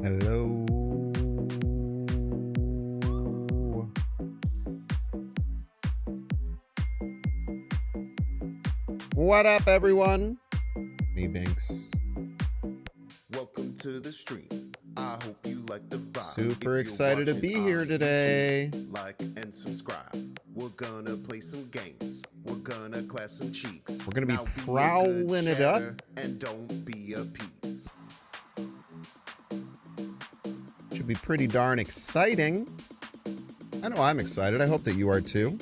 Hello. What up, everyone? Me, Binks. Welcome to the stream. I hope you like the vibe. Super excited to be here today. Like and subscribe. We're gonna play some games. We're gonna clap some cheeks. We're gonna be prowling it up. And don't be a piece. Should be pretty darn exciting. I know I'm excited. I hope that you are too.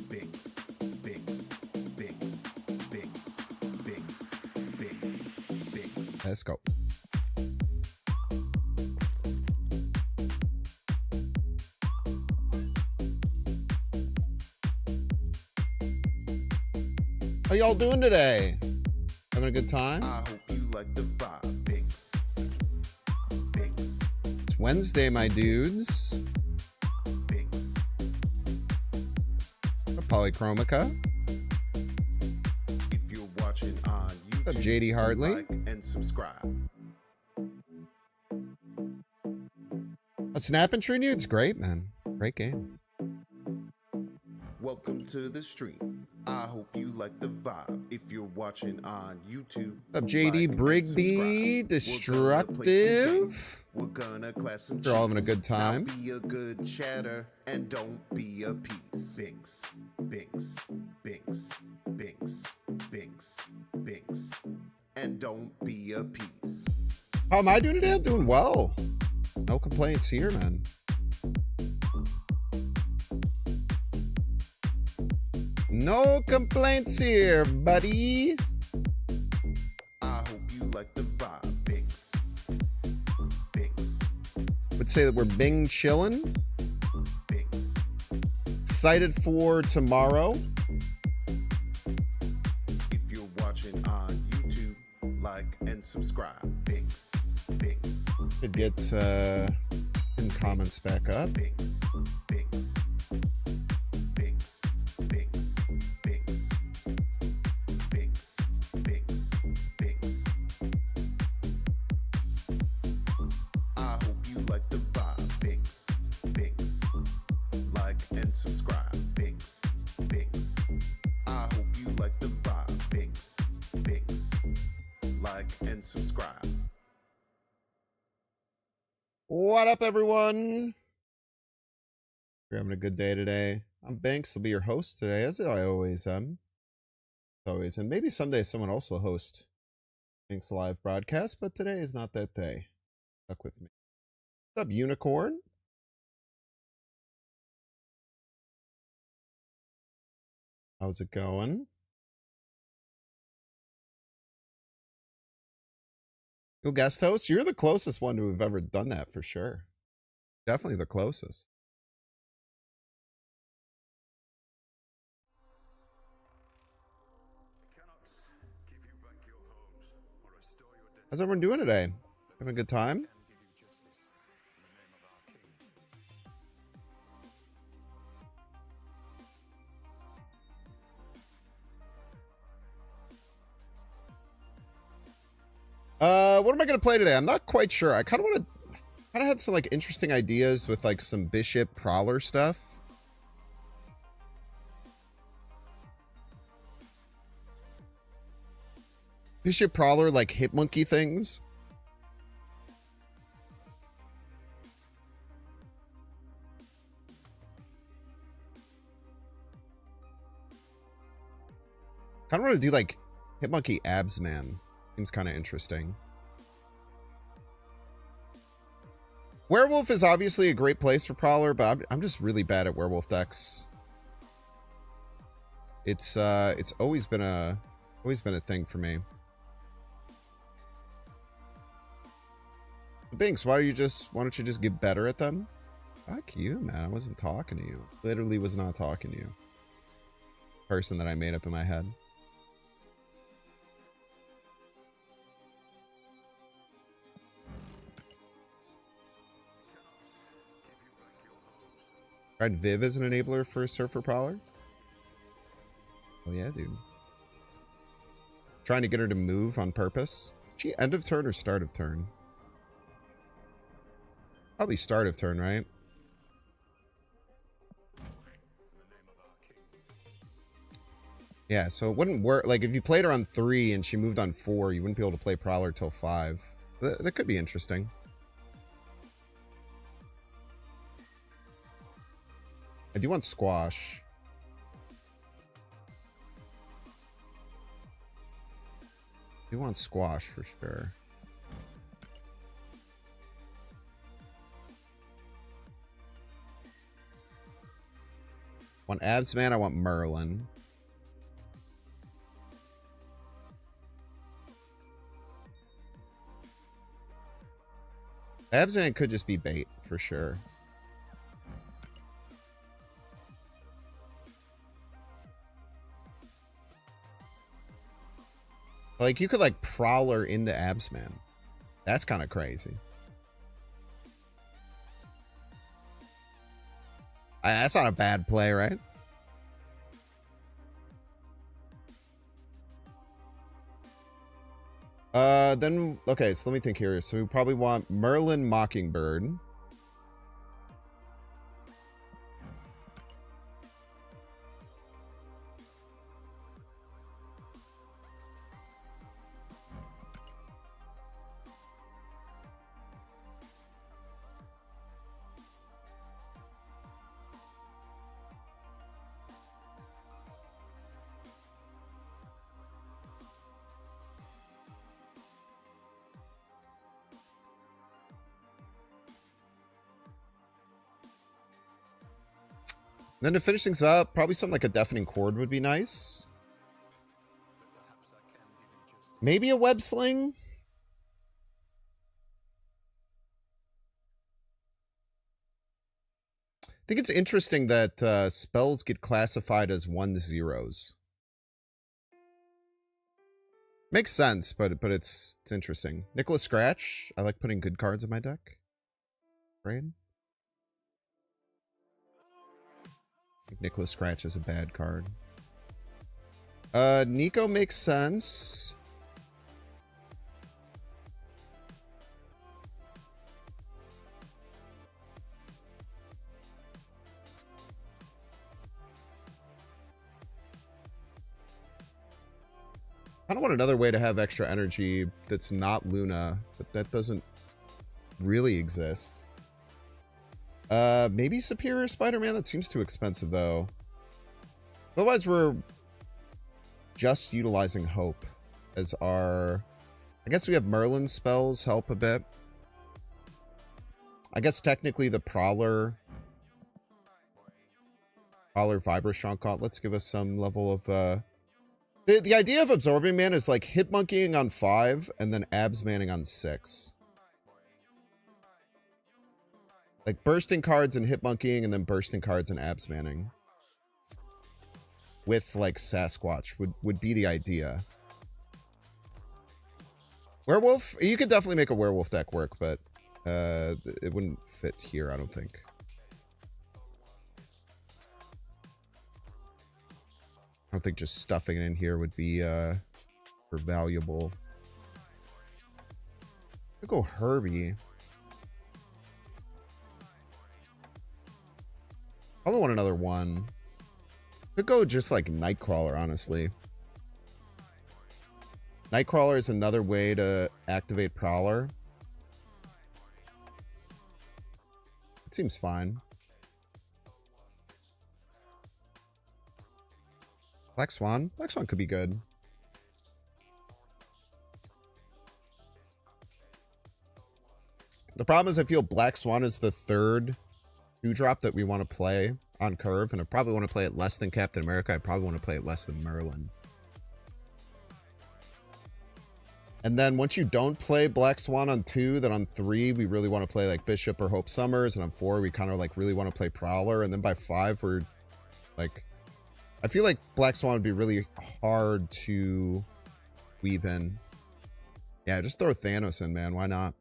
Binks, binks, binks, binks, binks, binks, binks. Let's go. How y'all doing today? Having a good time? I hope you like the vibe. Binks, binks, It's Wednesday, my dudes. binks. Polychromica. If you're watching on YouTube, What's up, JD Hartley? like and subscribe. A Snap and Treat You? It's great, man. Great game. Welcome to the stream. I hope you like the vibe. If you're watching on YouTube, What's up, JD like Brigby? and subscribe. Destructive. We're gonna clap some You're all having a cheeks. good time. Now be a good chatter and don't be a piece. Binks, binks, binks, binks, binks, binks, and don't be a piece. How am I doing today? I'm doing well. No complaints here, man. No complaints here, buddy. I hope you like the vibe. Binks, binks, Would say that we're Bing chillin'. binks. Excited for tomorrow. If you're watching on YouTube, like and subscribe. Binks, binks, Could get pin comments back up. binks, binks, binks, binks, binks, binks, binks, binks. I hope you like the vibe. Binks, binks, like and subscribe. Binks, binks. I hope you like the vibe. Binks, binks, like and subscribe. What up, everyone? You're having a good day today. I'm Banks. I'll be your host today, as I always am. Always, and maybe someday someone else will host Banks live broadcast, but today is not that day. Stuck with me. What's up, Unicorn? How's it going? Go guest host. You're the closest one to have ever done that for sure. Definitely the closest. How's everyone doing today? Having a good time? What am I gonna play today? I'm not quite sure. I kind of had some like interesting ideas with like some Bishop Prowler stuff. Bishop Prowler like hit monkey things. Kind of want to do like hit monkey abs, man. Seems kind of interesting. Werewolf is obviously a great place for Prowler, but I'm just really bad at werewolf decks. It's always been a thing for me. Binks, why don't you just get better at them? Fuck you, man. I wasn't talking to you. Literally was not talking to you. Person that I made up in my head. Tried Viv as an enabler for Surfer Prowler? Oh yeah, dude. Trying to get her to move on purpose. She end of turn or start of turn? Probably start of turn, right? Yeah, so it wouldn't work. Like, if you played her on 3 and she moved on 4, you wouldn't be able to play Prowler till 5. That could be interesting. I do want Squash. I do want Squash for sure. Want Absman, I want Merlin. Absman could just be bait for sure. Like, you could, like, Prowler into Absman. That's kind of crazy. That's not a bad play, right? Then, okay, so let me think here. So we probably want Merlin Mockingbird. Then to finish things up, probably something like a Deafening Chord would be nice. Maybe a Web Sling? I think it's interesting that spells get classified as 1-0s. Makes sense, but it's interesting. Nicholas Scratch. I like putting good cards in my deck. Right? I think Nicholas Scratch is a bad card. Nico makes sense. I don't want another way to have extra energy that's not Luna, but that doesn't really exist. Maybe Superior Spider-Man? That seems too expensive, though. Otherwise, we're just utilizing Hope as our... I guess we have Merlin spells help a bit. I guess technically the Prowler Vibratron Gauntlets give us some level of... The idea of Absorbing Man is like Hitmonkeying on 5 and then Absmanning on 6. Like bursting cards and Hitmonkeying and then bursting cards and Absmanning. With like Sasquatch would be the idea. Werewolf? You could definitely make a werewolf deck work, but it wouldn't fit here, I don't think. I don't think just stuffing it in here would be for valuable. I'll go Herbie. Probably want another one. Could go just like Nightcrawler, honestly. Nightcrawler is another way to activate Prowler. It seems fine. Black Swan? Black Swan could be good. The problem is I feel Black Swan is the third 2-drop that we want to play on curve, and I probably want to play it less than Captain America. I probably want to play it less than Merlin. And then once you don't play Black Swan on 2, then on 3, we really want to play like Bishop or Hope Summers, and on 4, we kind of like really want to play Prowler, and then by 5, we're like... I feel like Black Swan would be really hard to weave in. Yeah, just throw Thanos in, man. Why not?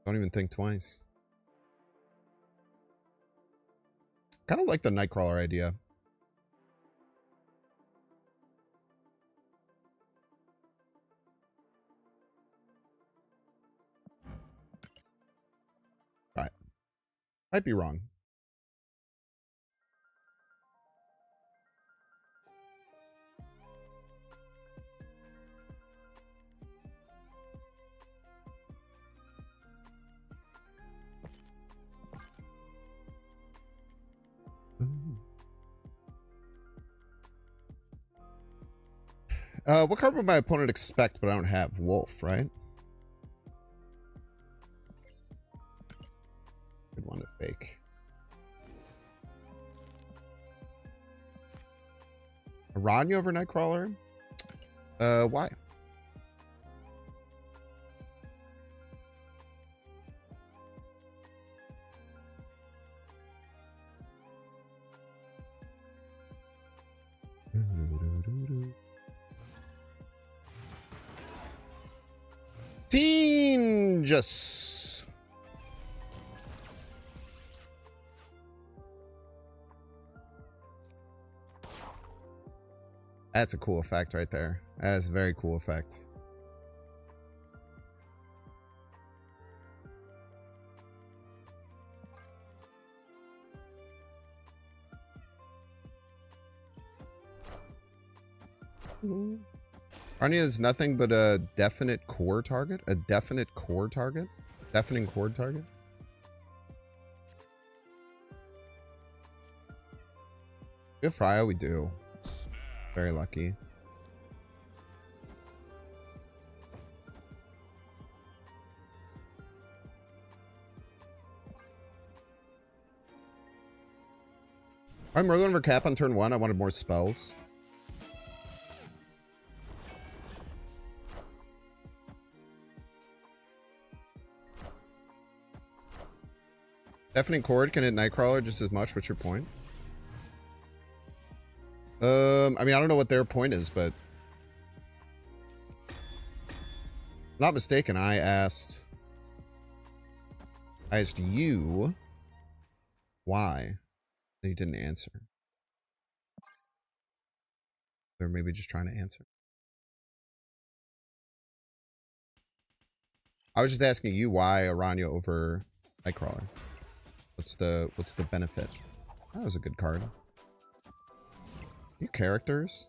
Don't even think twice. Kind of like the Nightcrawler idea. Might be wrong. What card would my opponent expect, but I don't have? Wolf, right? Good one to fake. Aranya over Nightcrawler? Why? Just. That's a cool effect right there. That is a very cool effect. Arnya is nothing but a definite core target? A definite core target? Deafening core target? We have Prio, we do. Very lucky. I'm Merlin over Cap on turn 1. I wanted more spells. Deafening Chord can hit Nightcrawler just as much. What's your point? I mean, I don't know what their point is, but... Not mistaken, I asked you why. And you didn't answer. They're maybe just trying to answer. I was just asking you why Aranya over Nightcrawler. What's the benefit? That was a good card. New characters?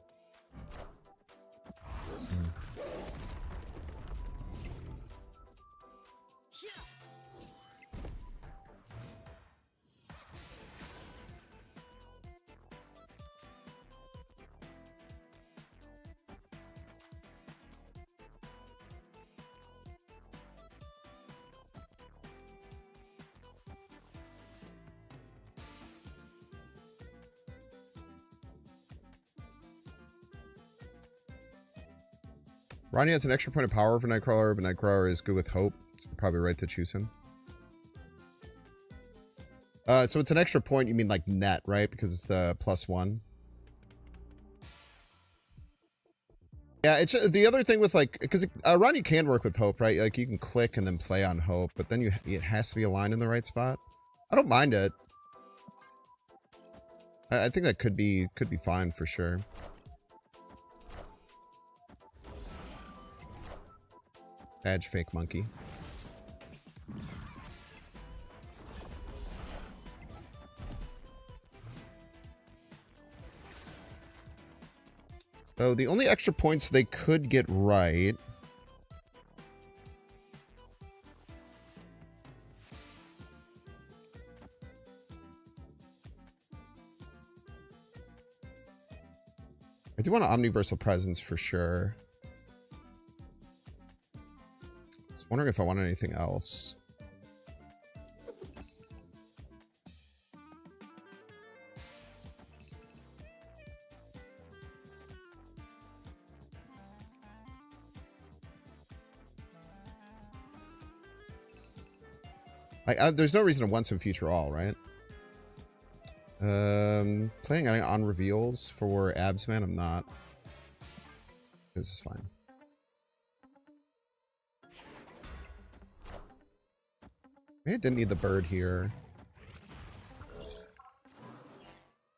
Ronnie has an extra point of power for Nightcrawler, but Nightcrawler is good with hope. So you're probably right to choose him. So it's an extra point, you mean like net, right? Because it's the +1. Yeah, it's the other thing with like, because Ronnie can work with hope, right? Like you can click and then play on hope, but then it has to be aligned in the right spot. I don't mind it. I think that could be fine for sure. Badge fake monkey. So the only extra points they could get right. I do want an omniversal presence for sure. Wondering if I want anything else. There's no reason to once and future all, right? Playing on reveals for Absman, I'm not. This is fine. Maybe I didn't need the bird here.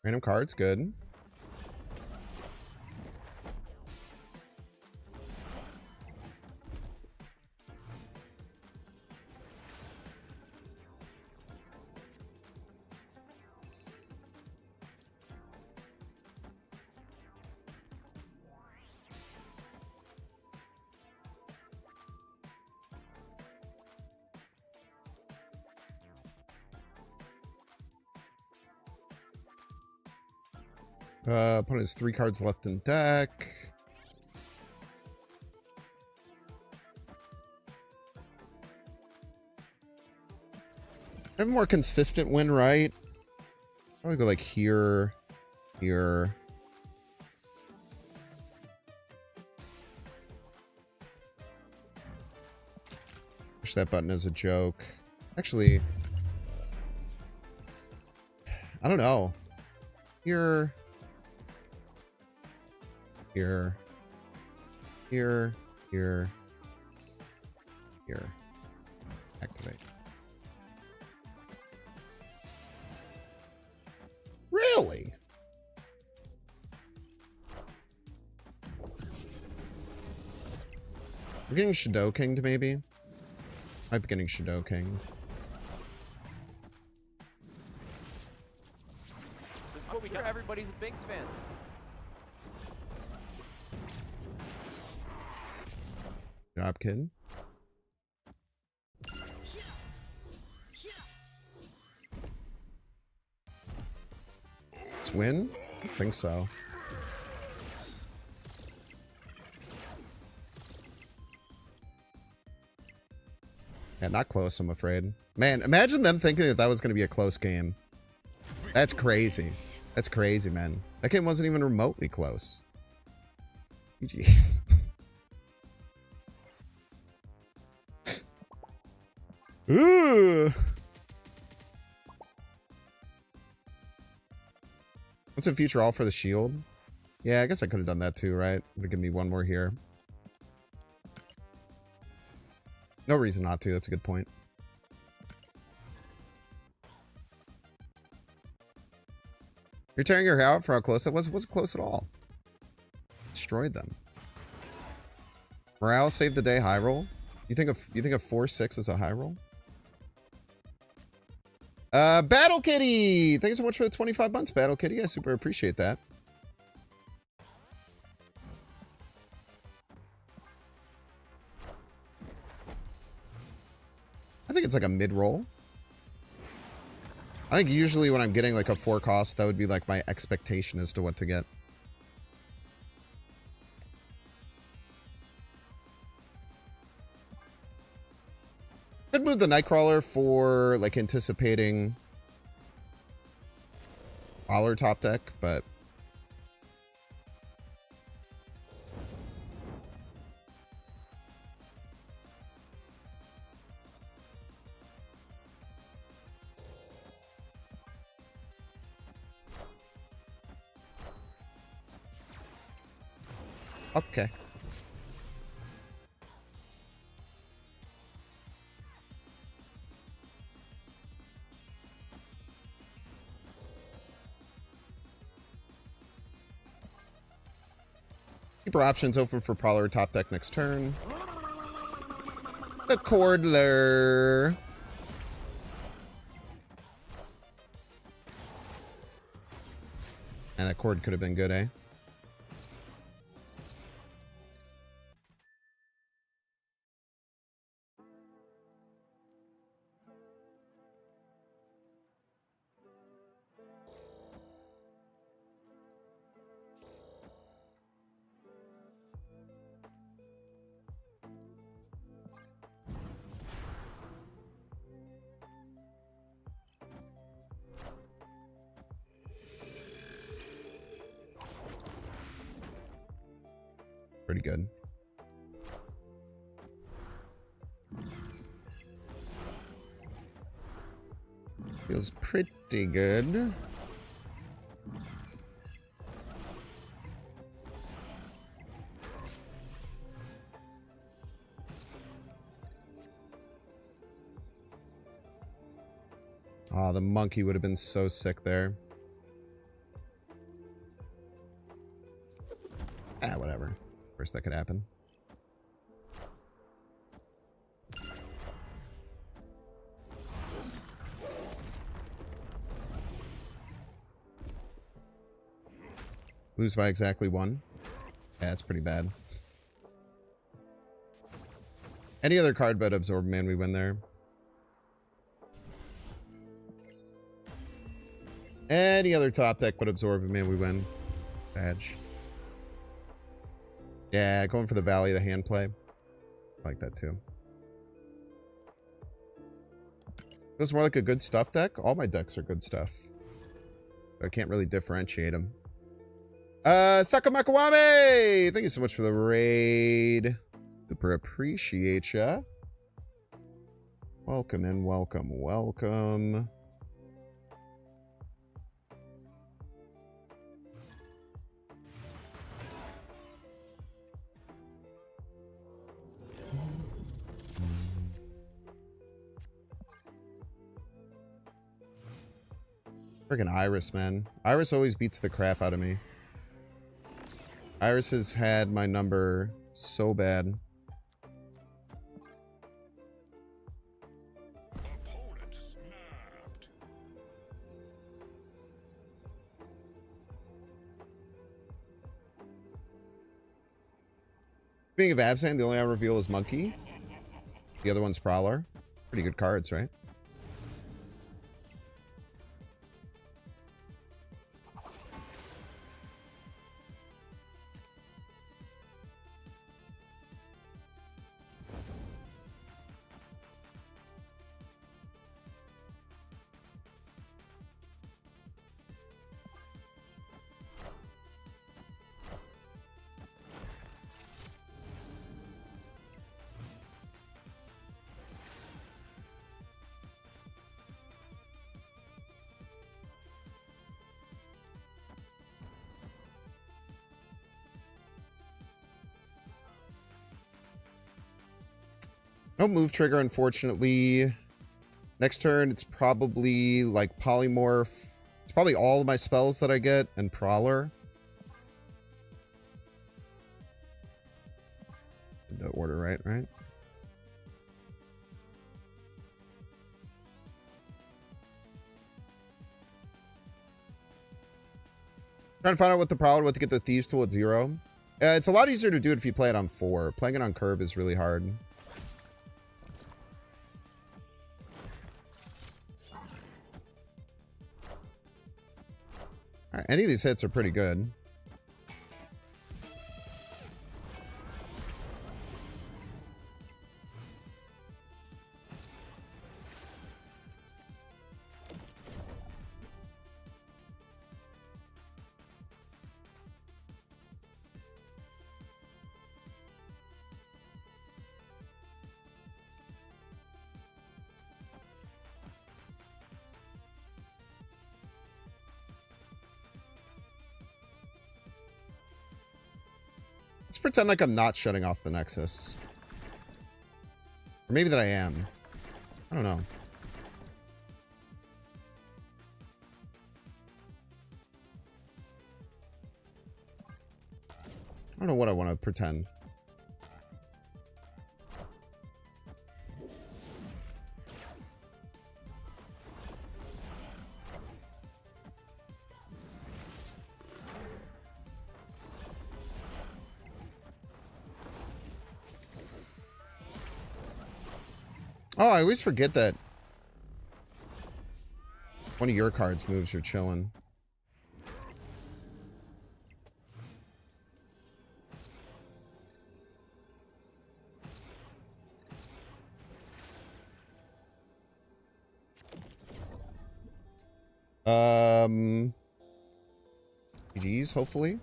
Random cards, good. Opponent has 3 cards left in deck. Have a more consistent win, right? I would go like here, here. Push that button as a joke. Actually, I don't know. Here, here, here, here, here. Activate. Really? We're getting Shadow Kinged, maybe? Might be getting Shadow Kinged. This is what we got. Everybody's a Binks fan. Job, kid. Let's win? I don't think so. Yeah, not close, I'm afraid. Man, imagine them thinking that that was going to be a close game. That's crazy. That's crazy, man. That game wasn't even remotely close. Jeez. Ooh. What's a future all for the shield? Yeah, I guess I could have done that too, right? Would give me one more here. No reason not to. That's a good point. You're tearing your hair out for how close that was? It wasn't close at all. Destroyed them. Morale saved the day. High roll. You think a 4-6 is a high roll? Battle Kitty! Thank you so much for the 25 months, Battle Kitty. I super appreciate that. I think it's like a mid-roll. I think usually when I'm getting like a 4 cost, that would be like my expectation as to what to get. Could move the Nightcrawler for like anticipating Prowler top deck, but okay. Keep our options open for Prowler top deck next turn. The Cordler. And that cord could have been good, eh? Pretty good. Feels pretty good. Oh, the monkey would have been so sick there. Ah, whatever. Worst that could happen. Lose by exactly 1. Yeah, that's pretty bad. Any other card but Absorb Man, we win there. Any other top deck but Absorb Man, we win. Edge. Yeah, going for the Valley of the Hand play. I like that too. Feels more like a good stuff deck. All my decks are good stuff. I can't really differentiate them. Sakamakawame! Thank you so much for the raid. Super appreciate ya. Welcome in, welcome, welcome. Freaking Iris, man. Iris always beats the crap out of me. Iris has had my number so bad. Opponent snapped. Speaking of Abzan, the only I reveal is Monkey. The other one's Prowler. Pretty good cards, right? No move trigger, unfortunately. Next turn, it's probably like Polymorph. It's probably all of my spells that I get and Prowler. Did the order right? Trying to find out what the Prowler, what to get the Thieves Tool at 0. It's a lot easier to do it if you play it on 4. Playing it on curve is really hard. Alright, any of these hits are pretty good. Let's pretend like I'm not shutting off the Nexus. Or maybe that I am. I don't know. I don't know what I want to pretend. Oh, I always forget that one of your cards moves, you're chilling. GG's, hopefully.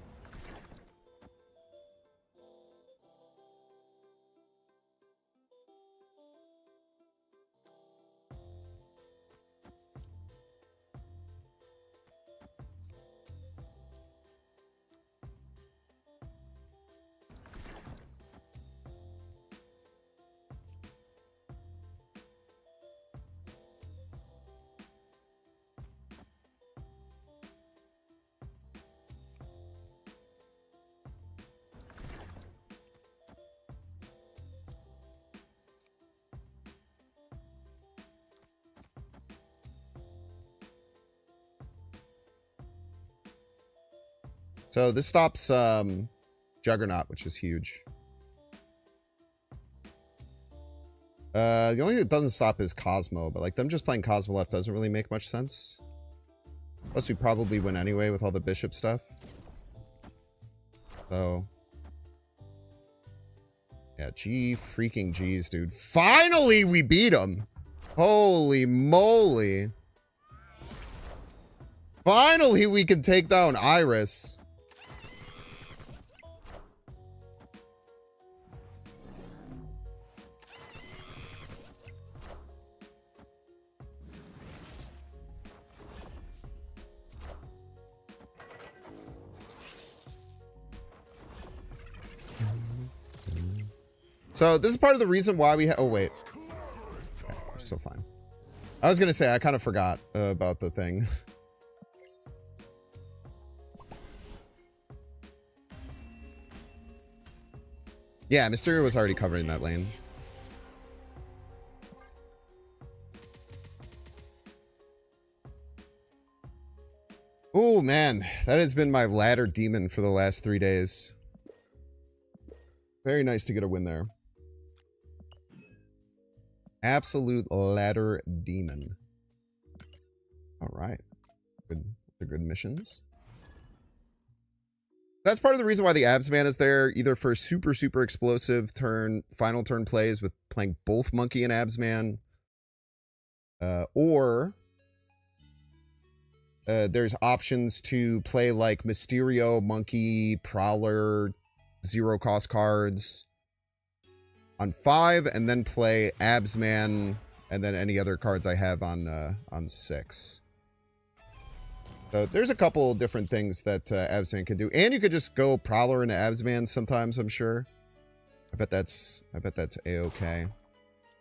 So this stops Juggernaut, which is huge. The only thing that doesn't stop is Cosmo, but like them just playing Cosmo left doesn't really make much sense. Plus we probably win anyway with all the bishop stuff. So, yeah, G freaking G's, dude. Finally, we beat him. Holy moly. Finally, we can take down Iris. So this is part of the reason why we oh wait, okay, we're still fine. I was gonna say I kind of forgot about the thing. Yeah, Mysterio was already covering that lane. Oh man, that has been my ladder demon for the last 3 days. Very nice to get a win there. Absolute ladder demon. All right. Good. They're good missions. That's part of the reason why the abs man is there, either for super, super explosive final turn plays with playing both monkey and abs man, or there's options to play like Mysterio, monkey, Prowler, zero cost cards on 5, and then play Absman, and then any other cards I have on 6. So there's a couple different things that Absman can do, and you could just go Prowler into Absman sometimes. I'm sure. I bet that's a-okay.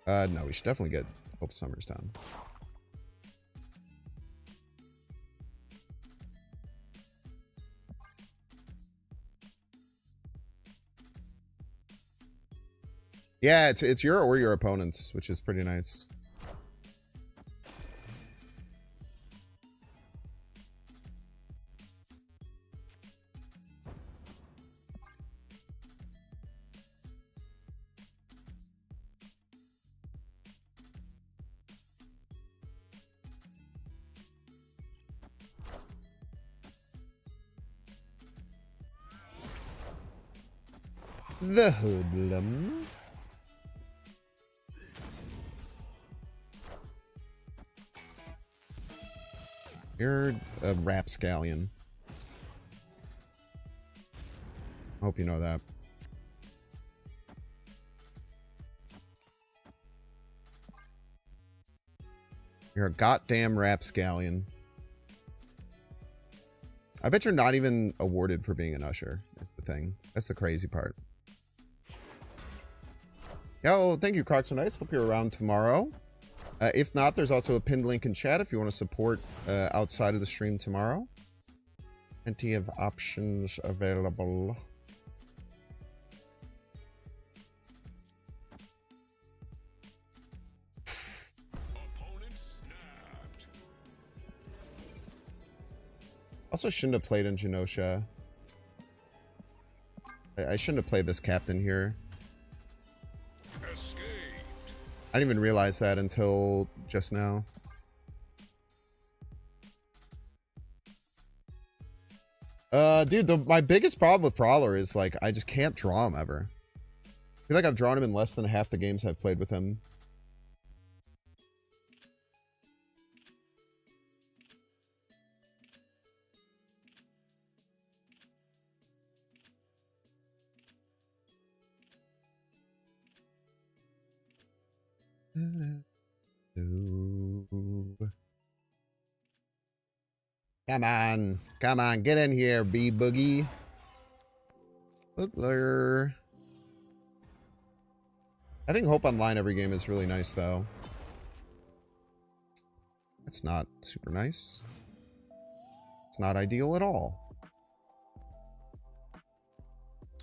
No, we should definitely get Hope Summers down. Yeah, it's your or your opponent's, which is pretty nice. The hoodlum. You're a rapscallion. I hope you know that. You're a goddamn rapscallion. I bet you're not even awarded for being an usher, is the thing. That's the crazy part. Yo, thank you, Crocs and Ice. Hope you're around tomorrow. If not, there's also a pinned link in chat if you want to support outside of the stream tomorrow. Plenty of options available. Also shouldn't have played in Genosha. I shouldn't have played this captain here. I didn't even realize that until just now. Dude, my biggest problem with Prowler is, like, I just can't draw him ever. I feel like I've drawn him in less than half the games I've played with him. Come on. Come on. Get in here, B-Boogie. Butler. I think Hope Online every game is really nice, though. That's not super nice. It's not ideal at all.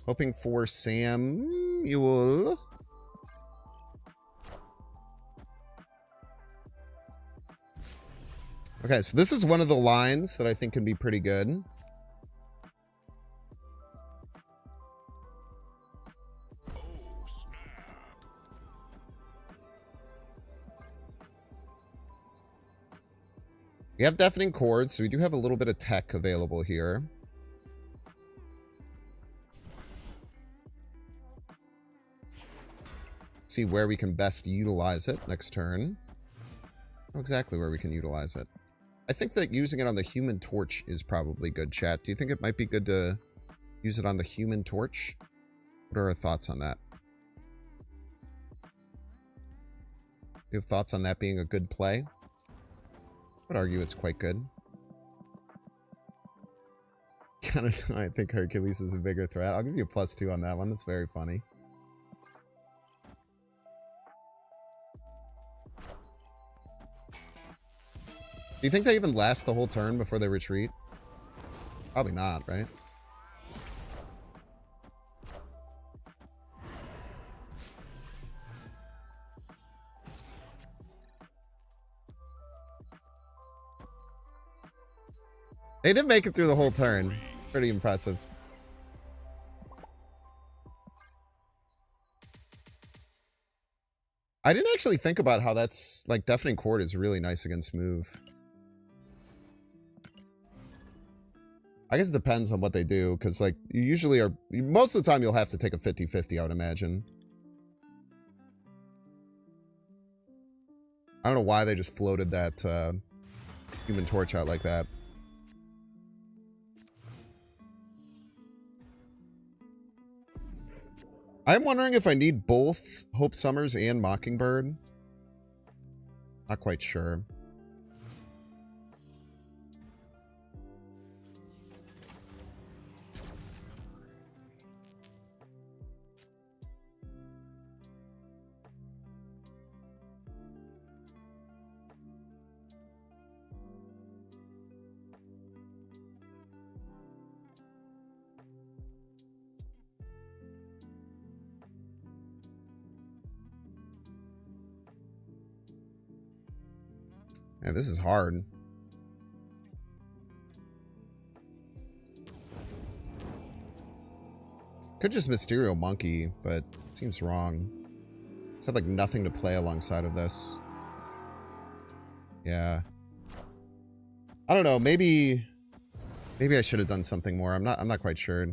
Hoping for Samuel. Okay, so this is one of the lines that I think can be pretty good. We have deafening chords, so we do have a little bit of tech available here. See where we can best utilize it next turn. Know exactly where we can utilize it. I think that using it on the Human Torch is probably good, chat. Do you think it might be good to use it on the Human Torch? What are our thoughts on that? Do you have thoughts on that being a good play? I would argue it's quite good. I think Hercules is a bigger threat. I'll give you a +2 on that one. That's very funny. Do you think they even last the whole turn before they retreat? Probably not, right? They did make it through the whole turn. It's pretty impressive. I didn't actually think about how that's, like, Deafening Chord is really nice against move. I guess it depends on what they do, because, like, you usually are... Most of the time, you'll have to take a 50-50, I would imagine. I don't know why they just floated that Human Torch out like that. I'm wondering if I need both Hope Summers and Mockingbird. Not quite sure. Yeah, this is hard. Could just Mysterio Monkey, but it seems wrong. It's had like nothing to play alongside of this. Yeah. I don't know, maybe I should have done something more. I'm not quite sure.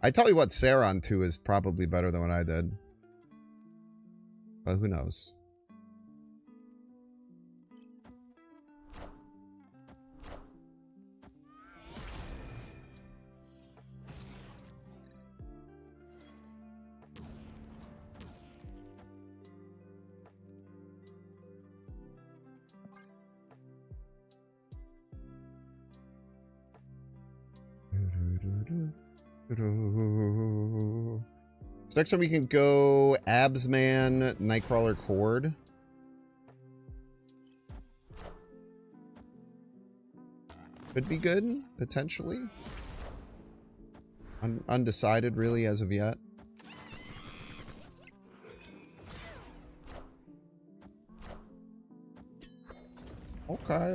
I tell you what, Saron 2 is probably better than what I did. But who knows? So next time we can go Absman, Nightcrawler Chord. Could be good, potentially. Undecided, really, as of yet. Okay.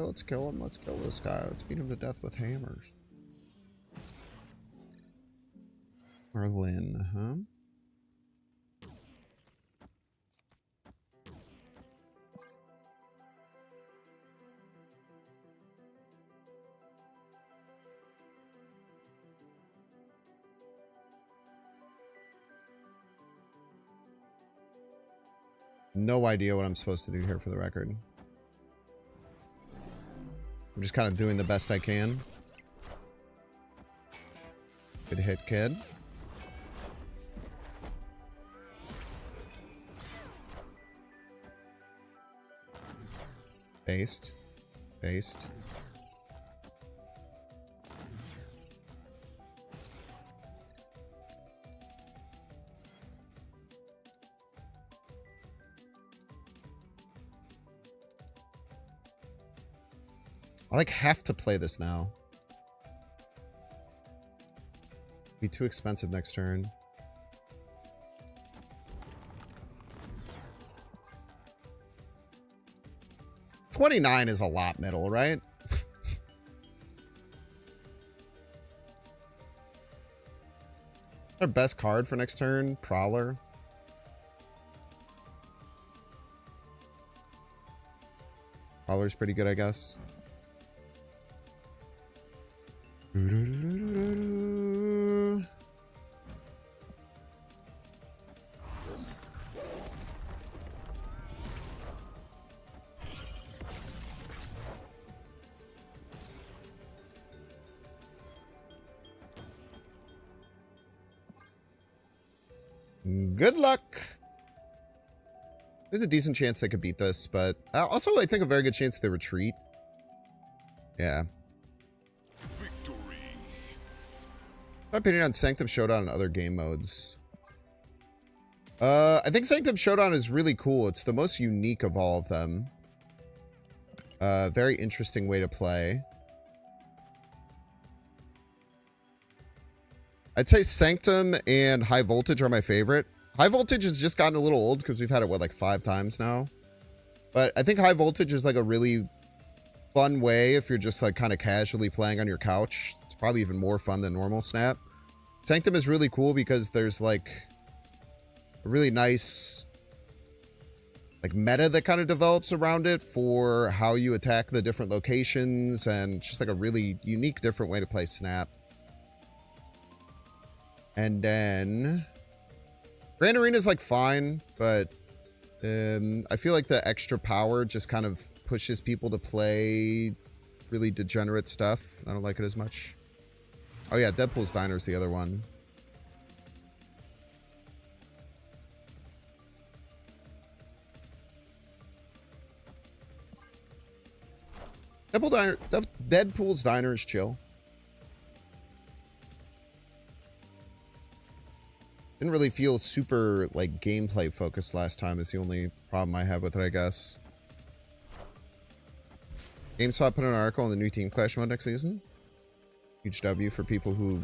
Let's kill him. Let's kill this guy. Let's beat him to death with hammers. Merlin, huh? No idea what I'm supposed to do here for the record. I'm just kind of doing the best I can. Good hit, kid. Based. I like have to play this now. Be too expensive next turn. $29 is a lot middle, right? Our best card for next turn, Prowler. Prowler's pretty good, I guess. Good luck. There's a decent chance they could beat this, but also I think a very good chance they retreat. Yeah. My opinion on Sanctum Showdown and other game modes. I think Sanctum Showdown is really cool. It's the most unique of all of them. Very interesting way to play. I'd say Sanctum and High Voltage are my favorite. High Voltage has just gotten a little old because we've had it, what, like 5 times now? But I think High Voltage is like a really fun way if you're just like kind of casually playing on your couch. It's probably even more fun than normal Snap. Sanctum is really cool because there's like a really nice like meta that kind of develops around it for how you attack the different locations, and just like a really unique different way to play Snap. And then Grand Arena is like fine, but I feel like the extra power just kind of pushes people to play really degenerate stuff. I don't like it as much. Oh yeah, Deadpool's Diner is the other one. Deadpool's Diner is chill. Didn't really feel super, like, gameplay focused last time is the only problem I have with it, I guess. GameSpot put an article on the new Team Clash mode next season. Huge W for people who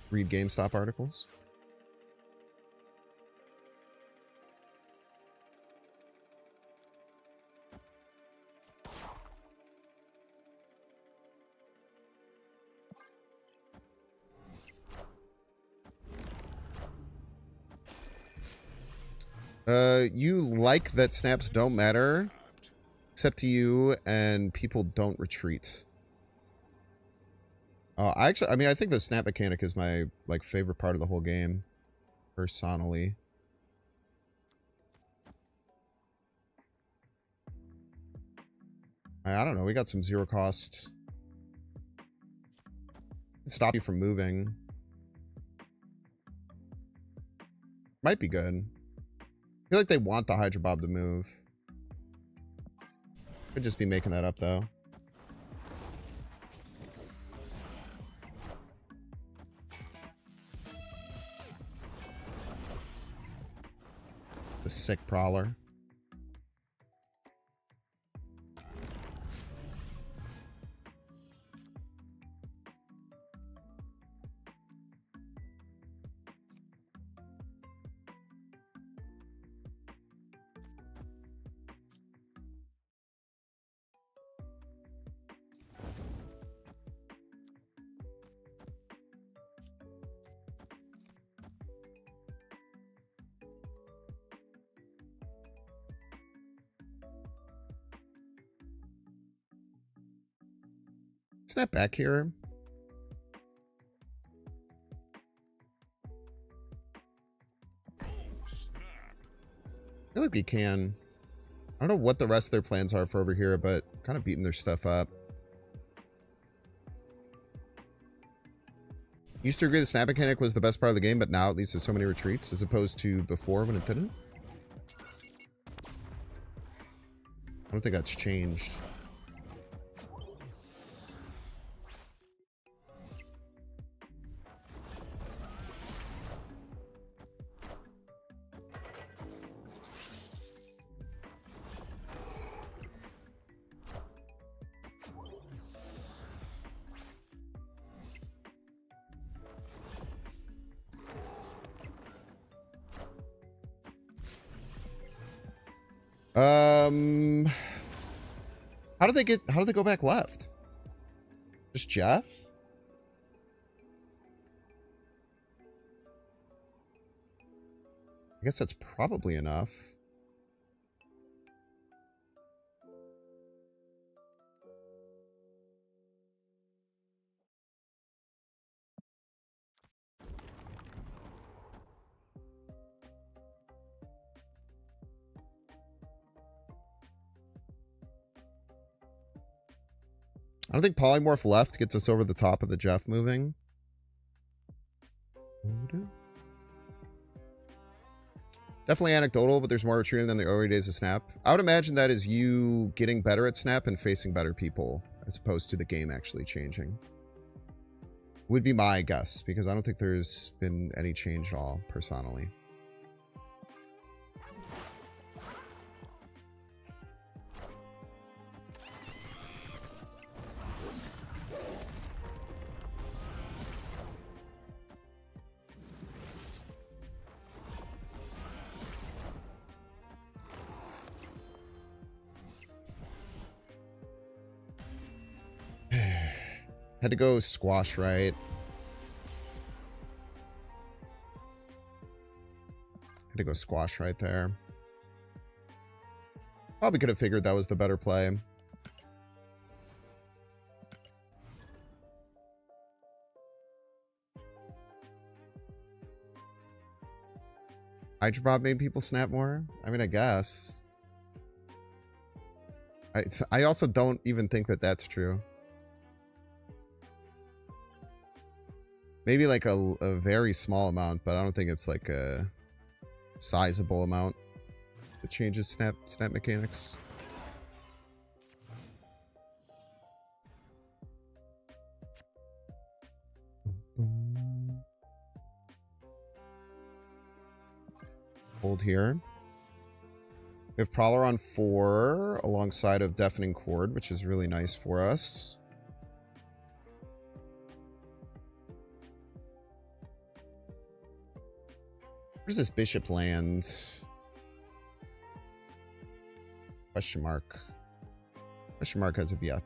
read GameStop articles. You like that snaps don't matter, except to you, and people don't retreat. I mean, I think the snap mechanic is my, like, favorite part of the whole game, personally. I don't know, we got some zero cost. Stop you from moving. Might be good. I feel like they want the Hydra Bob to move. Could just be making that up, though. The sick Prowler. Snap back here. I feel like we can. I don't know what the rest of their plans are for over here, but kind of beating their stuff up. Used to agree the snap mechanic was the best part of the game, but now at least there's so many retreats as opposed to before when it didn't. I don't think that's changed. How did they go back left? Just Jeff? I guess that's probably enough. I don't think polymorph left gets us over the top of the Jeff moving. Definitely anecdotal, but there's more retreating than the early days of Snap. I would imagine that is you getting better at Snap and facing better people, as opposed to the game actually changing. Would be my guess, because I don't think there's been any change at all, personally. Had to go squash right. Had to go squash right there. Probably could have figured that was the better play. Hydro Bob made people snap more? I mean, I guess. I also don't even think that that's true. Maybe like a very small amount, but I don't think it's like a sizable amount that changes snap mechanics. Hold here. We have Prowler on 4 alongside of Deafening Chord, which is really nice for us. Where's this bishop land? Question mark. Question mark as of yet.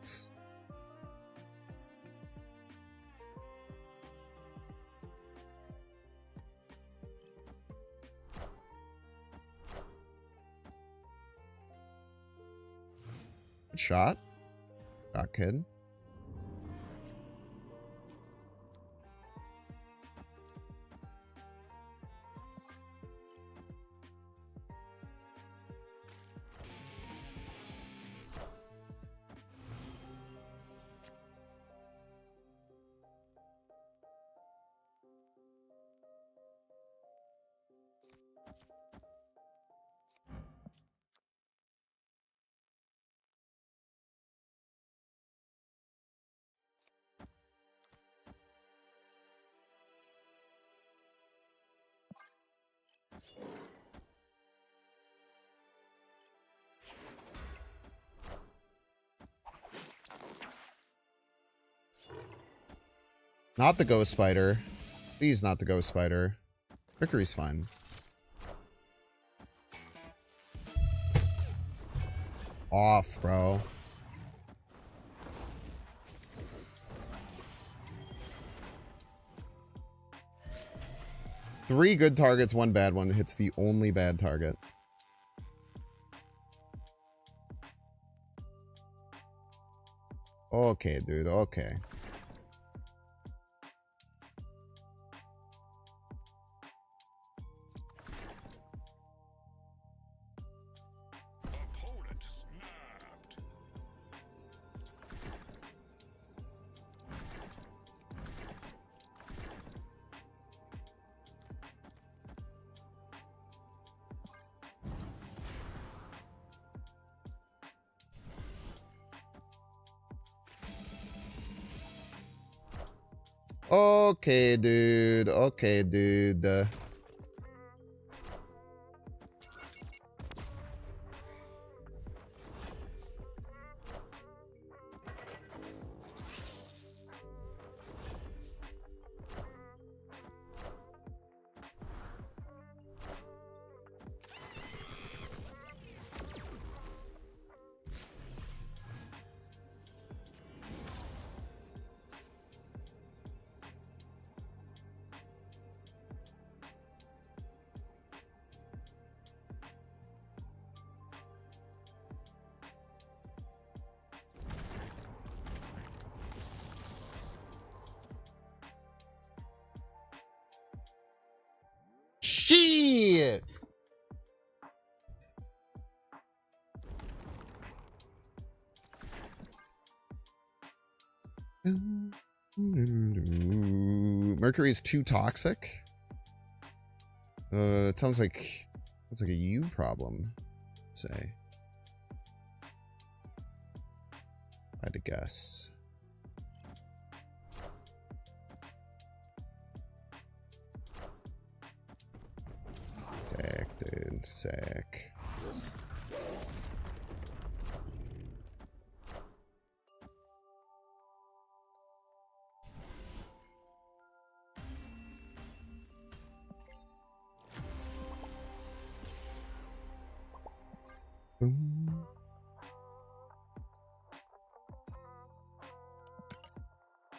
Good shot. Shot, kid. Not the ghost spider. Please not the ghost spider. Trickery's fine. Off, bro. Three good targets, one bad one. Hits the only bad target. Okay, dude. Okay. Okay, dude. Okay, dude. Mercury is too toxic. It sounds like a you problem. Say, I had to guess. Sick, dude. Sick. Boom.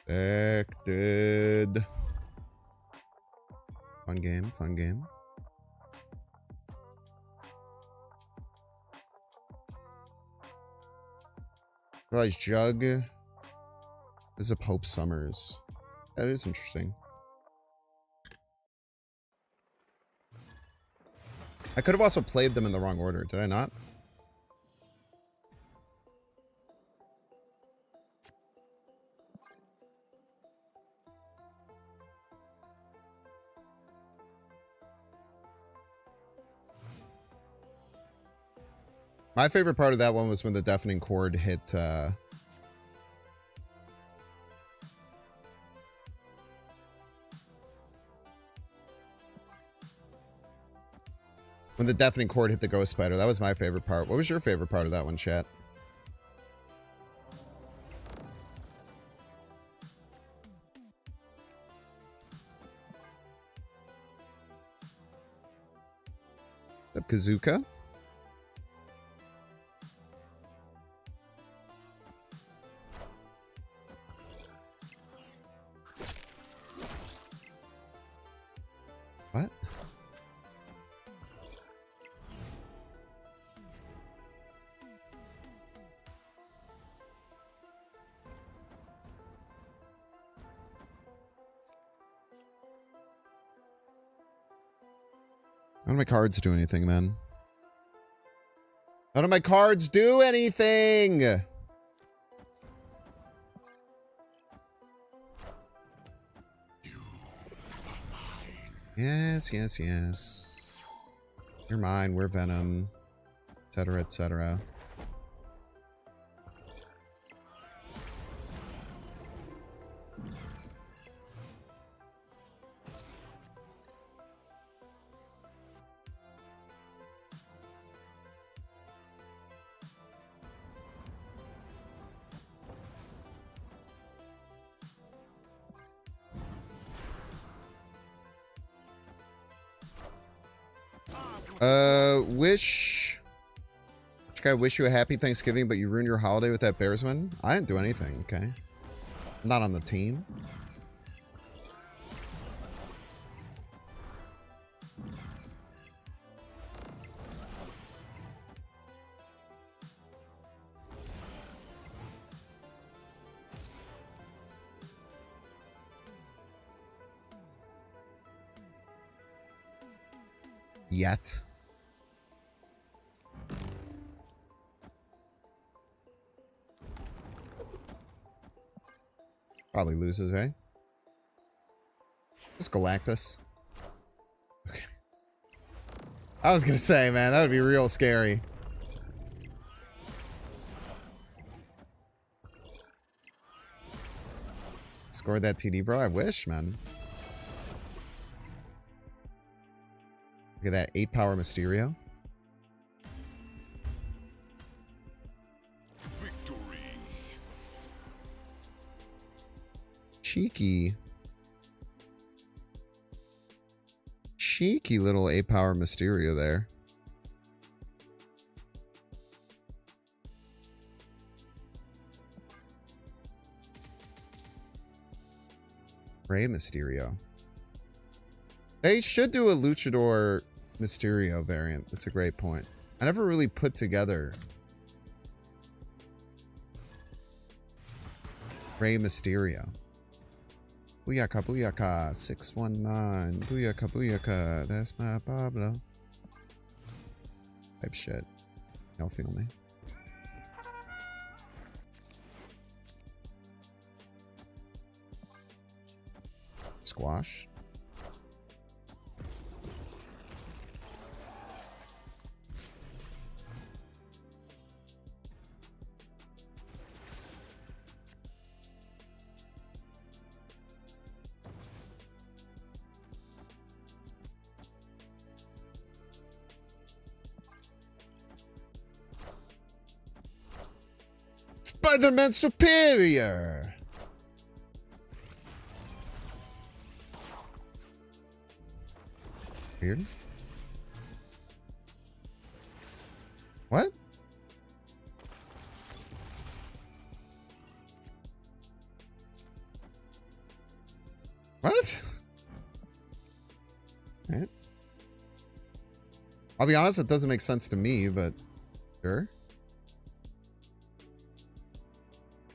Sick, dude. Fun game, fun game. Realize Jug is a Pope Summers. That is interesting. I could have also played them in the wrong order, did I not? My favorite part of that one was when the deafening chord hit when the deafening chord hit the ghost spider. That was my favorite part. What was your favorite part of that one, chat? The Kazuka? What? None of my cards do anything, man. None of my cards do anything! Yes, yes, yes. You're mine, we're Venom. Etc., etc. Which guy wish you a happy Thanksgiving, but you ruined your holiday with that Bears win? I didn't do anything, okay? I'm not on the team. Yet. Probably loses, eh? Just Galactus. Okay. I was gonna say, man, that would be real scary. Scored that TD, bro. I wish, man. Look at that 8-power Mysterio. Victory. Cheeky. Cheeky little 8-power Mysterio there. Rey Mysterio. They should do a Luchador Mysterio variant. That's a great point. I never really put together Rey Mysterio. Booyaka, booyaka, 619. Booyaka, booyaka, that's my Pablo. Type shit. Y'all feel me? Squash. Spider-Man Superior! Weird. What? What? Alright. I'll be honest, it doesn't make sense to me, but sure.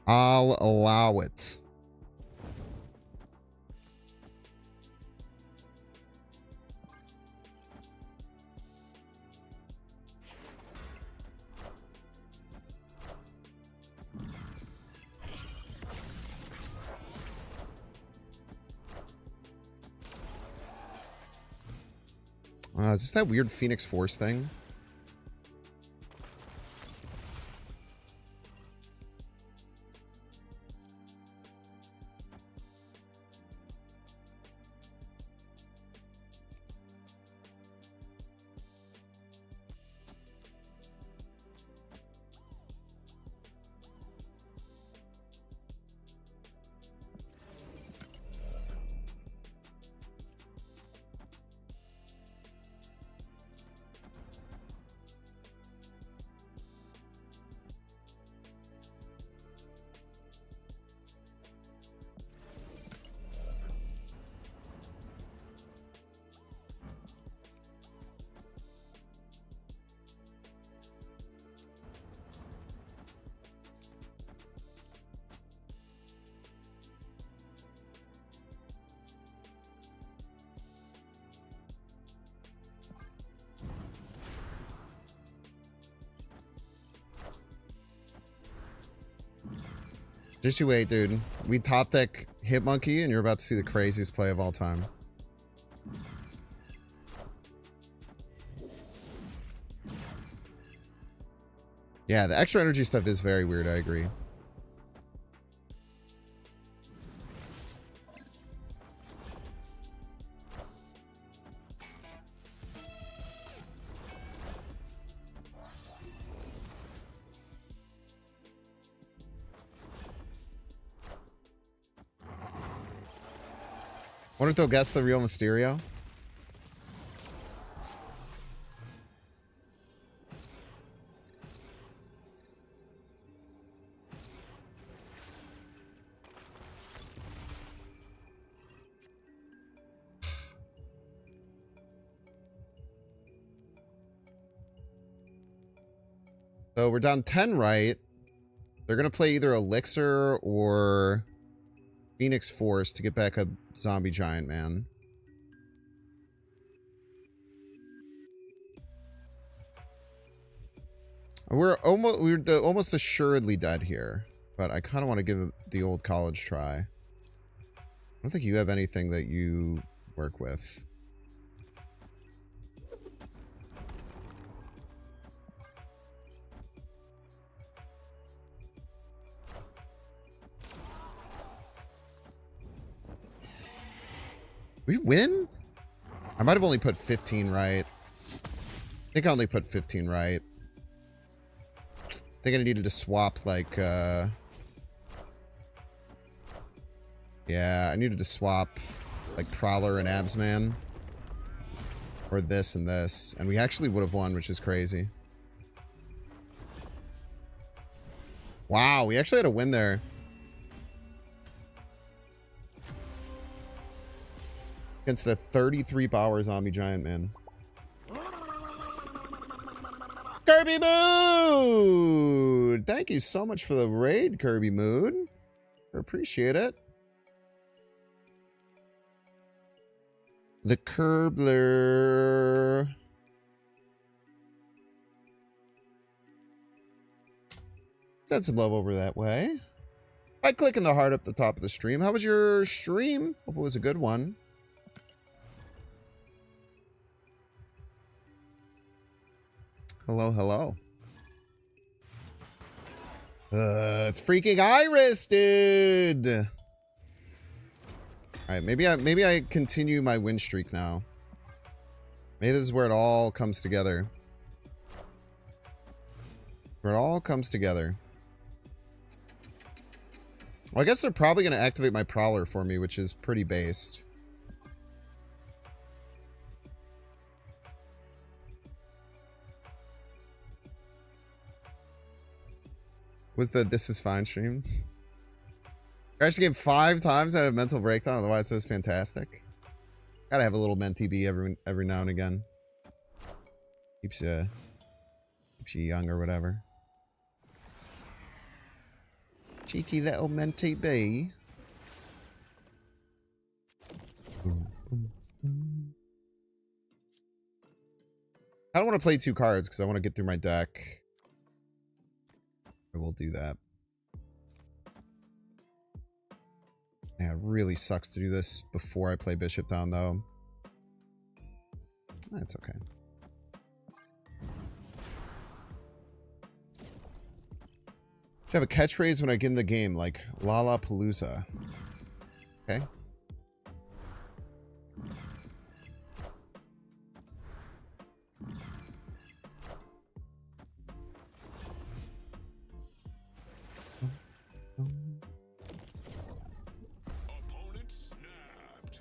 I'll allow it. Is this that weird Phoenix Force thing? Just you wait, dude. We top deck Hitmonkey, and you're about to see the craziest play of all time. Yeah, the extra energy stuff is very weird, I agree. Wonder if they'll guess the real Mysterio? So we're down 10 right. They're going to play either Elixir or Phoenix Force to get back a zombie giant man. We're almost assuredly dead here, but I kind of want to give it the old college try. I don't think you have anything that you work with. We win? I might have only put 15 right. I think I only put 15 right. I think I needed to swap, like, yeah, I needed to swap, like, Prowler and Absman. Or this and this. And we actually would have won, which is crazy. Wow, we actually had a win there. Against a 33 power zombie giant man. Kirby Mood! Thank you so much for the raid, Kirby Mood. I appreciate it. The Curbler. Send some love over that way. By clicking the heart up the top of the stream. How was your stream? Hope it was a good one. Hello, hello. It's freaking Iris, dude. All right, maybe I continue my win streak now. Maybe this is where it all comes together. Where it all comes together. Well, I guess they're probably going to activate my Prowler for me, which is pretty based. Was the This Is Fine stream? Crashed the game 5 times. I had a mental breakdown. Otherwise, it was fantastic. Gotta have a little mentee bee every now and again. Keeps you young or whatever. Cheeky little mentee bee. I don't want to play 2 cards because I want to get through my deck. I will do that. Yeah, it really sucks to do this before I play Bishop down, though. That's okay. Should have a catchphrase when I get in the game, like Lollapalooza. Okay. Opponent snapped.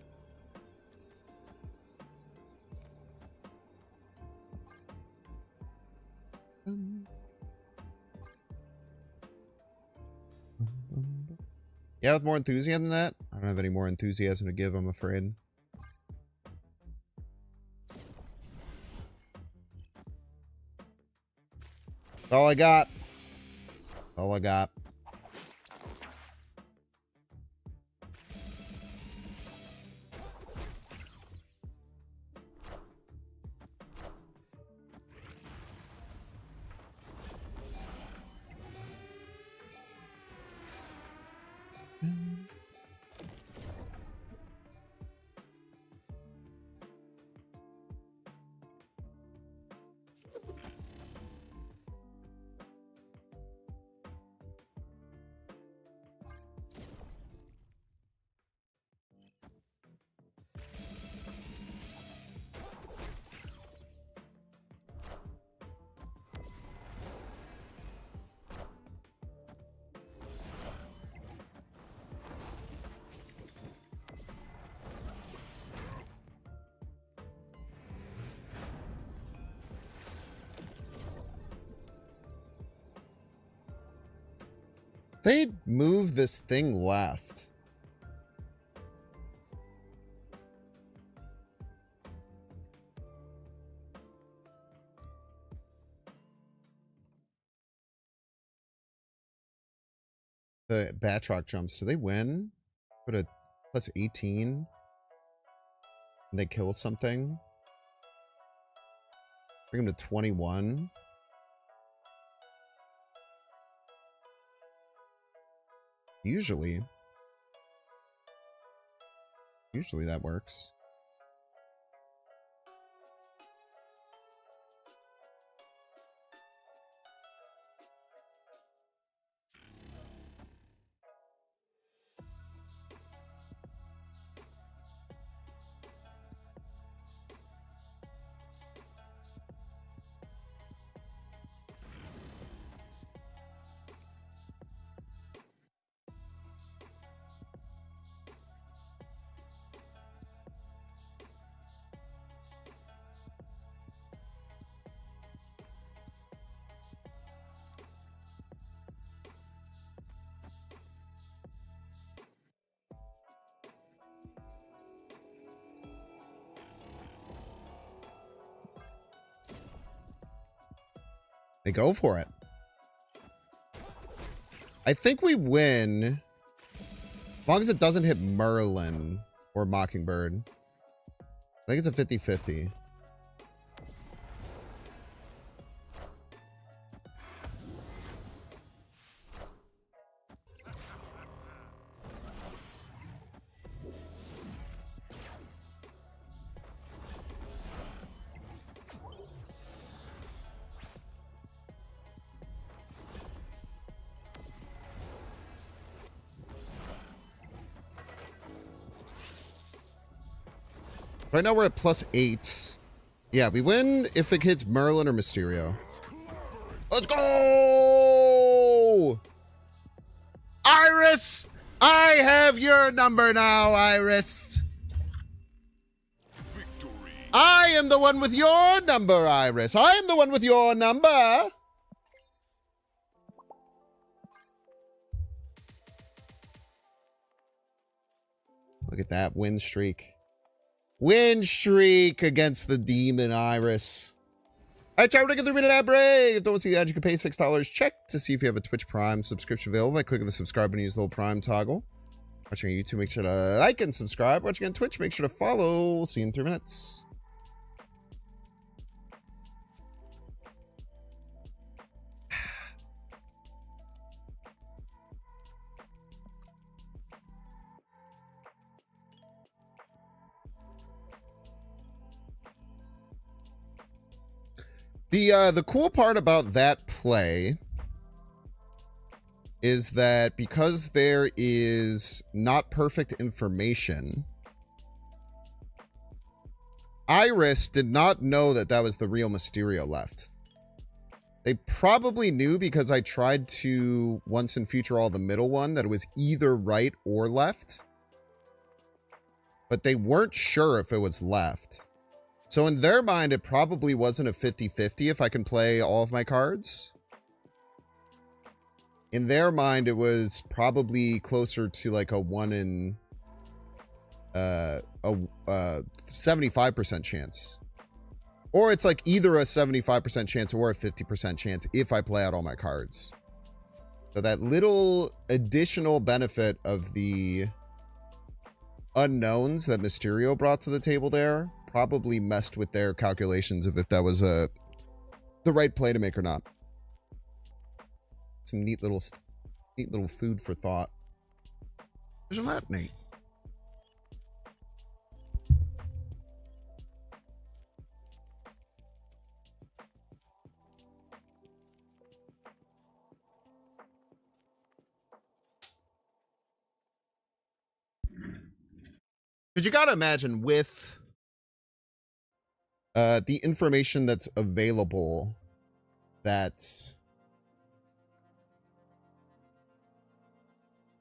Yeah, with more enthusiasm than that? I don't have any more enthusiasm to give, I'm afraid. That's all I got. That's all I got. They moved this thing left. The Batroc jumps. Do they win? Put a plus 18. And they kill something. Bring them to 21. Usually that works. They go for it. I think we win. As long as it doesn't hit Merlin or Mockingbird. I think it's a 50-50. Right now we're at +8. Yeah, we win if it hits Merlin or Mysterio. Let's go! Iris! I have your number now, Iris. Victory. I am the one with your number, Iris. I am the one with your number. Look at that win streak. Win streak against the demon Iris. All right, chat, we're going to get the minute ad break. If you don't see the ad, you can pay $6. Check to see if you have a Twitch Prime subscription available by clicking the subscribe button and use the little Prime toggle. Watching on YouTube, make sure to like and subscribe. Watching on Twitch, make sure to follow. We'll see you in 3 minutes. The cool part about that play is that because there is not perfect information, Iris did not know that that was the real Mysterio left. They probably knew because I tried to once and future all the middle one that it was either right or left, but they weren't sure if it was left. So in their mind, it probably wasn't a 50-50 if I can play all of my cards. In their mind, it was probably closer to like a 75% chance. Or it's like either a 75% chance or a 50% chance if I play out all my cards. So that little additional benefit of the unknowns that Mysterio brought to the table there probably messed with their calculations of if that was the right play to make or not. Some neat little food for thought. Isn't that neat? Because you gotta imagine with the information that's available, that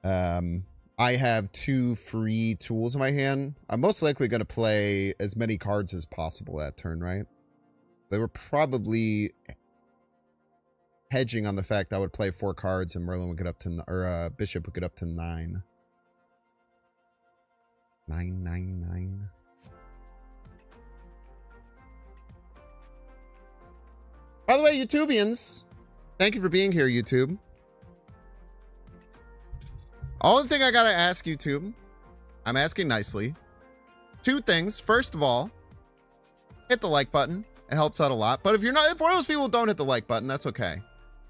I have 2 free tools in my hand. I'm most likely going to play as many cards as possible that turn, right? They were probably hedging on the fact I would play 4 cards and Merlin would get up to, or Bishop would get up to 9. 999. By the way, YouTubians, thank you for being here, YouTube. All the thing I gotta ask YouTube, I'm asking nicely. 2 things. First of all, hit the like button. It helps out a lot. But if one of those people don't hit the like button, that's okay.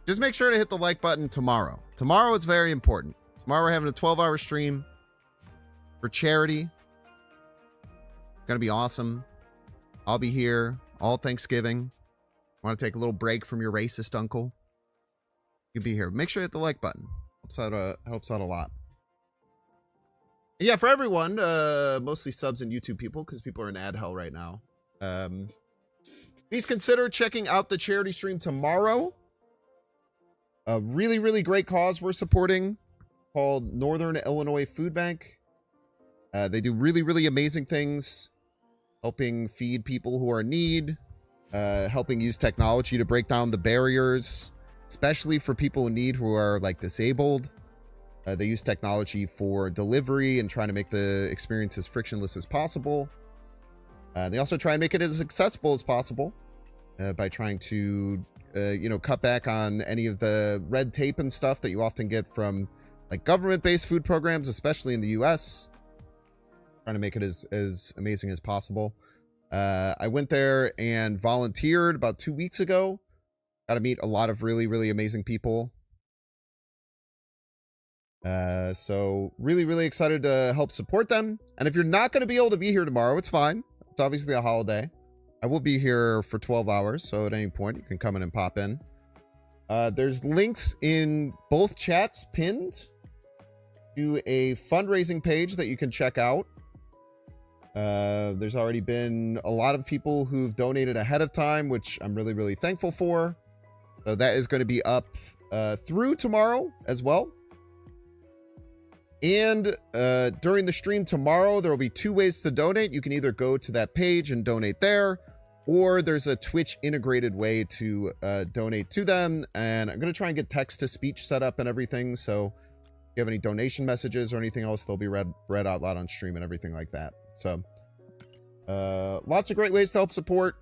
Just make sure to hit the like button tomorrow. Tomorrow is very important. Tomorrow we're having a 12-hour stream for charity. It's gonna be awesome. I'll be here all Thanksgiving. Want to take a little break from your racist uncle? You'll be here. Make sure you hit the like button. Helps out a lot. And yeah, for everyone, mostly subs and YouTube people, because people are in ad hell right now. Please consider checking out the charity stream tomorrow. A really, really great cause we're supporting called Northern Illinois Food Bank. They do really, really amazing things, helping feed people who are in need. Helping use technology to break down the barriers, especially for people in need who are like disabled. They use technology for delivery and trying to make the experience as frictionless as possible. They also try and make it as accessible as possible by trying to, cut back on any of the red tape and stuff that you often get from like government-based food programs, especially in the US. Trying to make it as amazing as possible. I went there and volunteered about 2 weeks ago. Got to meet a lot of really, really amazing people. So really, really excited to help support them. And if you're not going to be able to be here tomorrow, it's fine. It's obviously a holiday. I will be here for 12 hours. So at any point, you can come in and pop in. There's links in both chats pinned to a fundraising page that you can check out. There's already been a lot of people who've donated ahead of time, which I'm really, really thankful for. So that is going to be up through tomorrow as well. And during the stream tomorrow, there will be 2 ways to donate. You can either go to that page and donate there, or there's a Twitch integrated way to donate to them. And I'm going to try and get text-to-speech set up and everything. So if you have any donation messages or anything else, they'll be read out loud on stream and everything like that. So lots of great ways to help support.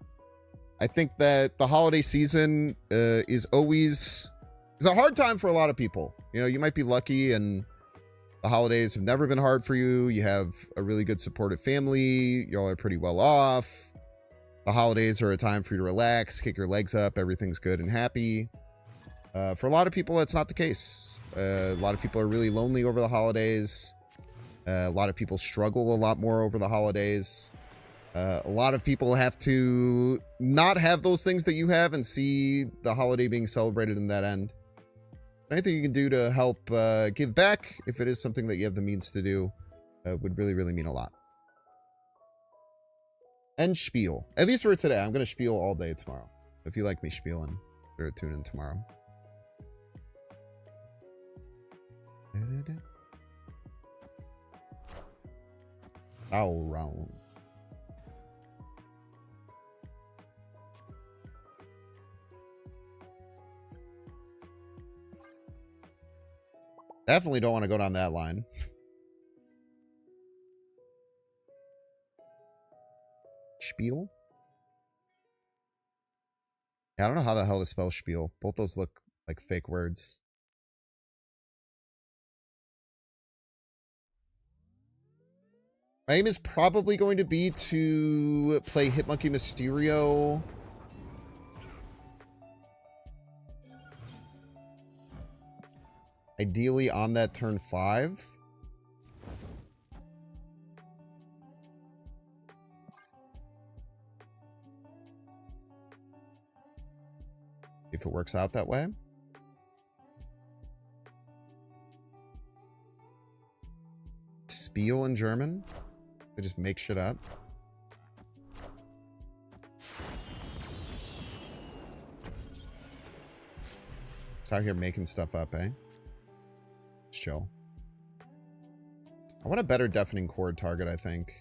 I think that the holiday season is always a hard time for a lot of people. You know, you might be lucky and the holidays have never been hard for you. You have a really good supportive family. Y'all are pretty well off. The holidays are a time for you to relax, kick your legs up. Everything's good and happy. For a lot of people, that's not the case. A lot of people are really lonely over the holidays. A lot of people struggle a lot more over the holidays. A lot of people have to not have those things that you have and see the holiday being celebrated in that end. Anything you can do to help give back, if it is something that you have the means to do, would really, really mean a lot. And spiel. At least for today. I'm going to spiel all day tomorrow. If you like me spieling, sure to tune in tomorrow. All round. Definitely don't want to go down that line. Spiel? Yeah, I don't know how the hell to spell spiel. Both those look like fake words. My aim is probably going to be to play Hitmonkey Mysterio. Ideally on that turn 5. If it works out that way. Spiel in German. They just make shit up. Just out here making stuff up, eh? Chill. I want a better deafening chord target, I think.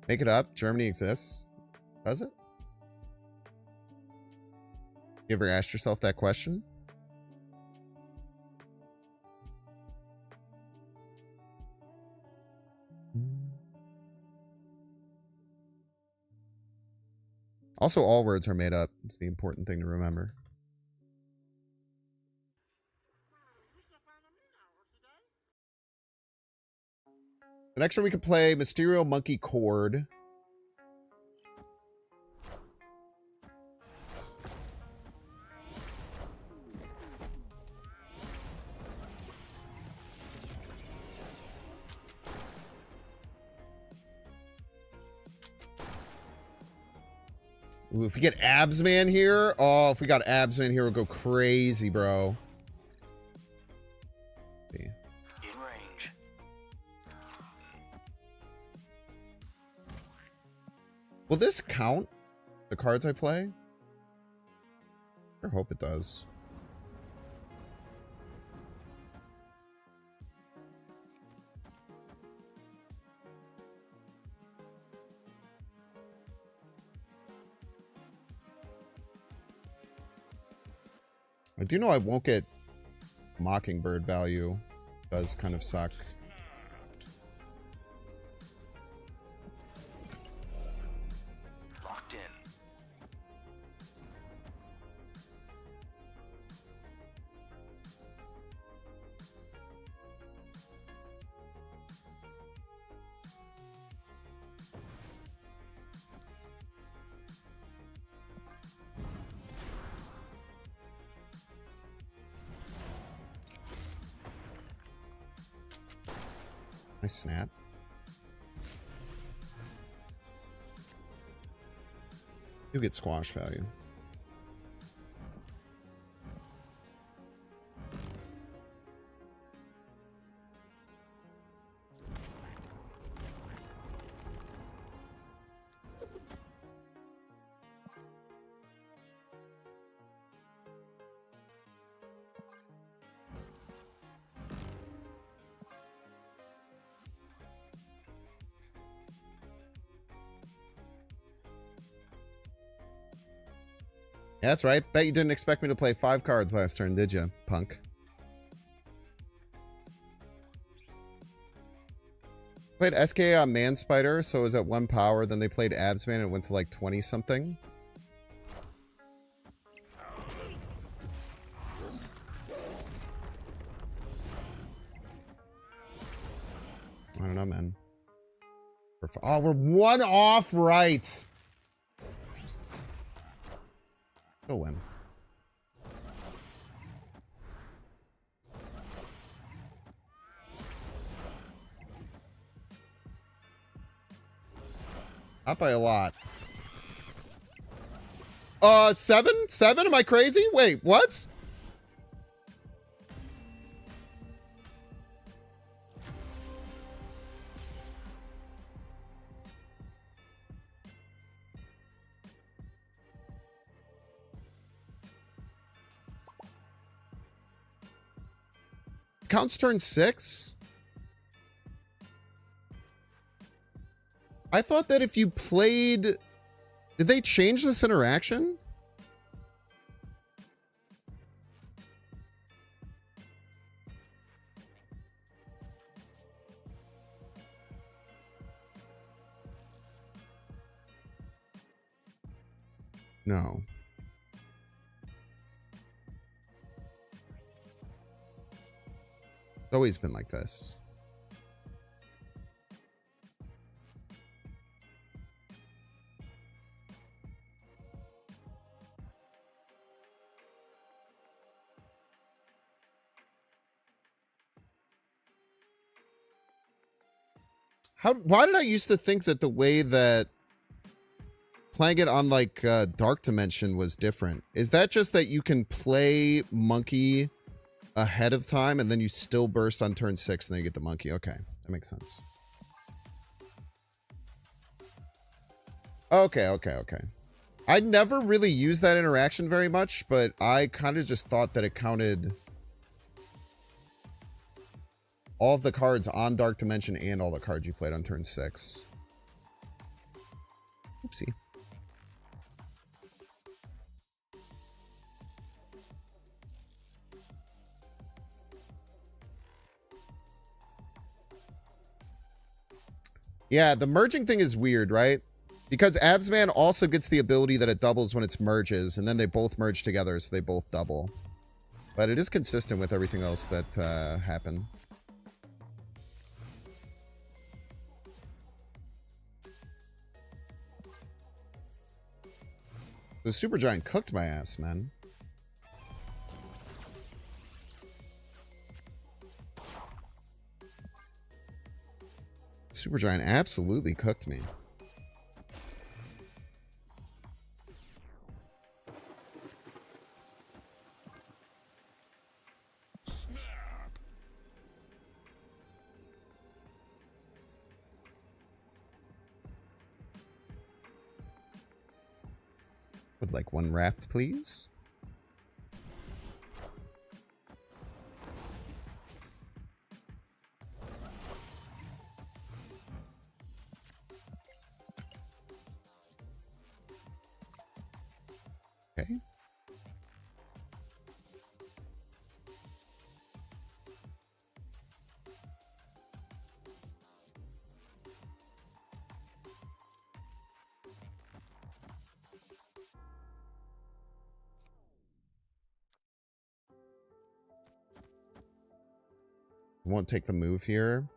Make it up. Germany exists. Does it? You ever asked yourself that question? Also, all words are made up. It's the important thing to remember. The next one we can play Mysterio Monkey Chord. Ooh, if we get Abs Man here, oh, if we got Abs Man here, we'll go crazy, bro. See. In range. Will this count the cards I play? I hope it does. I do know I won't get Mockingbird value. It does kind of suck. Locked in. Nice snap. You'll get squash value. Yeah, that's right. Bet you didn't expect me to play 5 cards last turn, did you, punk? Played SK on Man Spider, so it was at 1 power. Then they played Absman and it went to like 20 something. I don't know, man. Oh, we're 1 off right. Go win. Not by a lot. 7? 7? Am I crazy? Wait, what? Counts turn 6? I thought that if you played... Did they change this interaction? No. It's always been like this. Why did I used to think that the way that playing it on like Dark Dimension was different? Is that just that you can play Monkey ahead of time and then you still burst on turn 6 and then you get the Monkey? Okay, that makes sense. Okay. I never really used that interaction very much, but I kind of just thought that it counted all of the cards on Dark Dimension and all the cards you played on turn 6. Oopsie. Yeah, the merging thing is weird, right? Because Absman also gets the ability that it doubles when it merges, and then they both merge together, so they both double. But it is consistent with everything else that happened. The Supergiant cooked my ass, man. Supergiant absolutely cooked me. Would like 1 raft, please? Okay. Won't take the move here.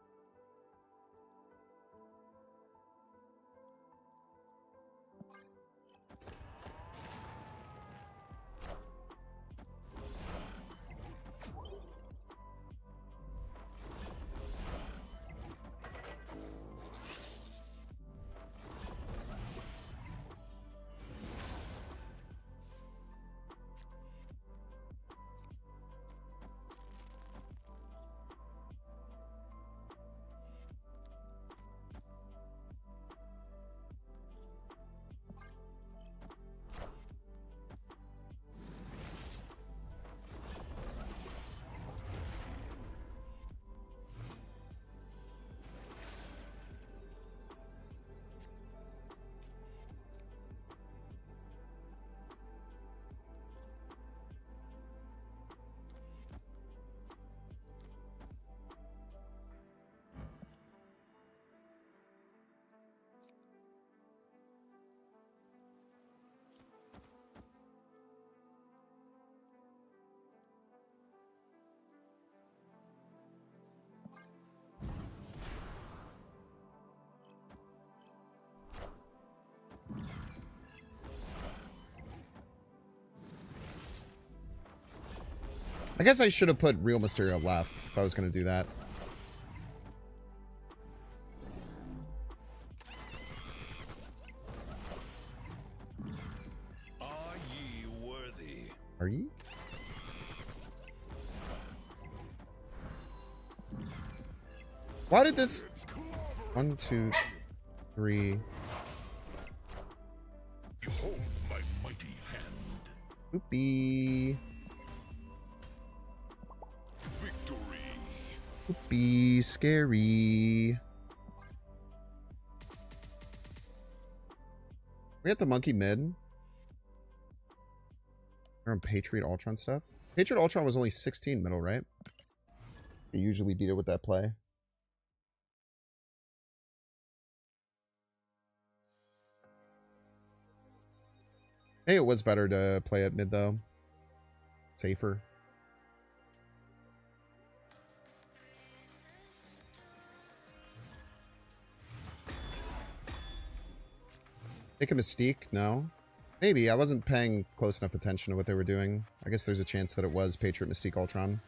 I guess I should have put Real Mysterio left if I was going to do that. Are ye worthy? Are you? Why did this... 1, 2, 3... Behold my mighty hand. Oopie. Victory. Oopie. Scary. We got the monkey mid. We're on Patriot Ultron stuff. Patriot Ultron was only 16 middle, right? You usually beat it with that play. Hey, it was better to play at mid, though. Safer. Take a Mystique? No. Maybe. I wasn't paying close enough attention to what they were doing. I guess there's a chance that it was Patriot Mystique Ultron.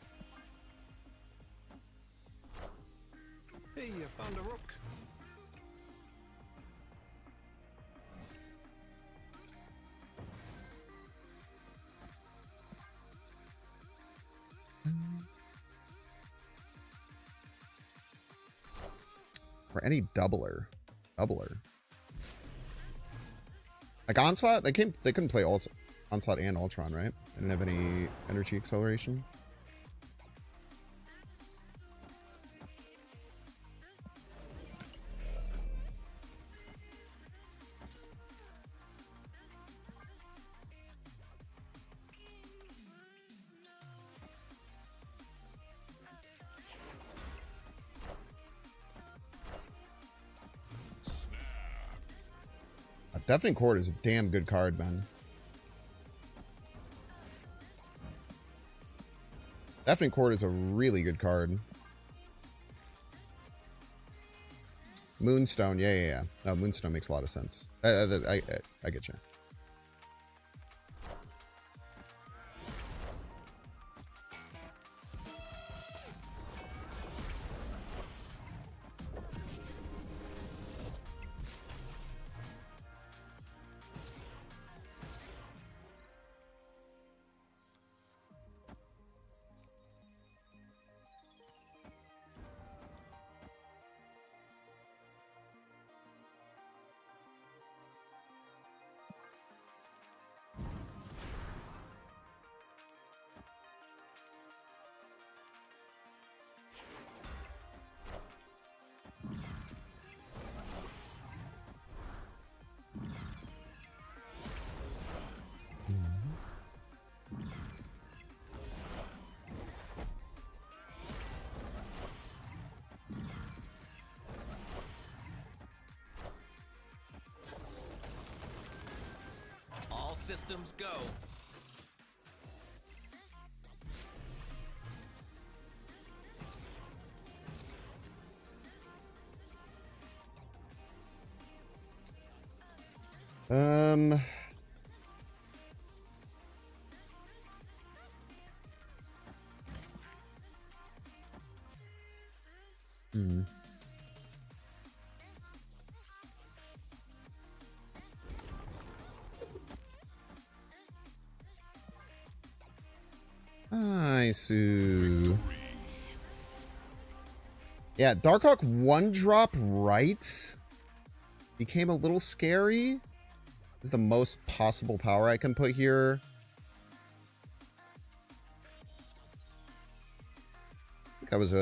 Hey, you found a rook. Or any doubler. Doubler. Like Onslaught? They couldn't play Onslaught and Ultron, right? They didn't have any energy acceleration. Deafening Chord is a damn good card, man. Deafening Chord is a really good card. Moonstone, yeah. No, Moonstone makes a lot of sense. I get you. All systems go. Um... Hmm. Sue. Yeah, Darkhawk 1-drop right became a little scary. This is the most possible power I can put here. I think that was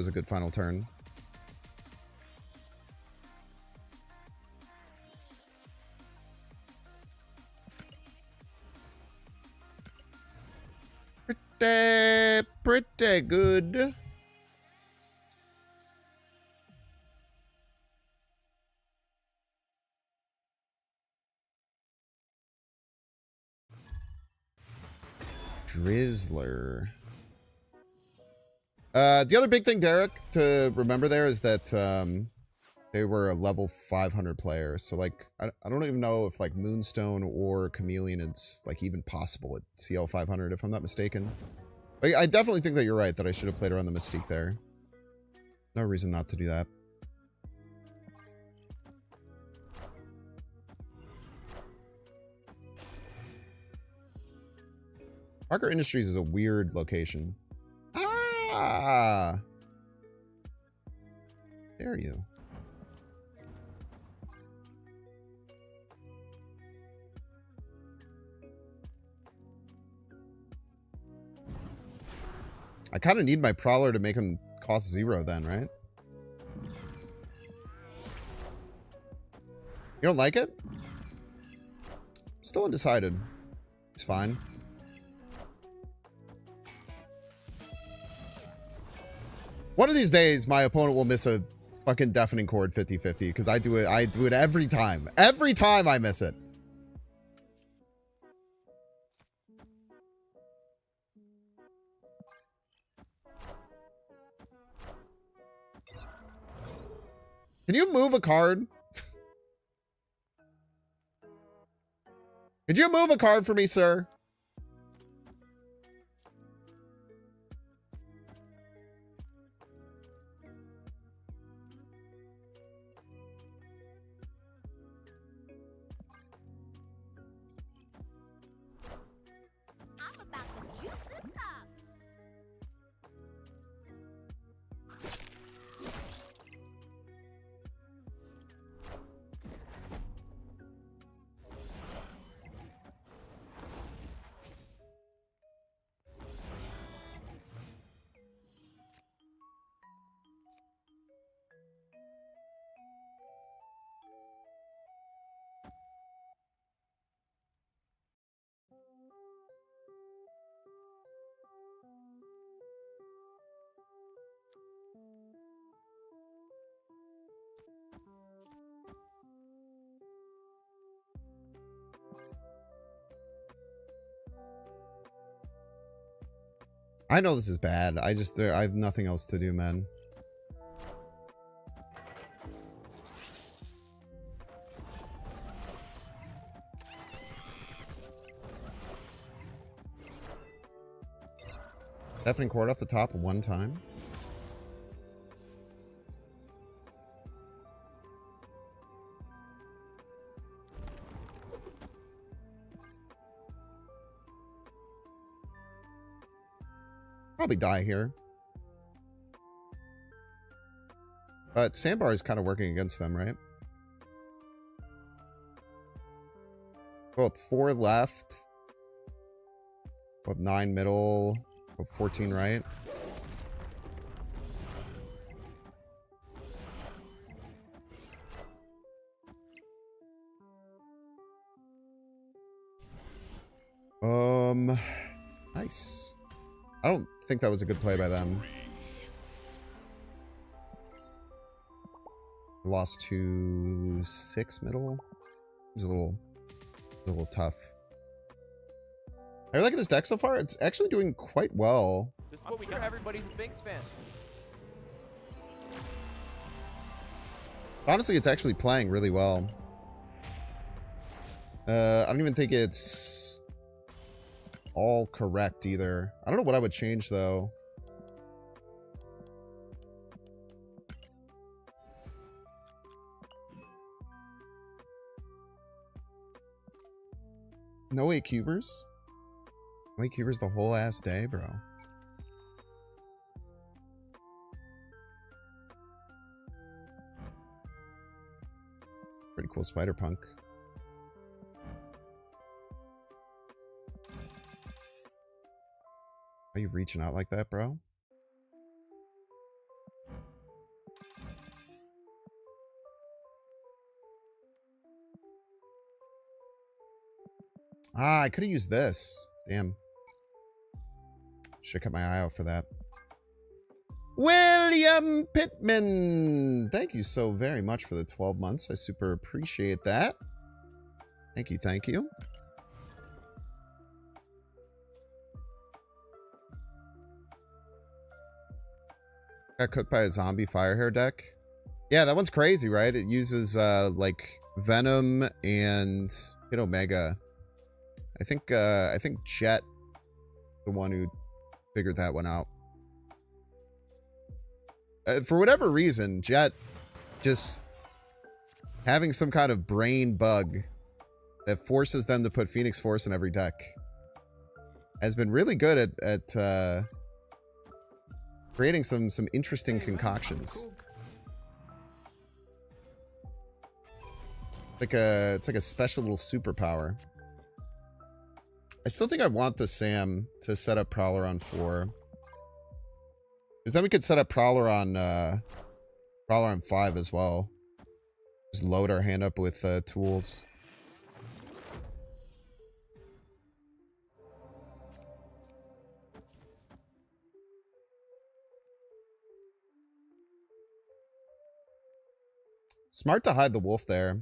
a good final turn. Pretty good. Drizzler. The other big thing, Derek, to remember there is that they were a level 500 player. So, like, I don't even know if, like, Moonstone or Chameleon is, like, even possible at CL 500, if I'm not mistaken. I definitely think that you're right, that I should have played around the Mystique there. No reason not to do that. Parker Industries is a weird location. Ah! Dare you. I kind of need my Prowler to make him cost 0 then, right? You don't like it? Still undecided. It's fine. One of these days, my opponent will miss a fucking deafening chord 50-50 because I do it every time. Every time I miss it. Can you move a card? Could you move a card for me, sir? I'm about to juice this up. I know this is bad. I have nothing else to do, man. Deafening chord off the top one time. Probably die here. But Sandbar is kind of working against them, right? Go up 4 left. Go up 9 middle. Go up 14 right. Nice. I don't think that was a good play by them. Lost to 6 middle. It was a little tough. Are you liking this deck so far? It's actually doing quite well. This is what we got. Everybody's a Binks fan. Honestly, it's actually playing really well. I don't even think it's all correct either. I don't know what I would change though. No 8 cubers? No 8 cubers the whole ass day, bro. Pretty cool spider punk. Are you reaching out like that, bro? Ah, I could have used this. Damn. Should have kept my eye out for that. William Pittman! Thank you so very much for the 12 months. I super appreciate that. Thank you, thank you. Got cooked by a zombie firehair deck. Yeah, that one's crazy, right? It uses like Venom and Hit Omega. I think Jet, the one who figured that one out. For whatever reason, Jet just having some kind of brain bug that forces them to put Phoenix Force in every deck has been really good at creating some interesting concoctions. It's like a special little superpower. I still think I want the Sam to set up Prowler on 4. Because then we could set up Prowler on 5 as well. Just load our hand up with tools. Smart to hide the wolf there.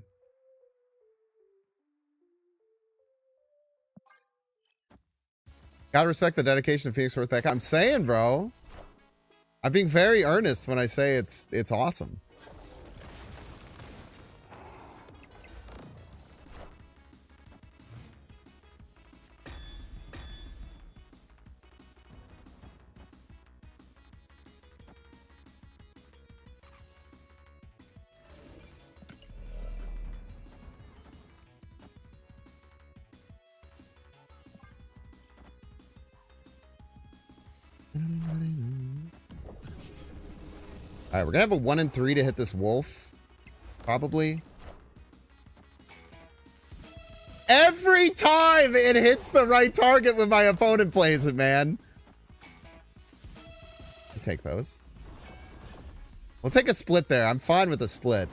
Gotta respect the dedication of Phoenix Force deck. I'm saying, bro. I'm being very earnest when I say it's awesome. Alright, we're gonna have a 1 and 3 to hit this wolf. Probably. Every time it hits the right target when my opponent plays it, man. We'll take those. We'll take a split there. I'm fine with a split.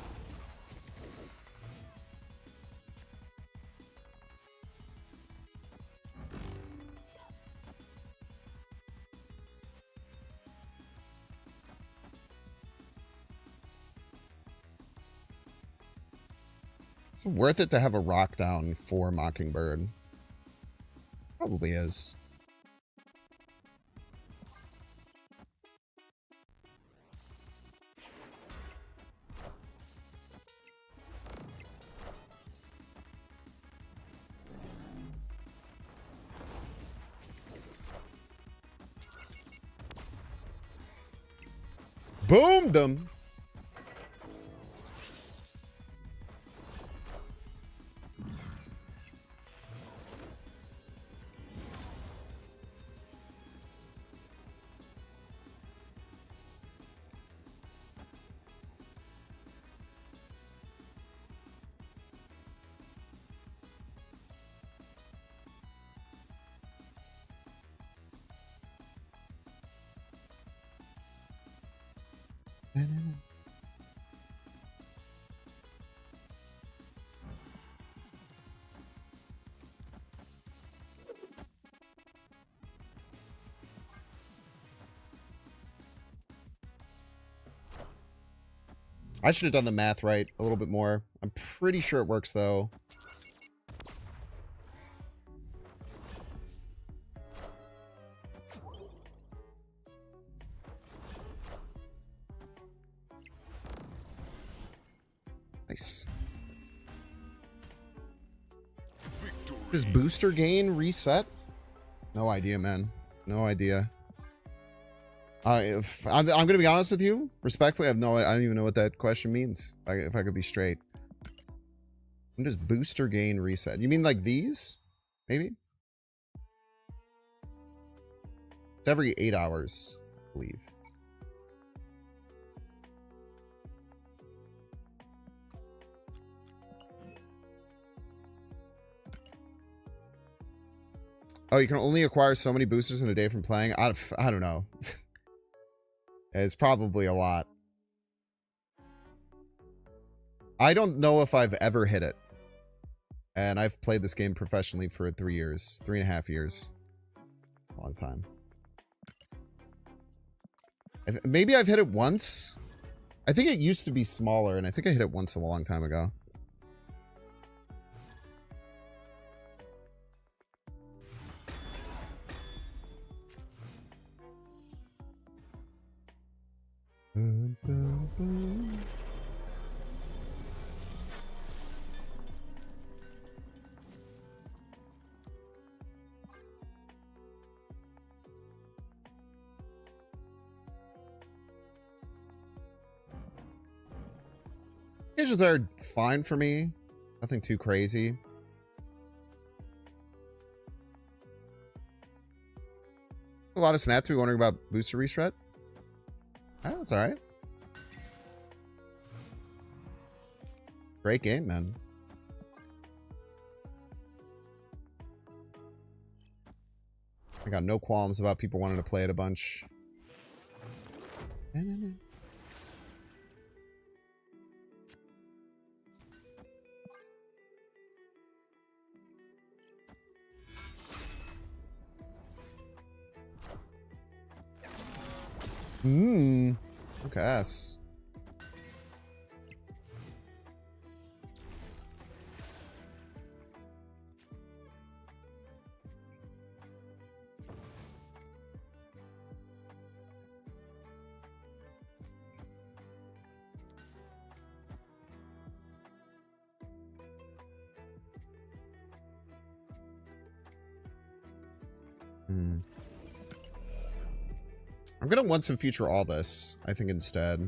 Is it worth it to have a rock down for Mockingbird? Probably is. Boomed them. I should have done the math right a little bit more. I'm pretty sure it works, though. Nice. Victory. Does booster gain reset? No idea, man. No idea. If I'm going to be honest with you, respectfully, I don't even know what that question means. If I could be straight. When does booster gain reset? You mean like these? Maybe? It's every 8 hours, I believe. Oh, you can only acquire so many boosters in a day from playing? I don't know. It's probably a lot. I don't know if I've ever hit it. And I've played this game professionally for 3 years. 3.5 years. Long time. Maybe I've hit it once. I think it used to be smaller, and I think I hit it once a long time ago. Boom, boom, boom. Visions are fine for me. Nothing too crazy. A lot of snap to be wondering about booster reset. Oh, that's alright. Great game, man. I got no qualms about people wanting to play it a bunch. Okay. Yes. I'm gonna want to feature all this, I think, instead.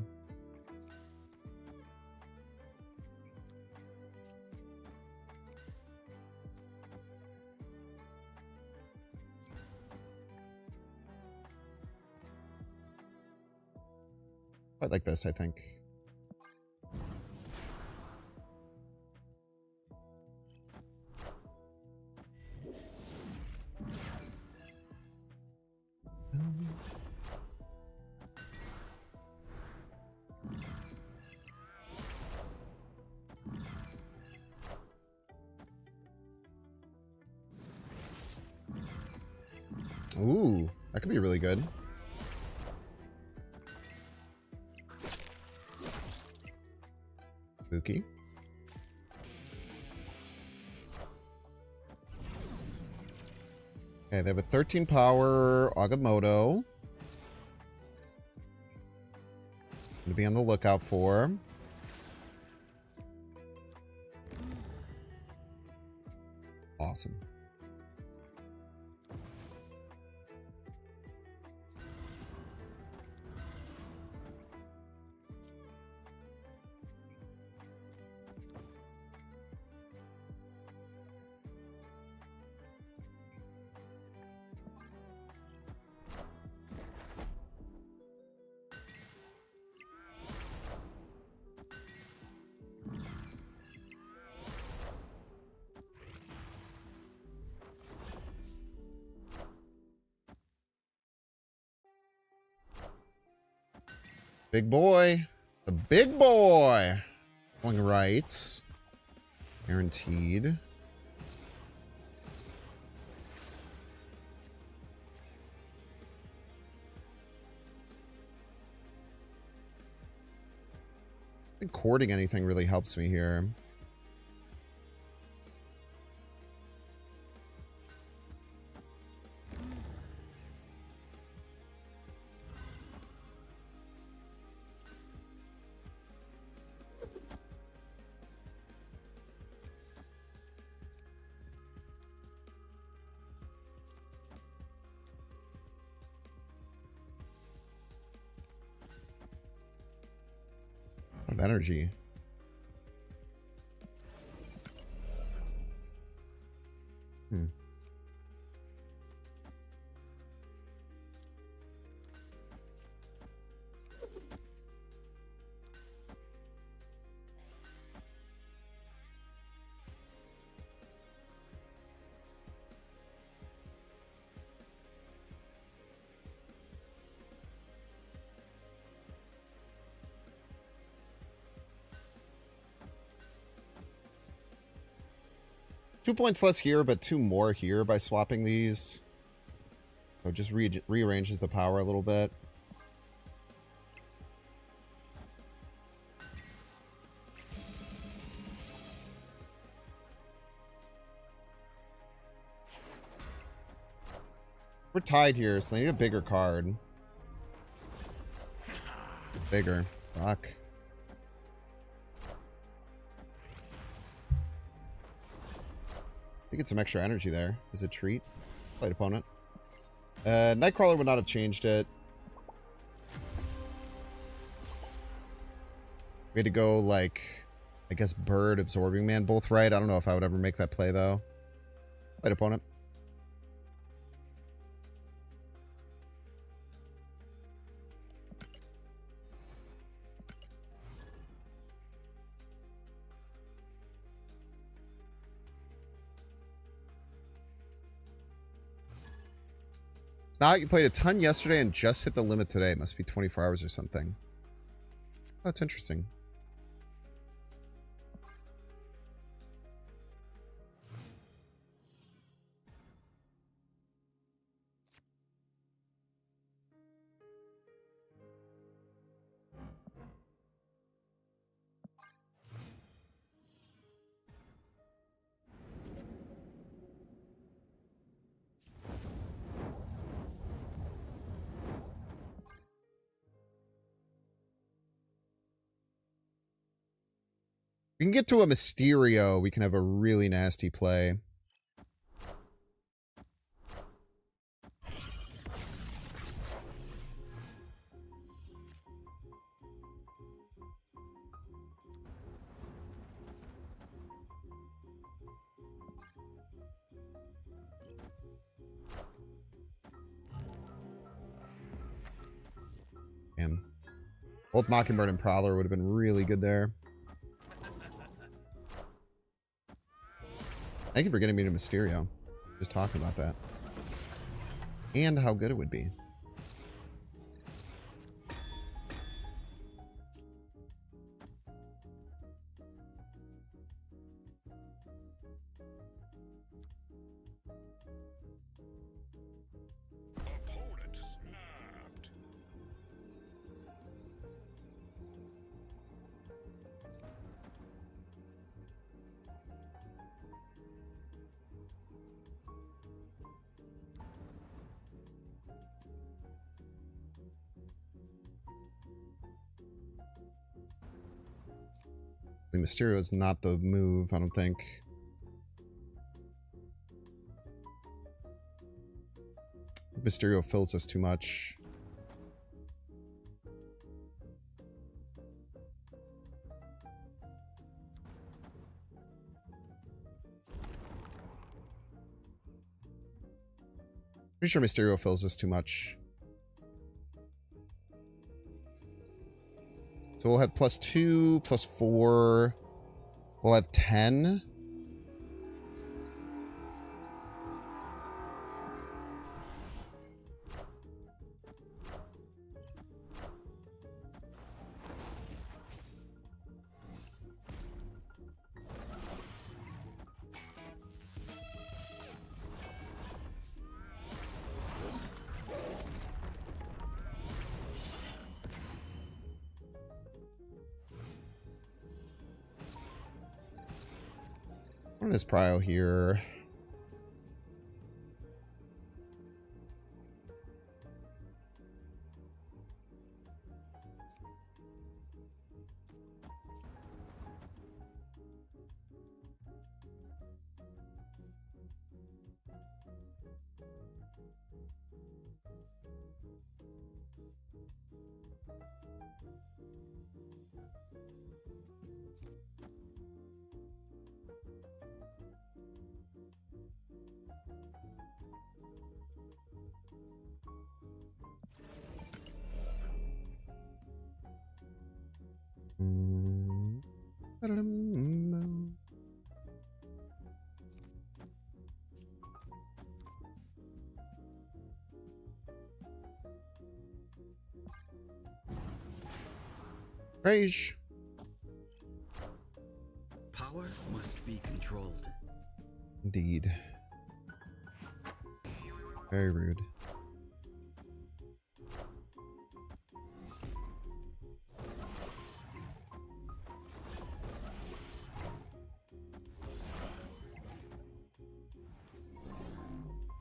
Quite like this, I think. Ooh, that could be really good. Spooky. Okay, they have a 13 power Agamotto. To be on the lookout for. Awesome. Big boy. The big boy. Going right. Guaranteed. I think courting anything really helps me here. Of energy. Hmm. Two points less here, but two more here by swapping these. So it just rearranges the power a little bit. We're tied here, so I need a bigger card. Bigger. Fuck. Get some extra energy there as a treat. Played opponent. Nightcrawler would not have changed it. We had to go like I guess Bird, Absorbing Man, both right. I don't know if I would ever make that play, though. Light opponent. Not you played a ton yesterday and just hit the limit today. It must be 24 hours or something. Oh, that's interesting. We can get to a Mysterio. We can have a really nasty play. Damn. Both Mockingbird and Prowler would have been really good there. Thank you for getting me to Mysterio. Just talking about that. And how good it would be. Opponent snapped. The Mysterio is not the move, I don't think. Mysterio fills us too much. Pretty sure Mysterio fills us too much. So we'll have +2, +4. We'll have 10. What is Prio here? Rage. Power must be controlled. Indeed. Very rude.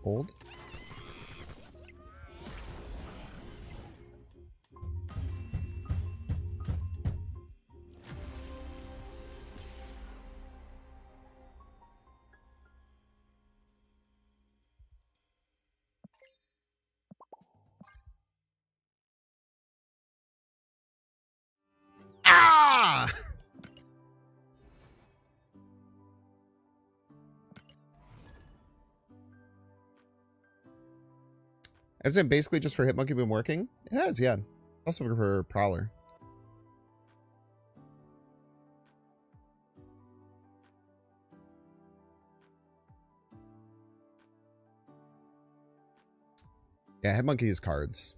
Hold. Ah! Has it basically just for Hitmonkey been working? It has, yeah. Also for Prowler. Yeah, Hitmonkey is cards.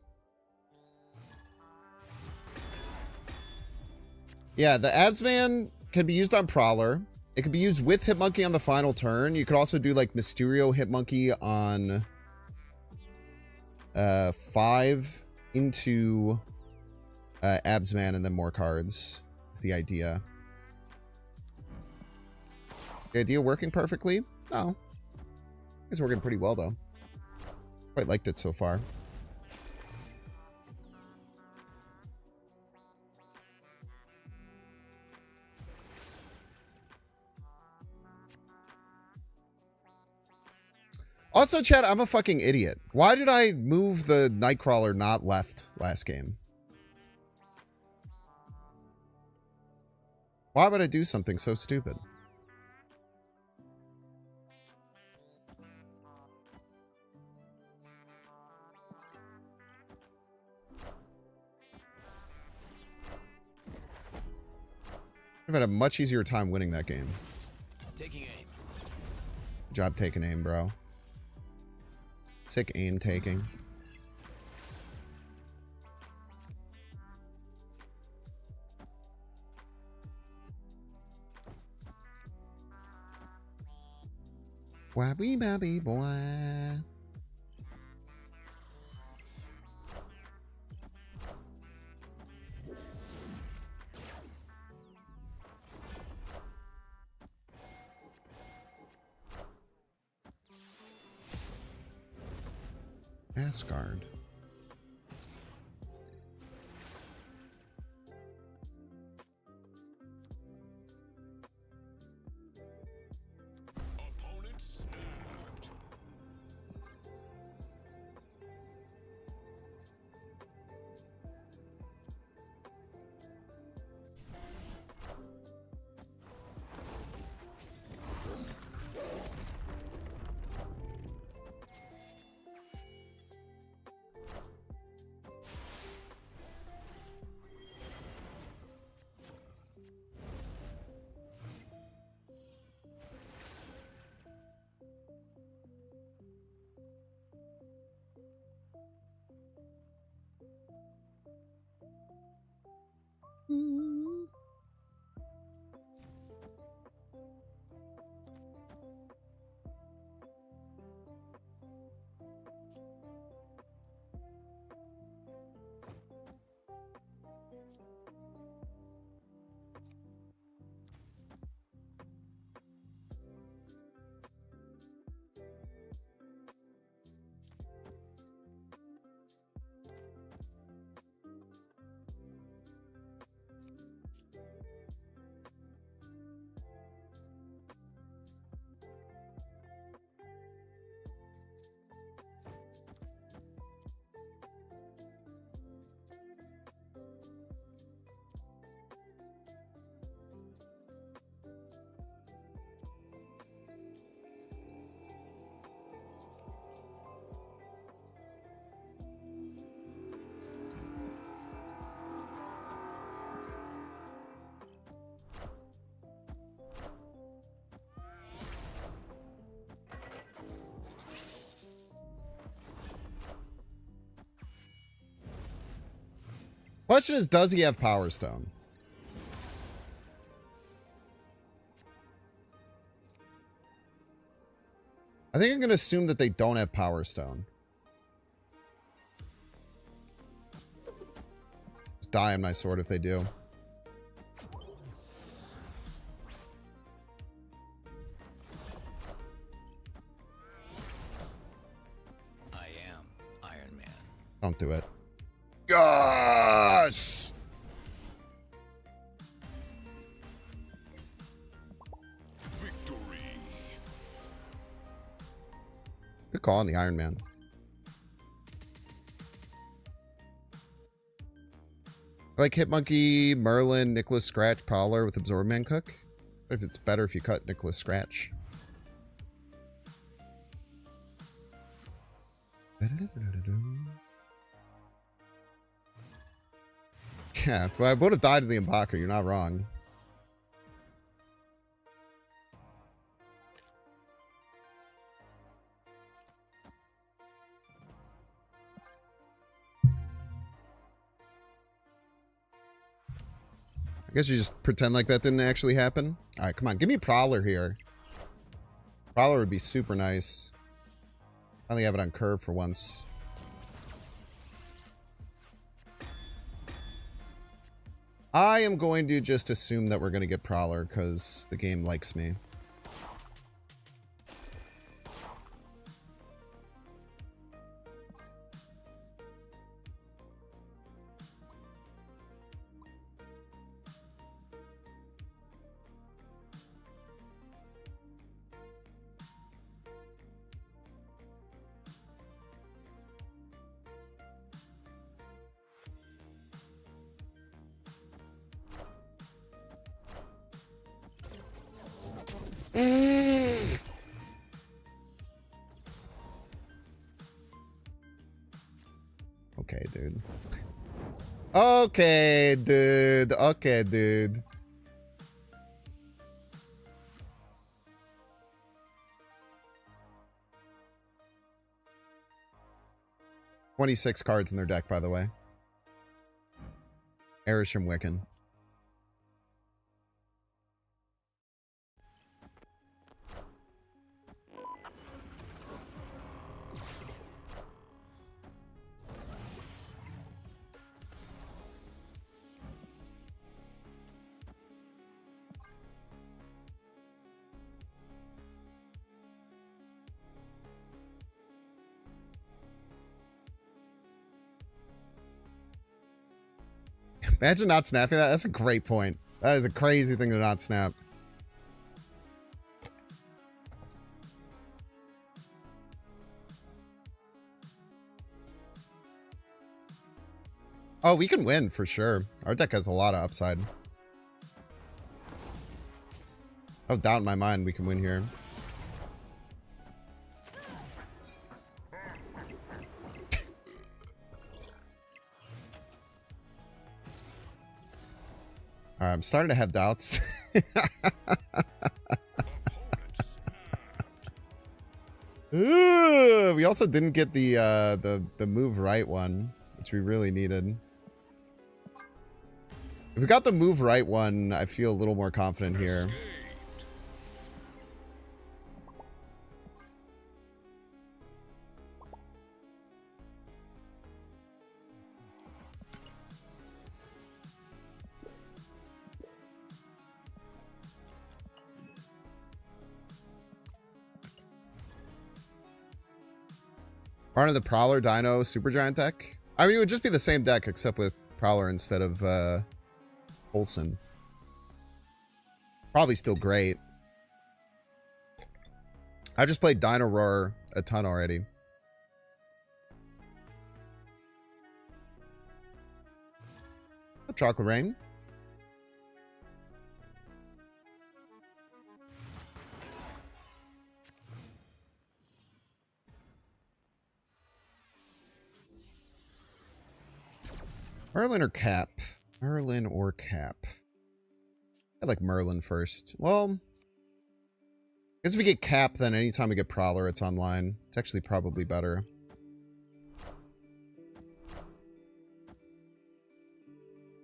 Yeah, the Absman can be used on Prowler. It can be used with Hitmonkey on the final turn. You could also do like Mysterio Hitmonkey on 5 into Absman and then more cards. Is the idea. The idea working perfectly? No. It's working pretty well though. Quite liked it so far. Also, Chad, I'm a fucking idiot. Why did I move the Nightcrawler not left last game? Why would I do something so stupid? I've had a much easier time winning that game. Taking aim. Good job taking aim, bro. Sick aim taking. Wabby babby boy. Asgard. Opponent snapped. Question is, does he have Power Stone? I think I'm going to assume that they don't have Power Stone. Just die on my sword if they do. I am Iron Man. Don't do it. Yes! Victory. Good call on the Iron Man. I like Hitmonkey, Merlin, Nicholas Scratch, Prowler with Absorb Man Cook. If it's better if you cut Nicholas Scratch. Yeah, well, I would have died to the M'Baku. You're not wrong. I guess you just pretend like that didn't actually happen. All right, come on. Give me Prowler here. Prowler would be super nice. Finally have it on curve for once. I am going to just assume that we're going to get Prowler because the game likes me. Okay, dude. Okay, dude. Okay, dude. "26 cards in their deck, by the way. Erisham Wiccan. Imagine not snapping that. That's a great point. That is a crazy thing to not snap. Oh, we can win for sure. Our deck has a lot of upside. No doubt in my mind we can win here. Alright, I'm starting to have doubts. Ooh, we also didn't get the move right one, which we really needed. If we got the move right one, I feel a little more confident here. Part of the Prowler Dino Supergiant deck? I mean, it would just be the same deck except with Prowler instead of Olsen. Probably still great. I've just played Dino Roar a ton already. Chocolate Rain. Merlin or Cap? Merlin or Cap? I like Merlin first. Well, I guess if we get Cap, then anytime we get Prowler, it's online. It's actually probably better.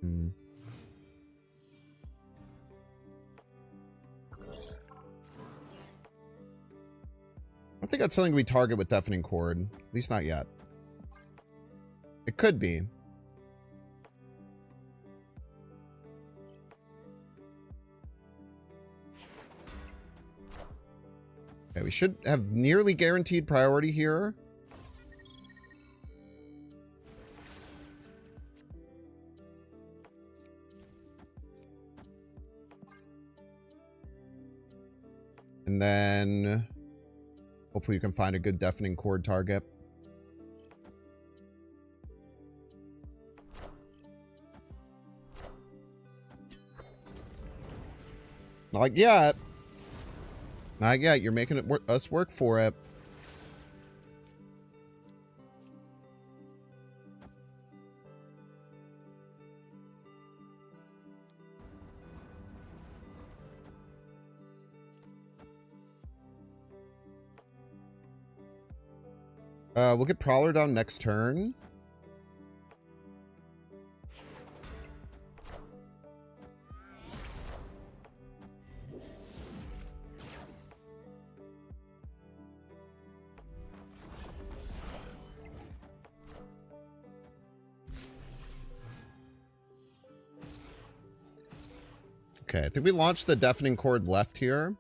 I don't think that's something we target with Deafening Chord. At least not yet. It could be. Okay, we should have nearly guaranteed priority here. And then hopefully you can find a good Deafening Chord target. Not yet. Not yet. You're making it us work for it. We'll get Prowler down next turn. Okay, I think we launched the Deafening Chord left here.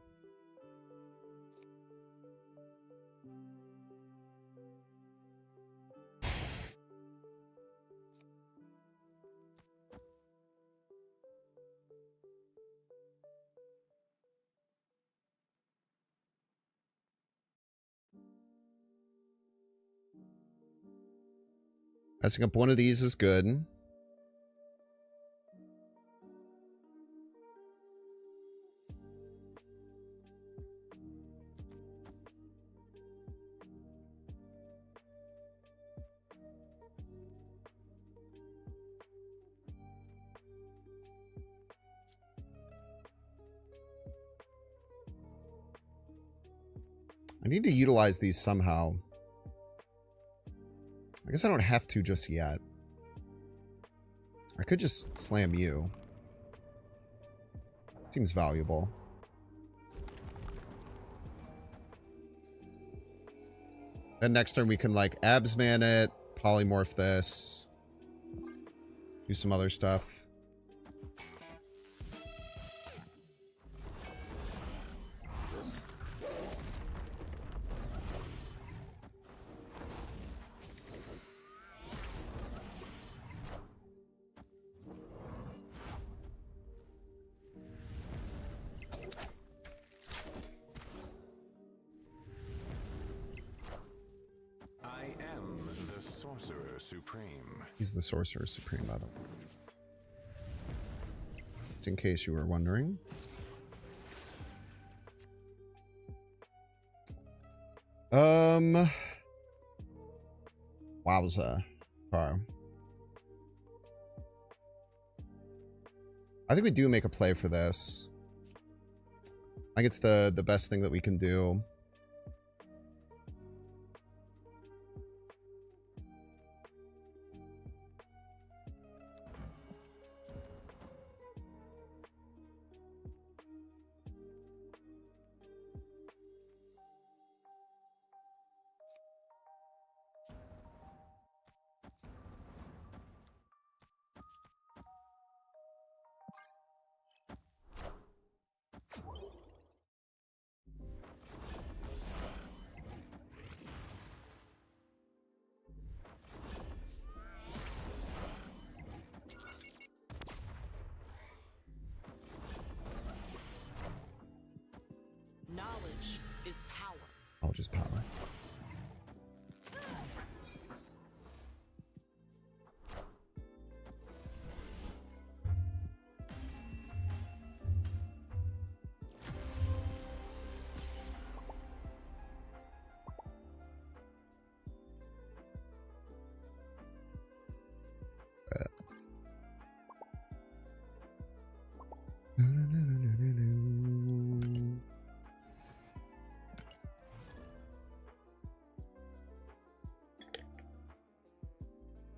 Passing up one of these is good. I need to utilize these somehow. I guess I don't have to just yet. I could just slam you. Seems valuable. Then next turn we can like Absman it, polymorph this, do some other stuff. He's the Sorcerer Supreme, by the way. Just in case you were wondering. Wowza. Bar. I think we do make a play for this. I think it's the best thing that we can do. Knowledge is power. Knowledge is power.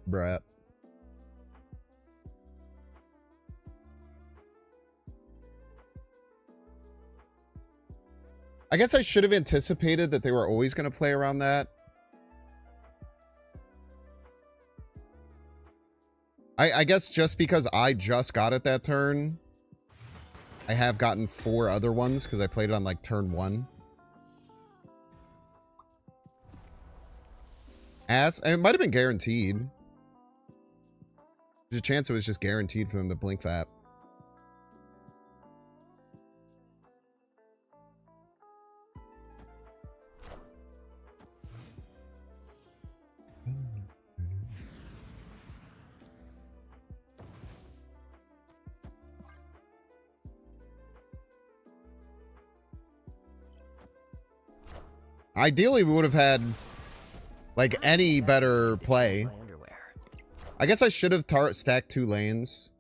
Brat. I guess I should have anticipated that they were always going to play around that. I guess just because I just got it that turn, I have gotten 4 other ones because I played it on like turn 1. It might have been guaranteed. There's a chance it was just guaranteed for them to blink that. Ideally, we would have had like any better play. I guess I should have stacked 2 lanes.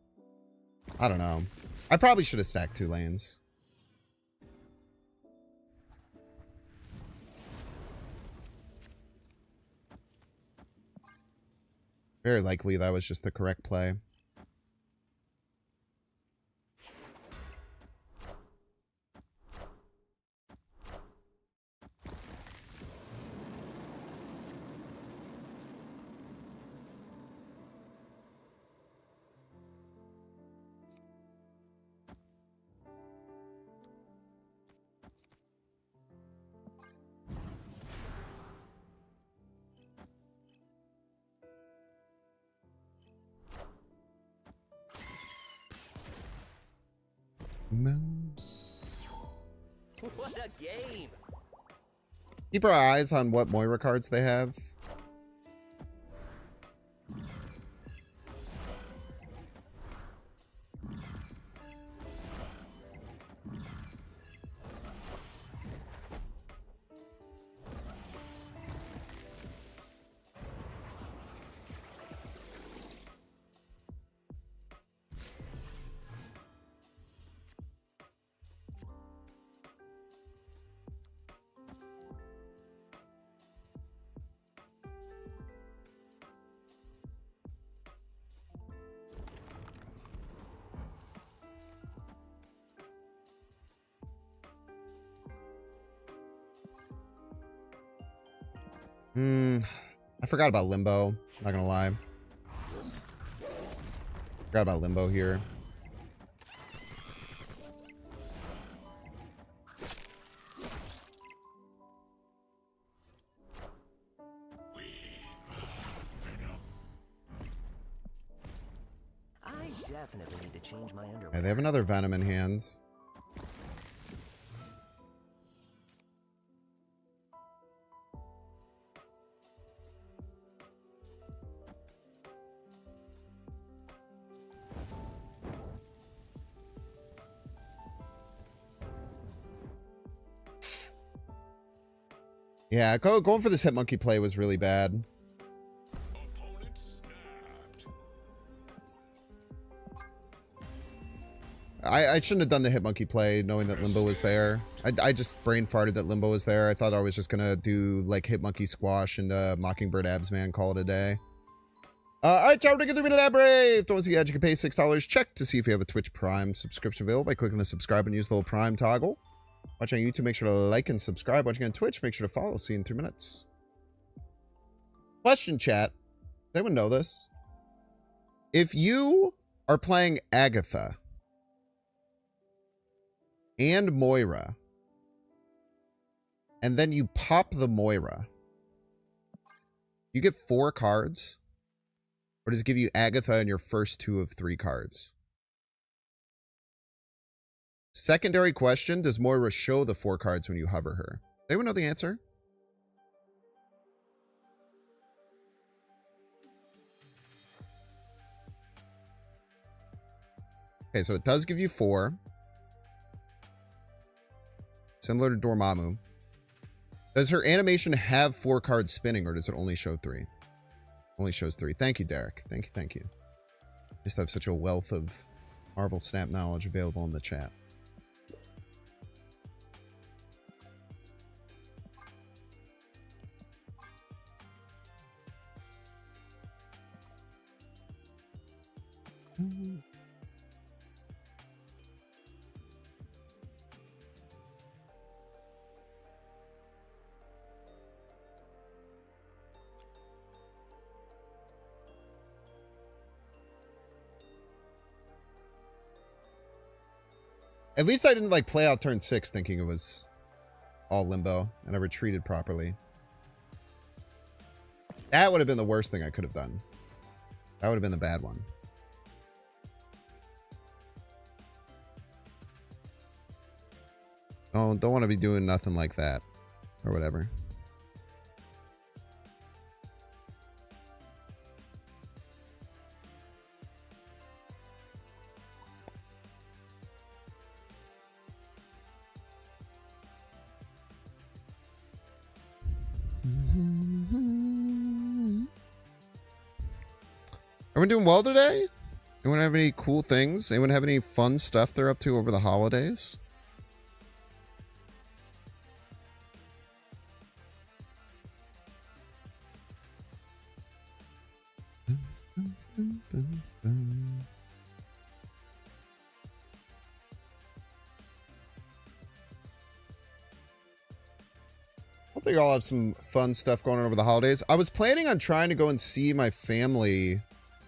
I don't know. I probably should have stacked 2 lanes. Very likely that was just the correct play. What a game! Keep our eyes on what Moira cards they have. I forgot about Limbo. Not gonna lie. Forgot about Limbo here. I definitely need to change my underwear. Okay, they have another Venom in hand. Yeah, going for this Hitmonkey play was really bad. Opponent snapped. I shouldn't have done the Hitmonkey play knowing that Limbo was there. I just brain farted that Limbo was there. I thought I was just gonna do like Hitmonkey Squash and Mockingbird Absman, call it a day. Alright, time to get through to Brave. Don't see the edge, you can pay $6. Check to see if you have a Twitch Prime subscription available by clicking the subscribe and use the little Prime toggle. Watching on YouTube, make sure to like and subscribe. Watching on Twitch, make sure to follow. See you in 3 minutes. Question, chat. Does anyone know this? If you are playing Agatha and Moira, and then you pop the Moira, you get 4 cards? Or does it give you Agatha and your first 2 of 3 cards? Secondary question, does Moira show the 4 cards when you hover her? Does anyone know the answer? Okay, so it does give you 4. Similar to Dormammu. Does her animation have 4 cards spinning, or does it only show 3? Only shows 3. Thank you, Derek. Thank you, thank you. Just have such a wealth of Marvel Snap knowledge available in the chat. At least I didn't like play out turn 6 thinking it was all Limbo and I retreated properly. That would have been the worst thing I could have done. That would have been the bad one. Oh, don't want to be doing nothing like that or whatever. Everyone doing well today? Anyone have any cool things? Anyone have any fun stuff they're up to over the holidays? I think I'll have some fun stuff going on over the holidays. I was planning on trying to go and see my family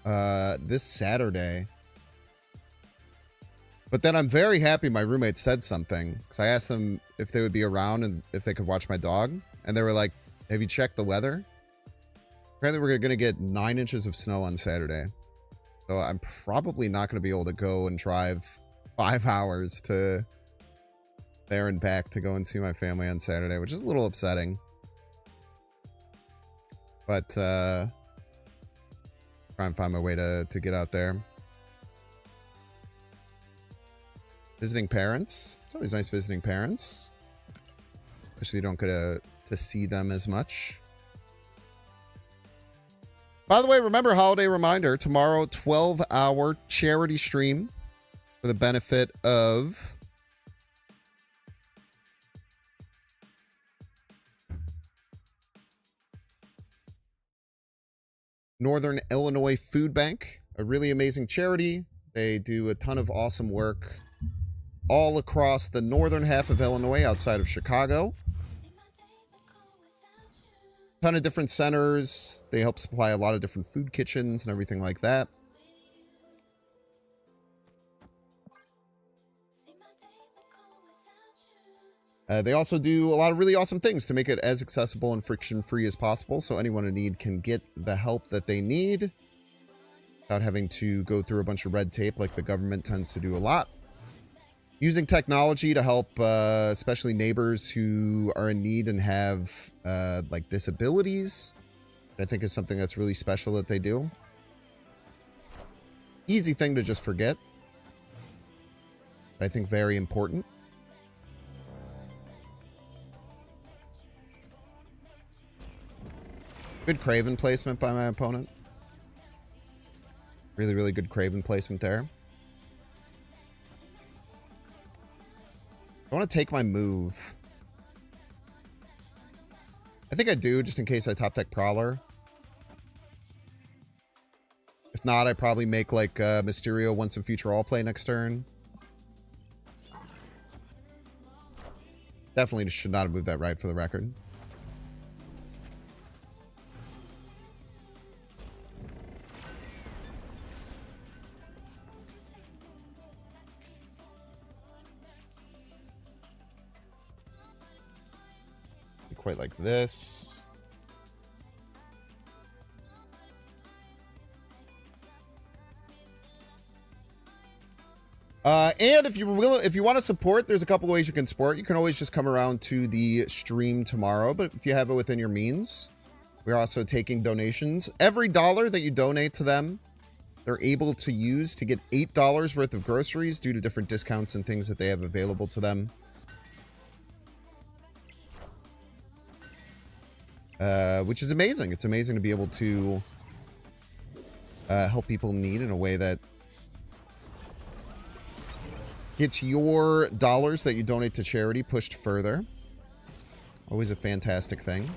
this Saturday. But then I'm very happy my roommate said something. Because I asked them if they would be around and if they could watch my dog. And they were like, have you checked the weather? Apparently we're going to get 9 inches of snow on Saturday. So I'm probably not going to be able to go and drive 5 hours to there and back to go and see my family on Saturday, which is a little upsetting. But try and find my way to get out there. Visiting parents. It's always nice visiting parents. Especially you don't get to see them as much. By the way, remember, holiday reminder, tomorrow, 12-hour charity stream for the benefit of Northern Illinois Food Bank, a really amazing charity. They do a ton of awesome work all across the northern half of Illinois outside of Chicago. Ton of different centers. They help supply a lot of different food kitchens and everything like that. They also do a lot of really awesome things to make it as accessible and friction-free as possible, so anyone in need can get the help that they need without having to go through a bunch of red tape like the government tends to do a lot. Using technology to help especially neighbors who are in need and have like disabilities, I think is something that's really special that they do. Easy thing to just forget, but I think very important. Good Craven placement by my opponent. Really, really good Craven placement there. I want to take my move. I think I do, just in case I top deck Prowler. If not, I probably make like Mysterio once in future all play next turn. Definitely should not have moved that right for the record. Quite like this. And if you want to support, there's a couple of ways you can support. You can always just come around to the stream tomorrow, but if you have it within your means, we're also taking donations. Every dollar that you donate to them, they're able to use to get $8 worth of groceries due to different discounts and things that they have available to them. Which is amazing. It's amazing to be able to help people in need in a way that gets your dollars that you donate to charity pushed further. Always a fantastic thing.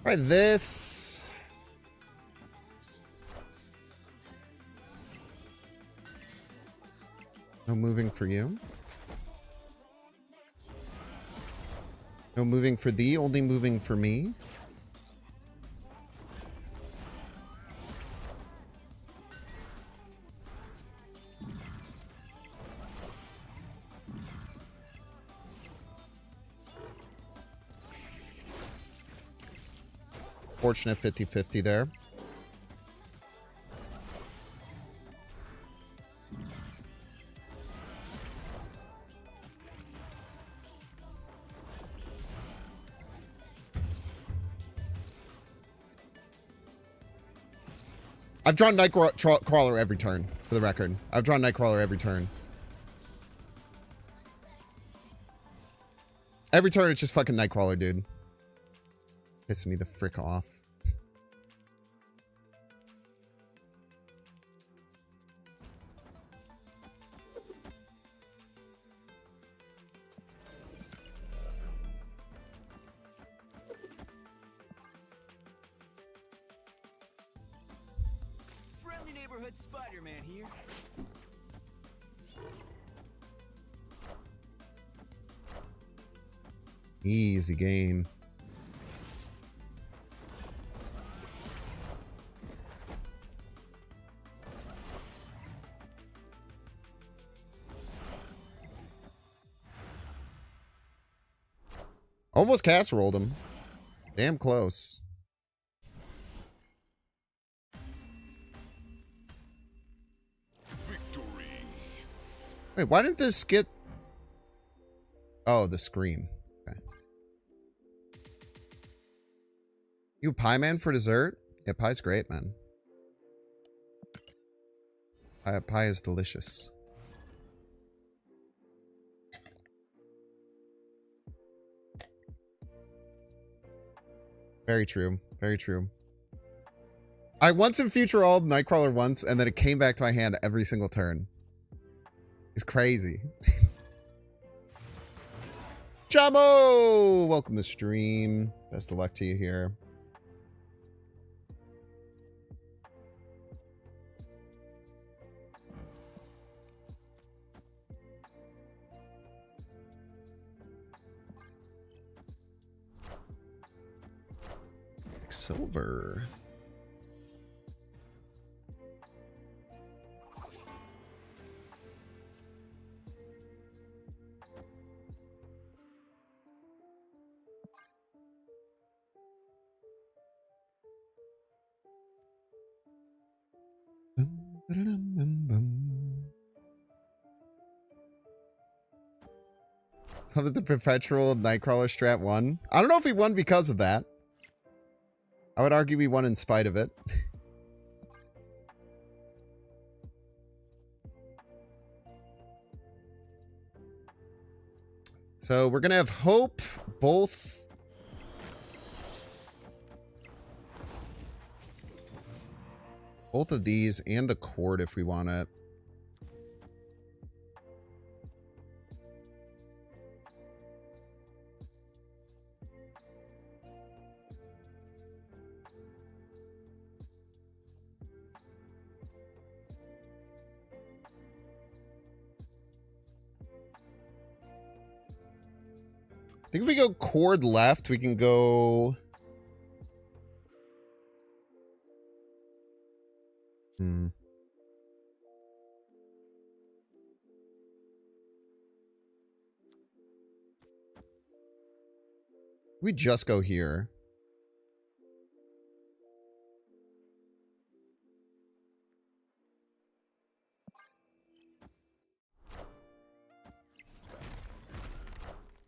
All right, this. No moving for you. No moving for thee, only moving for me. Fortunate 50-50 there. I've drawn Nightcrawler every turn, for the record. I've drawn Nightcrawler every turn. Every turn, it's just fucking Nightcrawler, dude. Pissing me the frick off. Friendly neighborhood Spider-Man here. Easy game. Almost casseroled him. Damn close. Victory. Wait, why didn't this get... Oh, the screen. Okay. You pie man for dessert? Yeah, pie's great, man. Pie is delicious. Very true. Very true. I once in future all Nightcrawler once, and then it came back to my hand every single turn. It's crazy. Jamo! Welcome to stream. Best of luck to you here. Silver. Love that the perpetual Nightcrawler strat won. I don't know if he won because of that. I would argue we won in spite of it. So we're going to have Hope, both of these, and the Cord if we want it. I think if we go Cord left, we can go... We just go here.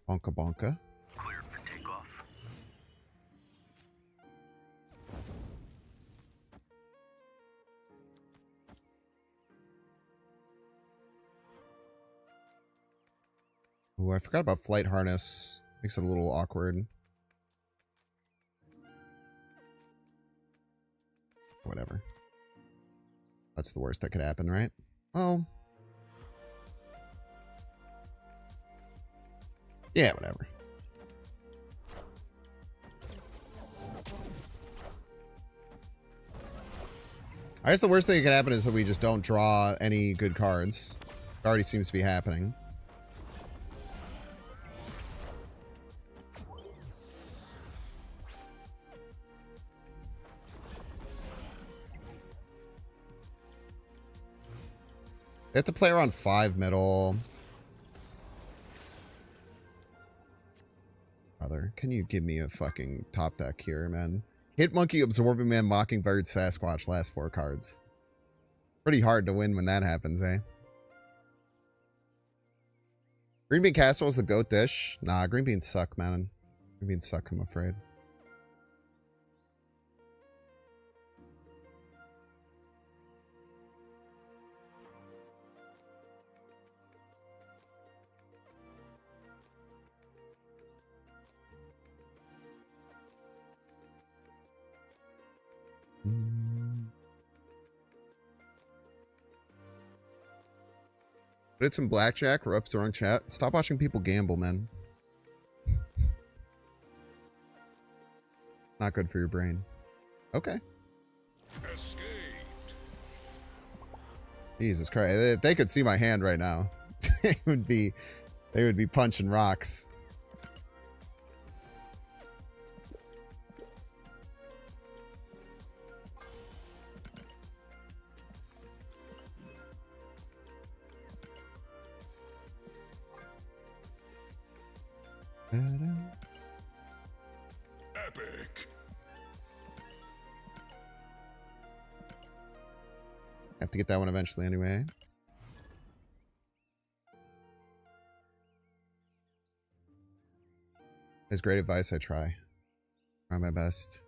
Bonka bonka. Clear for takeoff. Oh, I forgot about flight harness. Makes it a little awkward. Whatever. That's the worst that could happen, right? Well. Yeah, whatever. I guess the worst thing that could happen is that we just don't draw any good cards. It already seems to be happening. They have to play around 5 middle. Brother, can you give me a fucking top deck here, man? Hitmonkey, Absorbing Man, Mockingbird, Sasquatch, last 4 cards. Pretty hard to win when that happens, eh? Green Bean Castle is the GOAT dish. Nah, green beans suck, man. Green beans suck, I'm afraid. Did some blackjack. We're up to wrong chat. Stop watching people gamble, man. Not good for your brain. Okay. Escaped. Jesus Christ. If they could see my hand right now. they would be punching rocks. Epic. Have to get that one eventually anyway. It's great advice. I try. Try my best.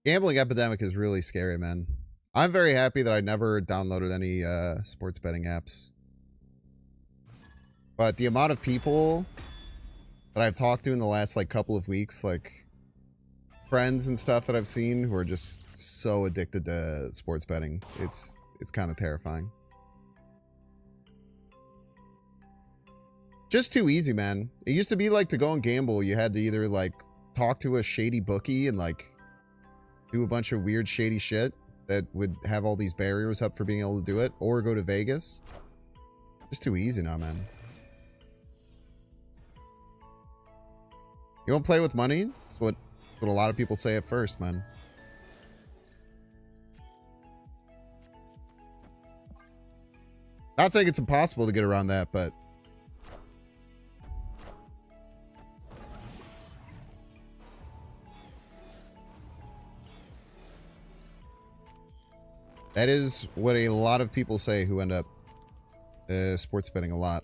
Gambling epidemic is really scary, man. I'm very happy that I never downloaded any sports betting apps. But the amount of people that I've talked to in the last like couple of weeks, like friends and stuff that I've seen who are just so addicted to sports betting, it's kind of terrifying. Just too easy, man. It used to be like to go and gamble, you had to either like talk to a shady bookie and like do a bunch of weird shady shit that would have all these barriers up for being able to do it, or go to Vegas. Just too easy now, man. You don't play with money? That's what a lot of people say at first, man. Not saying it's impossible to get around that, but that is what a lot of people say who end up sports betting a lot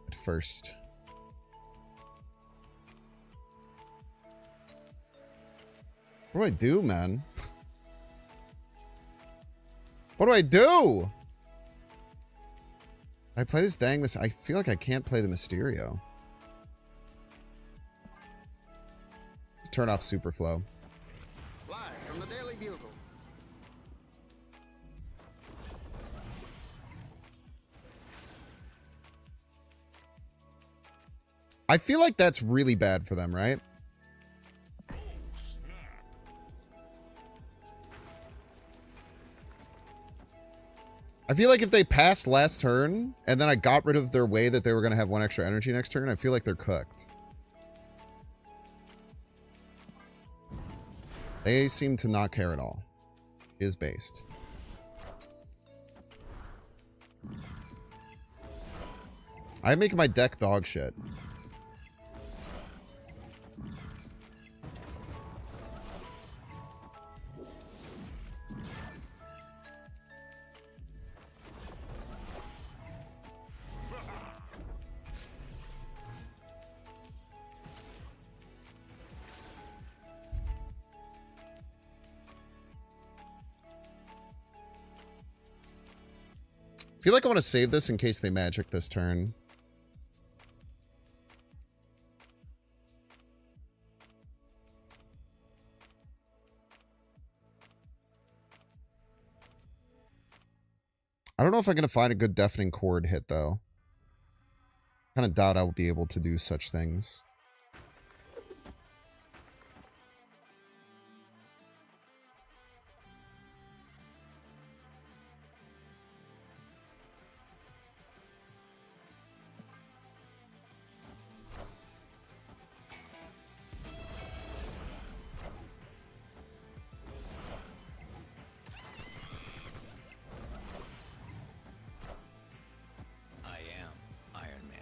at first. What do I do, man? What do I do? I play this dang I feel like I can't play the Mysterio. Just turn off Superflow. Live from the Daily Bugle. I feel like that's really bad for them, right? I feel like if they passed last turn, and then I got rid of their way that they were going to have 1 extra energy next turn, I feel like they're cooked. They seem to not care at all. Is based. I'm making my deck dog shit. I feel like I want to save this in case they magic this turn. I don't know if I'm going to find a good Deafening Chord hit, though. Kind of doubt I will be able to do such things. I am Iron Man.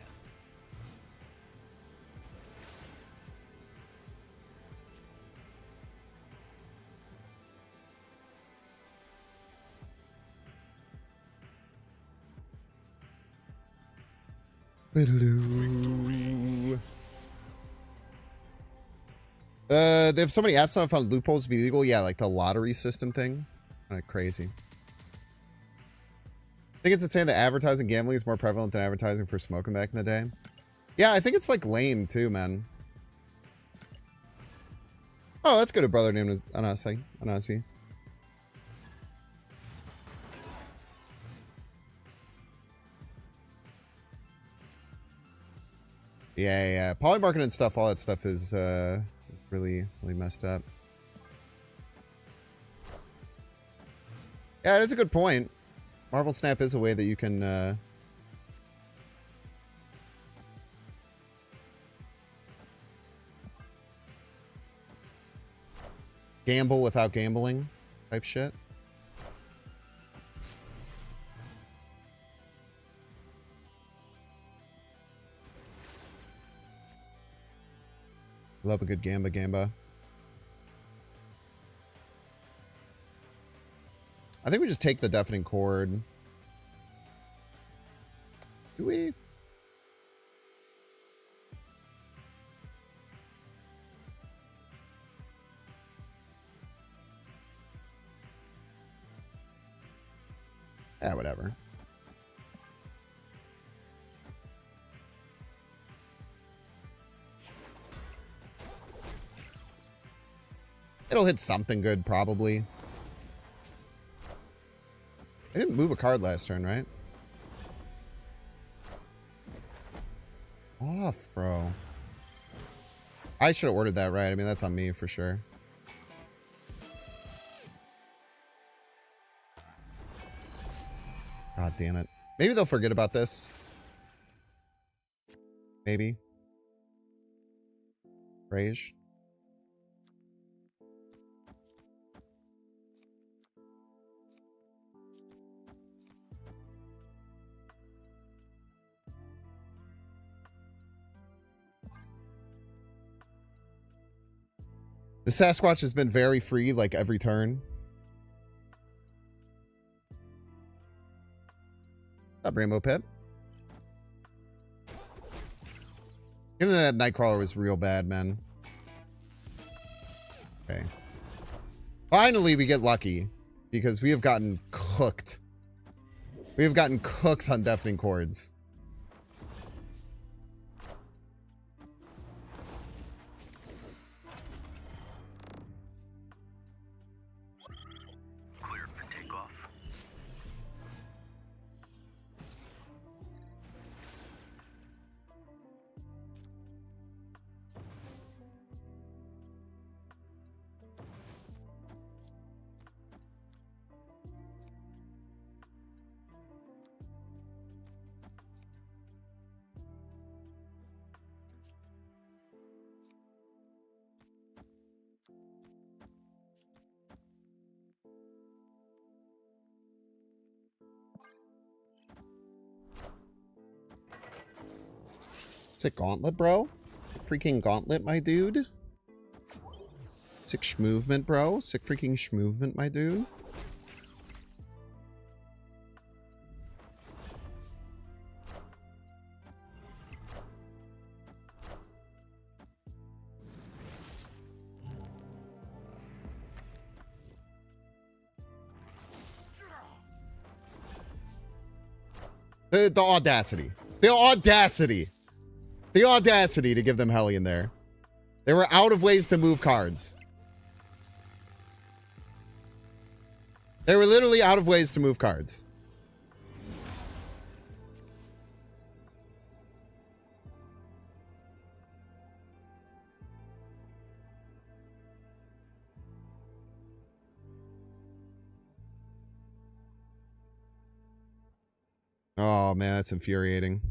They have so many apps now. I found loopholes to be legal. Yeah, like the lottery system thing. Kind of crazy. I think it's insane that advertising gambling is more prevalent than advertising for smoking back in the day. Yeah, I think it's like lame too, man. Oh, that's good. A brother named Anasi. Anasi. Yeah. Polymarketing and stuff, all that stuff is really messed up. Yeah, it is a good point. Marvel Snap is a way that you can gamble without gambling type shit. Love a good gamba. I think we just take the deafening chord. Do we? Yeah, whatever. It'll hit something good, probably. I didn't move a card last turn, right? Off, bro. I should have ordered that right. I mean, that's on me for sure. God damn it. Maybe they'll forget about this. Maybe. Rage. The Sasquatch has been very free, like, every turn. What's up, Rainbow Pip? Even that Nightcrawler was real bad, man. Okay. Finally, we get lucky. Because we have gotten cooked. We have gotten cooked on Deafening Chords. Sick Gauntlet, bro. Freaking Gauntlet, my dude. Sick Schmovement, bro. Sick freaking Schmovement, my dude. The audacity. The audacity. The audacity to give them Hellion there. They were out of ways to move cards. They were literally out of ways to move cards. Oh, man, that's infuriating.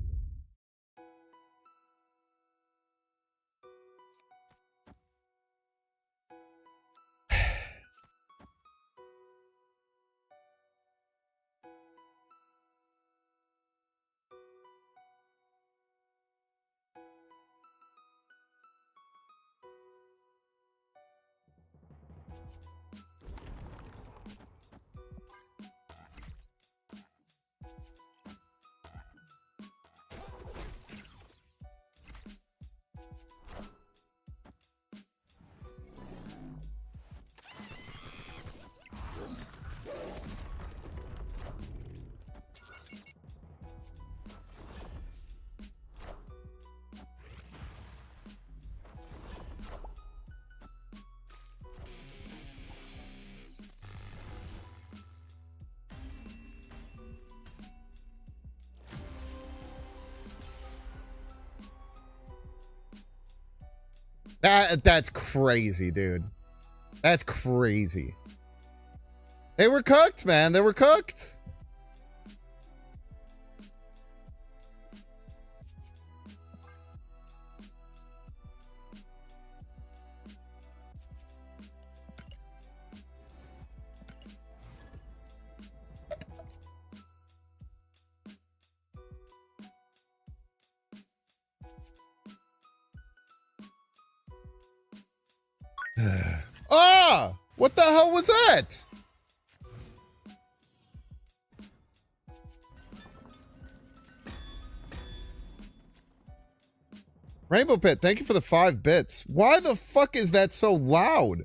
That's crazy, dude. That's crazy. They were cooked, man. They were cooked. Ah! What the hell was that? Rainbow Pit, thank you for the 5 bits. Why the fuck is that so loud?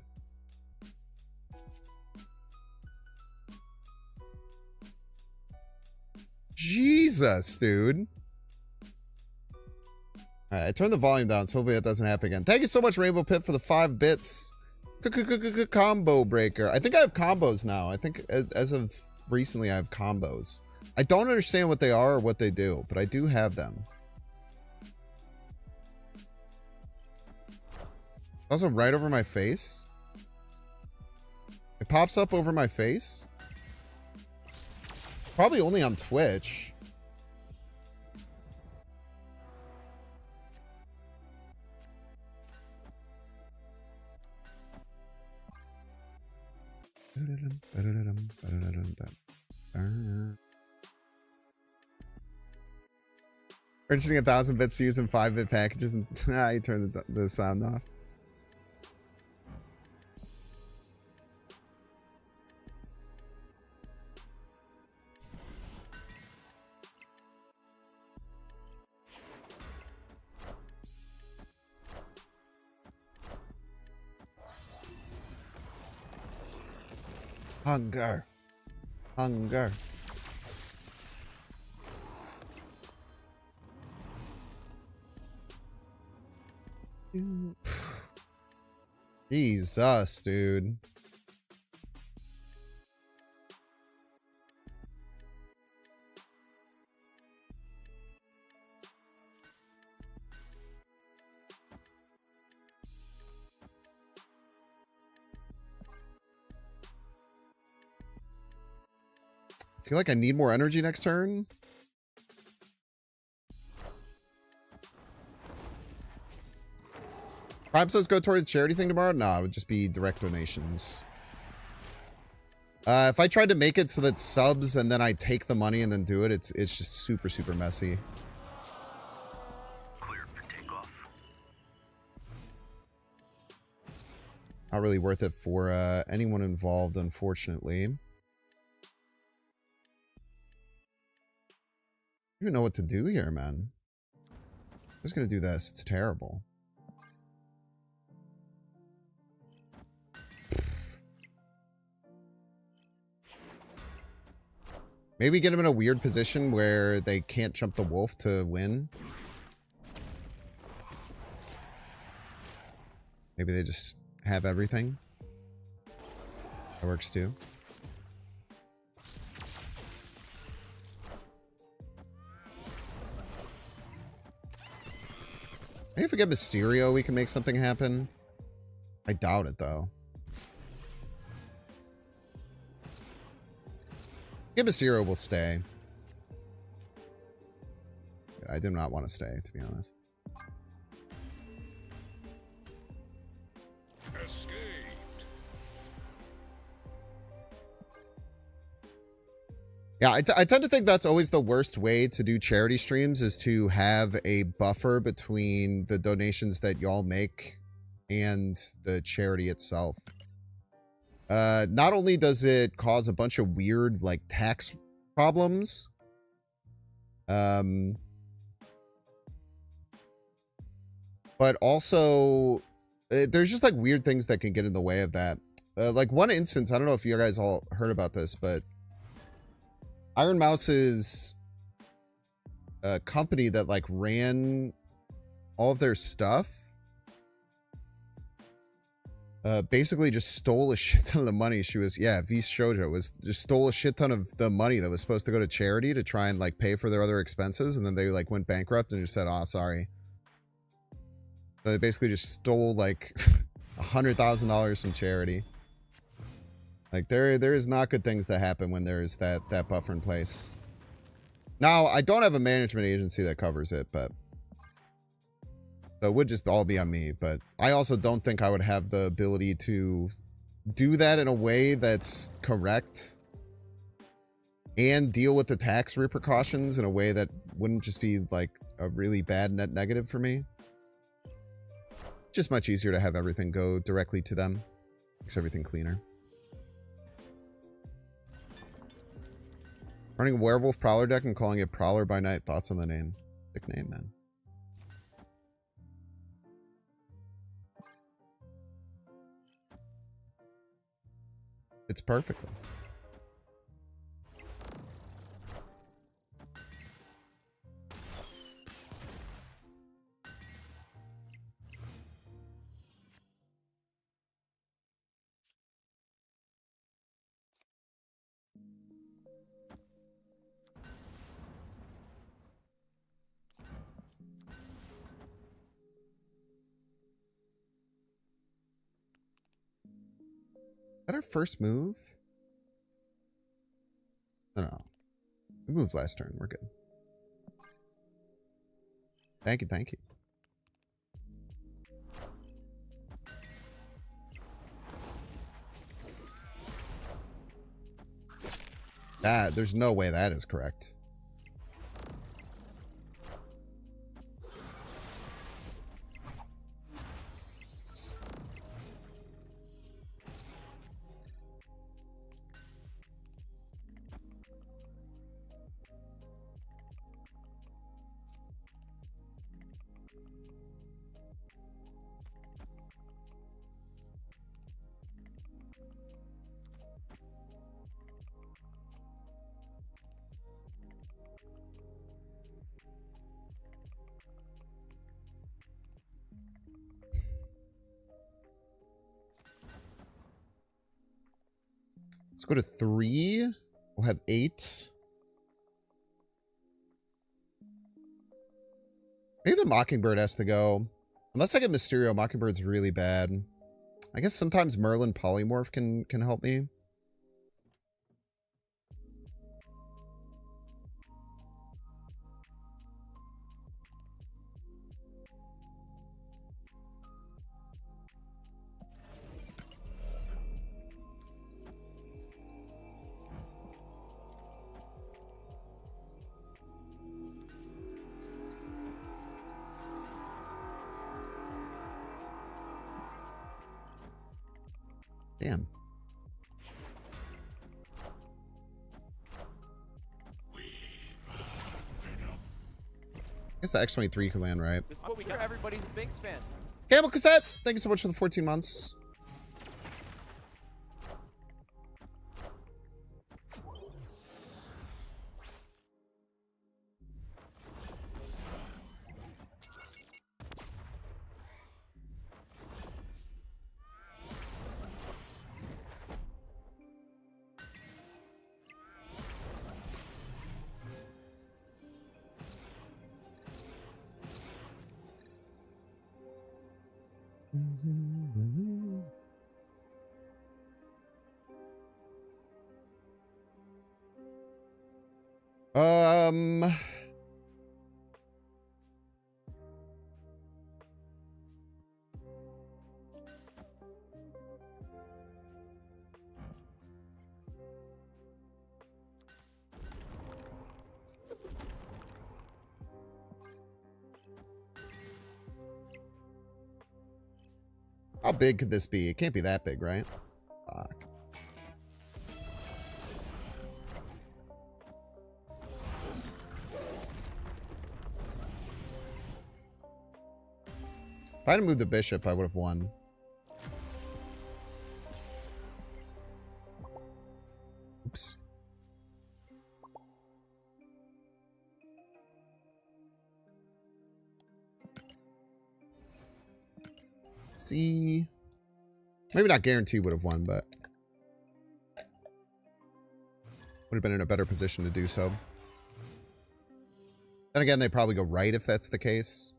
Jesus, dude. All right, I turned the volume down, so hopefully that doesn't happen again. Thank you so much, Rainbow Pit, for the 5 bits. Combo breaker. I think I have combos now. I think as of recently, I have combos. I don't understand what they are or what they do, but I do have them. Also, right over my face. It pops up over my face. Probably only on Twitch. Purchasing 1,000 bits to use in 5-bit packages, and you turn the sound off. Hunger. Hunger. Jesus, dude. I feel like I need more energy next turn. Prime subs go towards the charity thing tomorrow? No, it would just be direct donations. If I tried to make it so that subs and then I take the money and then do it, it's just super, super messy. Clear for takeoff. Not really worth it for anyone involved, unfortunately. I don't even know what to do here, man. I'm just gonna do this. It's terrible. Maybe get them in a weird position where they can't jump the wolf to win. Maybe they just have everything. That works too. Maybe if we get Mysterio, we can make something happen. I doubt it, though. Get Mysterio will stay. I did not want to stay, to be honest. Escaped. Yeah, I tend to think that's always the worst way to do charity streams, is to have a buffer between the donations that y'all make and the charity itself. Not only does it cause a bunch of weird, like, tax problems, but also there's just like weird things that can get in the way of that. Like one instance, I don't know if you guys all heard about this, but Iron Mouse's company that like ran all of their stuff basically just stole a shit ton of the money. She was, yeah, Viz Shoujo was just stole a shit ton of the money that was supposed to go to charity to try and like pay for their other expenses, and then they like went bankrupt and just said, oh, sorry. So they basically just stole like $100,000 from charity. Like there is not good things that happen when there is that buffer in place. Now I don't have a management agency that covers it, but so it would just all be on me. But I also don't think I would have the ability to do that in a way that's correct and deal with the tax repercussions in a way that wouldn't just be like a really bad net negative for me. Just much easier to have everything go directly to them. Makes everything cleaner. Running a werewolf prowler deck and calling it Prowler by Night. Thoughts on the name? Sick name, man. It's perfectly. Is that our first move? No. We moved last turn. We're good. Thank you, thank you. There's no way that is correct. Let's go to 3. We'll have 8. Maybe the Mockingbird has to go. Unless I get Mysterio, Mockingbird's really bad. I guess sometimes Merlin Polymorph can help me. Damn. I guess the X-23 can land, right? This is what we got. Everybody's a Binks fan. Campbell Cassette, thank you so much for the 14 months. Um... How big could this be? It can't be that big, right? Fuck. If I hadn't moved the bishop, I would have won. Oops. See, maybe not guaranteed would have won, but would have been in a better position to do so. Then again, they probably go right if that's the case,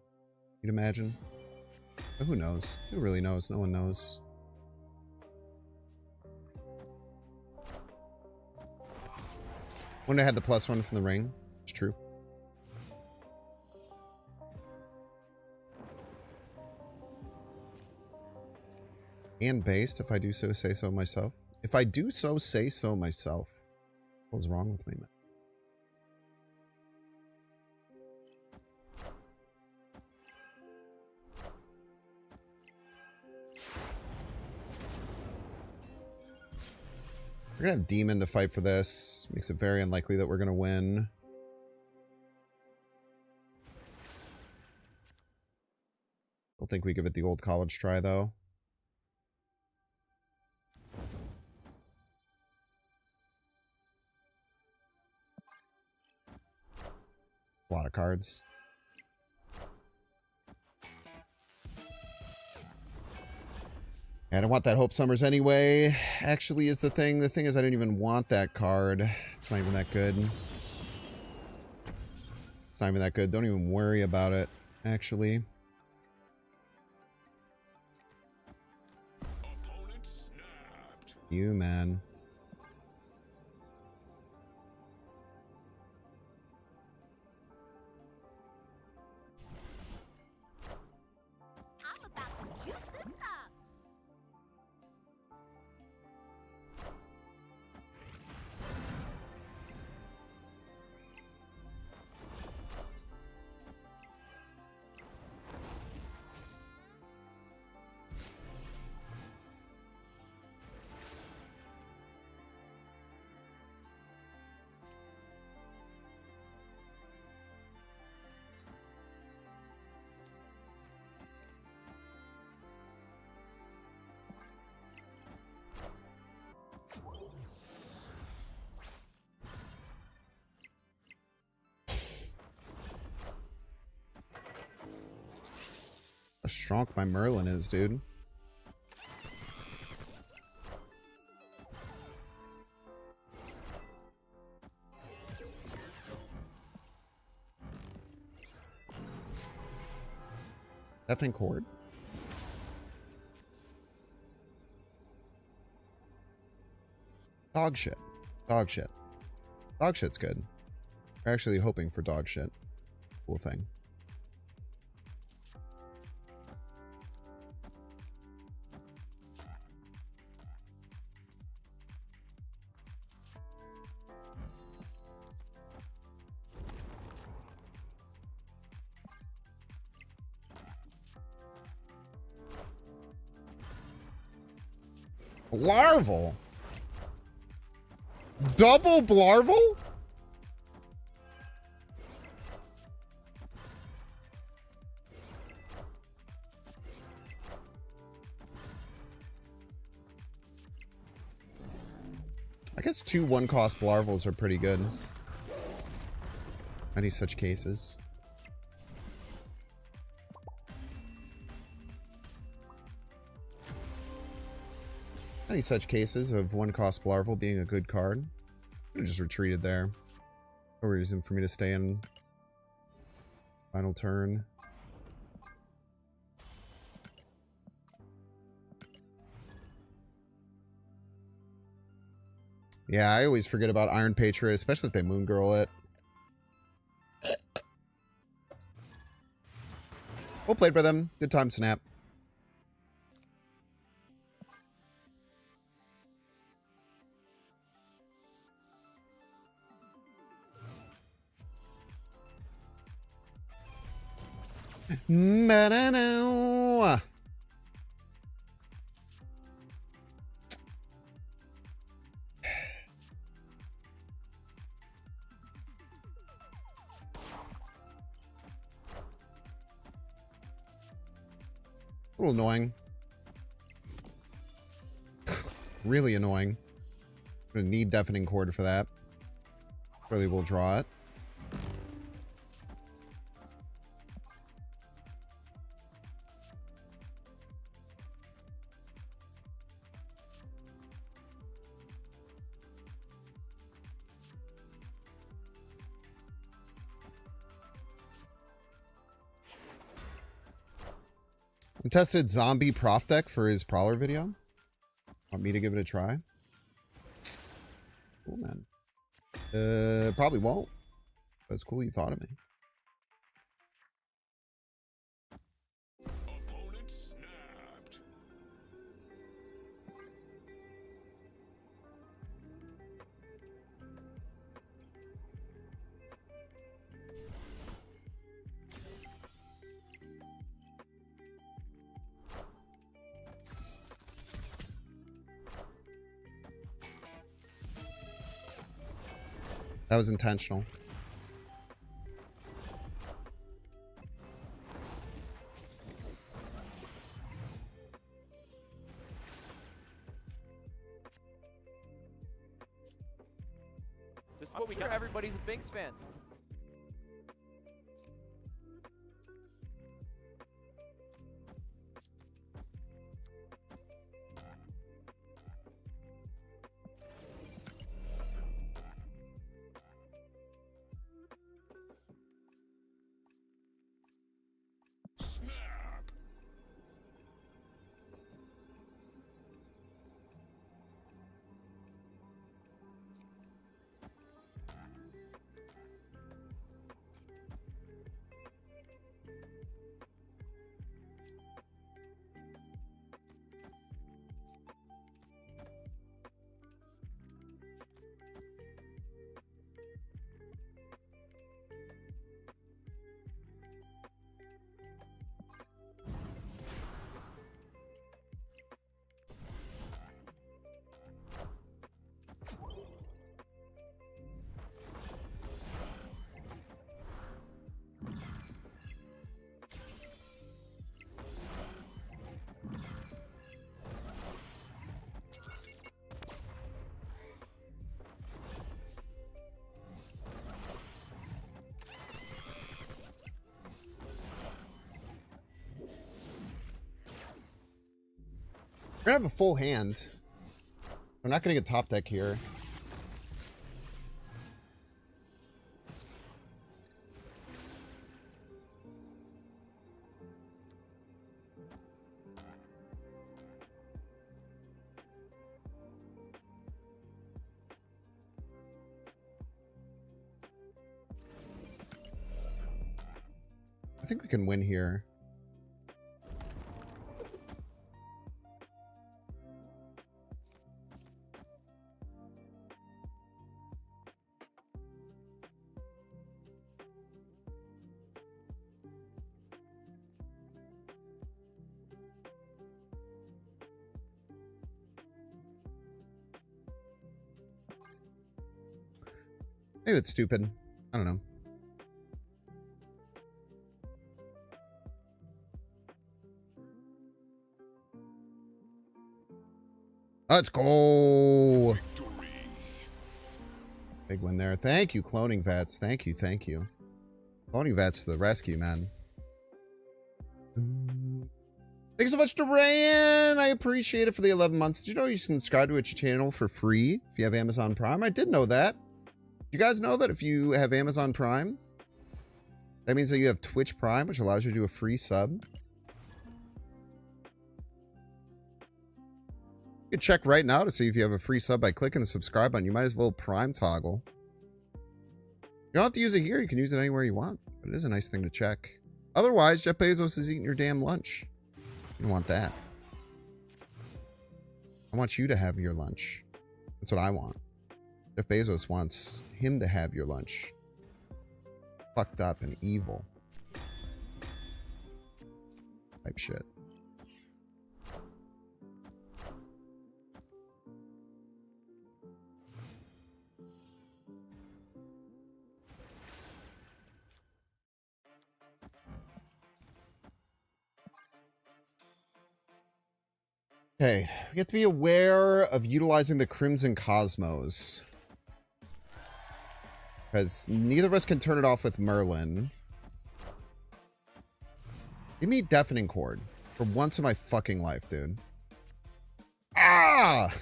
you'd imagine. Who knows? Who really knows? No one knows. When I had the +1 from the ring. It's true. And based, if I do so say so myself. If I do so say so myself. What's wrong with me, man? We're gonna have Demon to fight for this. Makes it very unlikely that we're gonna win. Don't think we give it the old college try, though. A lot of cards. I don't want that Hope Summers anyway. Actually is the thing. The thing is I didn't even want that card. It's not even that good. It's not even that good. Don't even worry about it, actually. Opponent snapped. You, man. I'm about to juice this up. How strong my Merlin is, dude. Deafening Chord. Dog shit. Dog shit. Dog shit's good. We're actually hoping for dog shit. Cool thing. Larval? Double Blarval? I guess 2 1-cost Blarvals are pretty good. Any such cases. Any such cases of 1-cost Blarval being a good card. I just retreated there. No reason for me to stay in final turn. Yeah, I always forget about Iron Patriot, especially if they Moon Girl it. Well played by them. Good time, Snap. Ba-da-now. A little annoying. Really annoying. Gonna need Deafening Chord for that. Really will draw it. I tested zombie prof deck for his Prowler video. Want me to give it a try? Cool, man. Probably won't. But it's cool you thought of me. Opponent snapped. That was intentional. This is what we got. Everybody's a Binks fan. Snap. We're gonna have a full hand. We're not gonna get top deck here. I think we can win here. Maybe it's stupid. I don't know. Let's go. Victory. Big win there. Thank you, Cloning Vats. Thank you, thank you. Cloning Vats to the rescue, man. Thanks so much, Duran. I appreciate it for the 11 months. Did you know you can subscribe to a channel for free if you have Amazon Prime? I did know that. You guys know that if you have Amazon Prime, that means that you have Twitch Prime, which allows you to do a free sub. You can check right now to see if you have a free sub by clicking the subscribe button. You might as well Prime toggle. You don't have to use it here. You can use it anywhere you want. But it is a nice thing to check. Otherwise, Jeff Bezos is eating your damn lunch. You don't want that. I want you to have your lunch. That's what I want. Jeff Bezos wants him to have your lunch. Fucked up and evil. Type shit. Okay, we have to be aware of utilizing the Crimson Cosmos. Because neither of us can turn it off with Merlin. Give me Deafening Chord. For once in my fucking life, dude. Ah!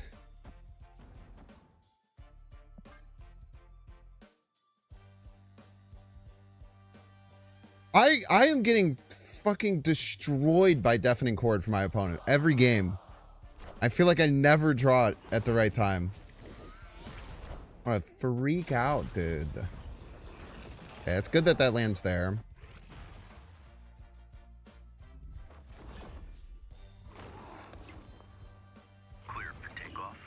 I am getting fucking destroyed by Deafening Chord for my opponent. Every game. I feel like I never draw it at the right time. I'm gonna freak out, dude. Okay, it's good that that lands there. Clear for takeoff.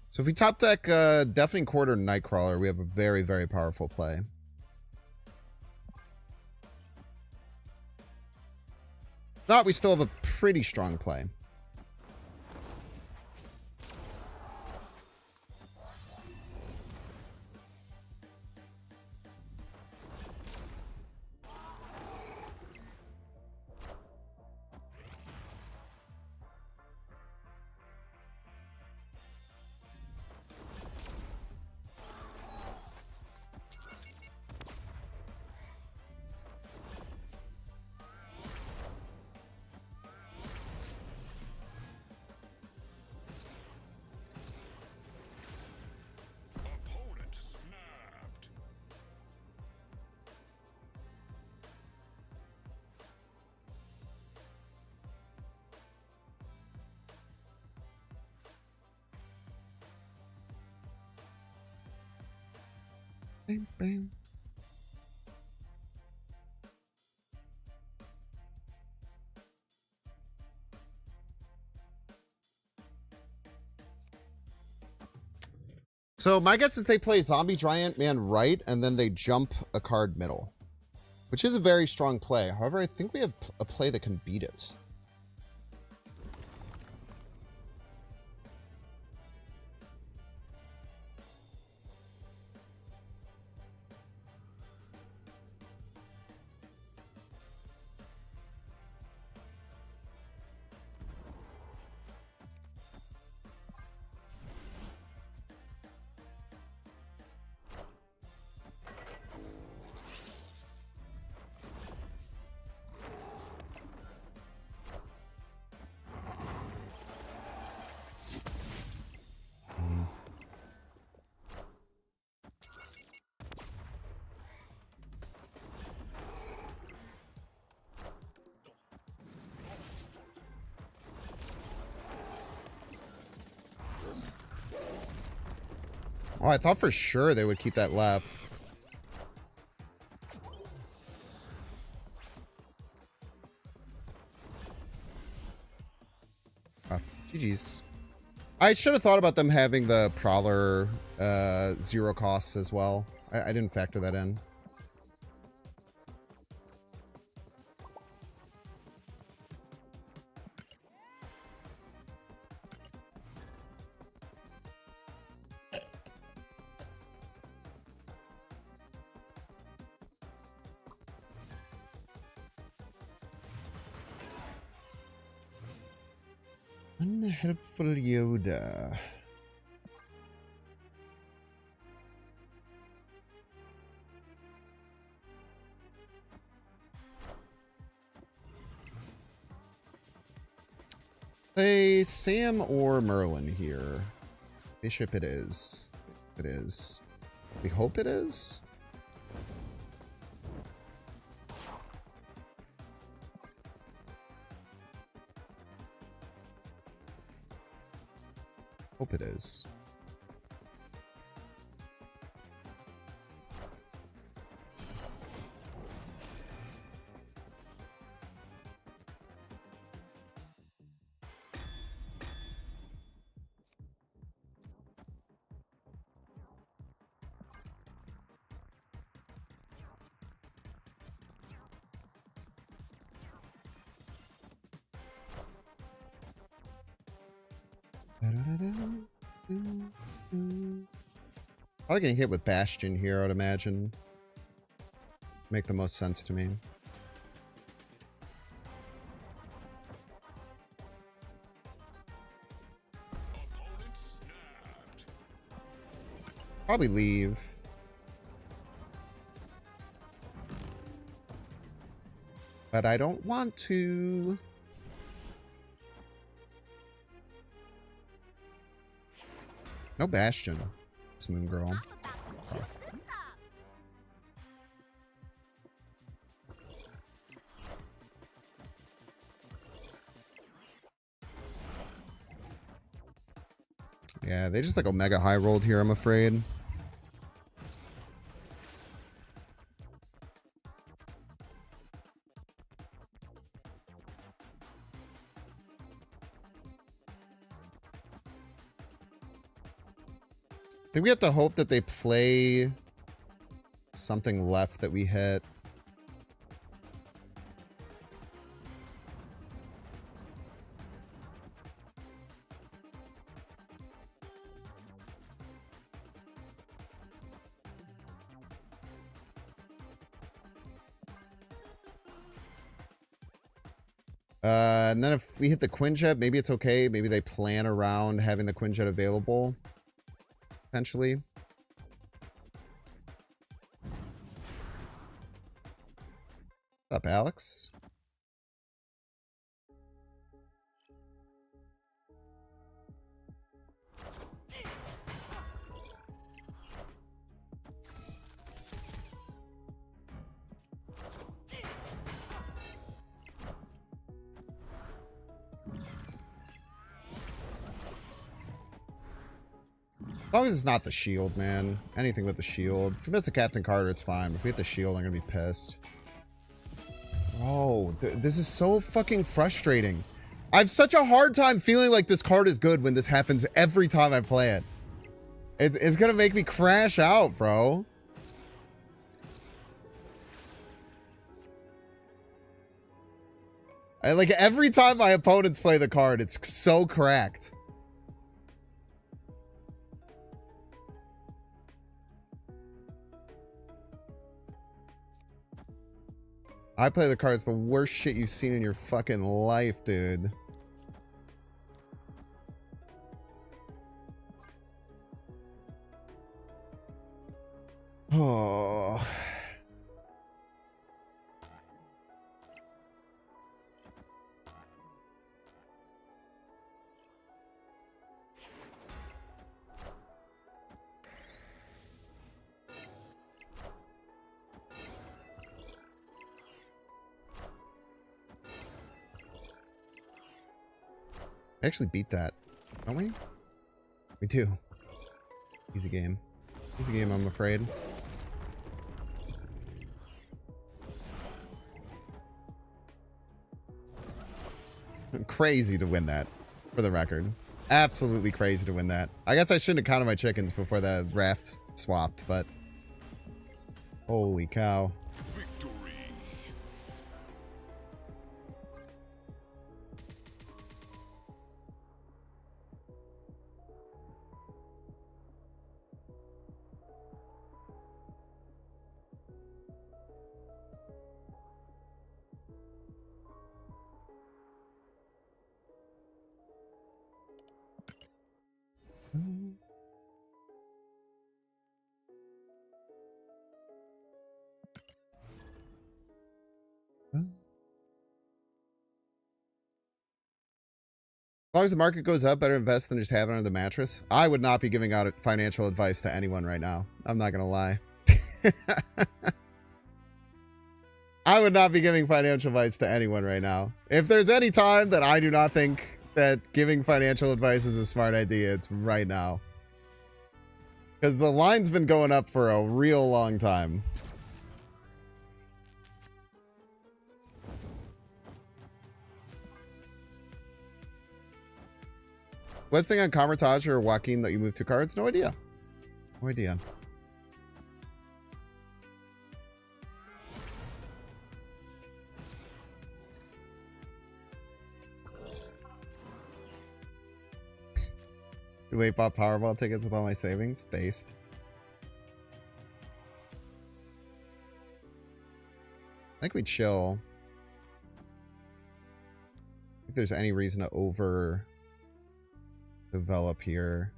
So if we top deck Deafening Chord or Nightcrawler, we have a very, very powerful play. Not, we still have a pretty strong play. Opponent snapped. Bam, bam. So my guess is they play Zombie Giant Man right, and then they jump a card middle, which is a very strong play. However, I think we have a play that can beat it. Oh, I thought for sure they would keep that left. GG's. I should have thought about them having the Prowler 0 costs as well. I didn't factor that in. Unhelpful Yoda. Play Sam or Merlin here. Bishop it is. It is. We hope it is. Hope it is. Probably getting hit with Bastion here, I'd imagine. Make the most sense to me. Opponent snapped. Probably leave. But I don't want to. No Bastion. This Moon Girl. I'm about to juice this up. Yeah, they just like Omega high rolled here, I'm afraid. I think we have to hope that they play something left that we hit. And then if we hit the Quinjet, maybe it's okay. Maybe they plan around having the Quinjet available. Potentially. What's up, Alex? As long as it's not the shield, man. Anything with the shield. If we miss the Captain Carter, it's fine. If we hit the shield, I'm gonna be pissed. Oh, this is so fucking frustrating. I have such a hard time feeling like this card is good when this happens every time I play it. It's gonna make me crash out, bro. Like every time my opponents play the card, it's so cracked. I play the card. It's the worst shit you've seen in your fucking life, dude. Oh. I actually beat that, don't we? We do. Easy game. Easy game, I'm afraid. Crazy to win that, for the record. Absolutely crazy to win that. I guess I shouldn't have counted my chickens before the raft swapped, but... Holy cow. Victory. As long as the market goes up, better invest than just have it under the mattress. I would not be giving out financial advice to anyone right now. I'm not going to lie. I would not be giving financial advice to anyone right now. If there's any time that I do not think that giving financial advice is a smart idea, it's right now. Because the line's been going up for a real long time. Website on Kamertage or Joaquin that you move 2 cards? No idea. No idea. Too late bought Powerball tickets with all my savings. Based. I think we chill. If there's any reason to over develop here.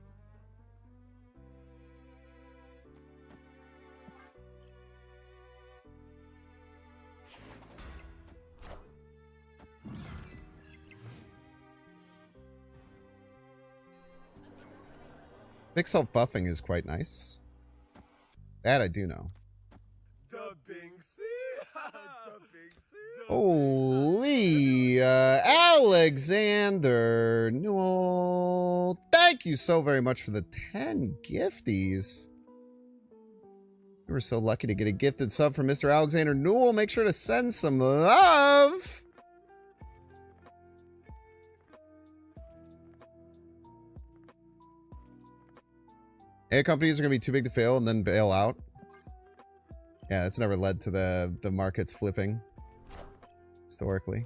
Big self buffing is quite nice. That I do know. Holy Alexander Newell. Thank you so very much for the 10 gifties. You were so lucky to get a gifted sub from Mr. Alexander Newell. Make sure to send some love. AI companies are going to be too big to fail and then bail out. Yeah, that's never led to the markets flipping. Historically.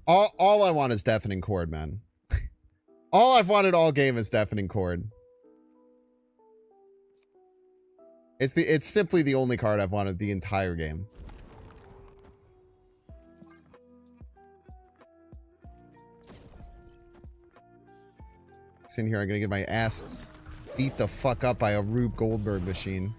All I want is deafening chord, man. All I've wanted all game is deafening chord. It's simply the only card I've wanted the entire game. Sitting here, I'm gonna get my ass beat the fuck up by a Rube Goldberg machine.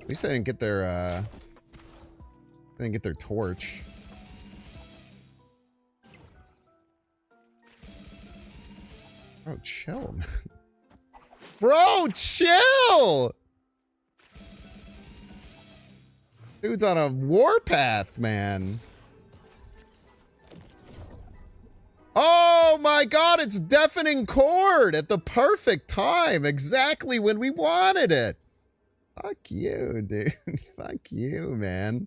At least they didn't get their torch. Bro, chill, man. Bro, chill! Dude's on a warpath, man. Oh my god, it's deafening chord at the perfect time. Exactly when we wanted it. Fuck you, dude. Fuck you, man.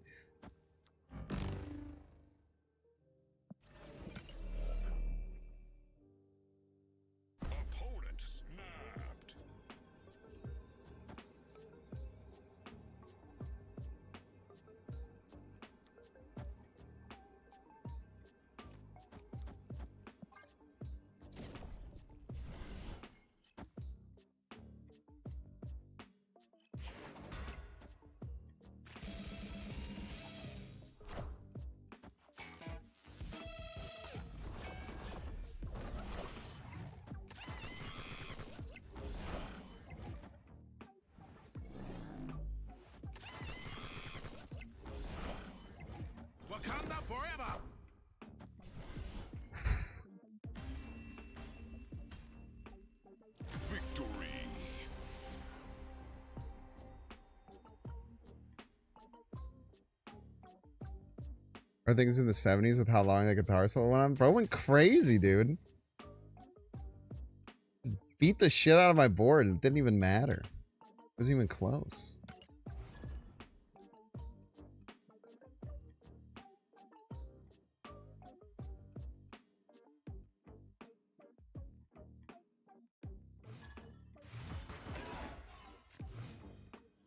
Opponent snapped. Wakanda forever. Victory. Are things in the 70s with how long the guitar solo went on? Bro went crazy, dude. Beat the shit out of my board and it didn't even matter. It wasn't even close.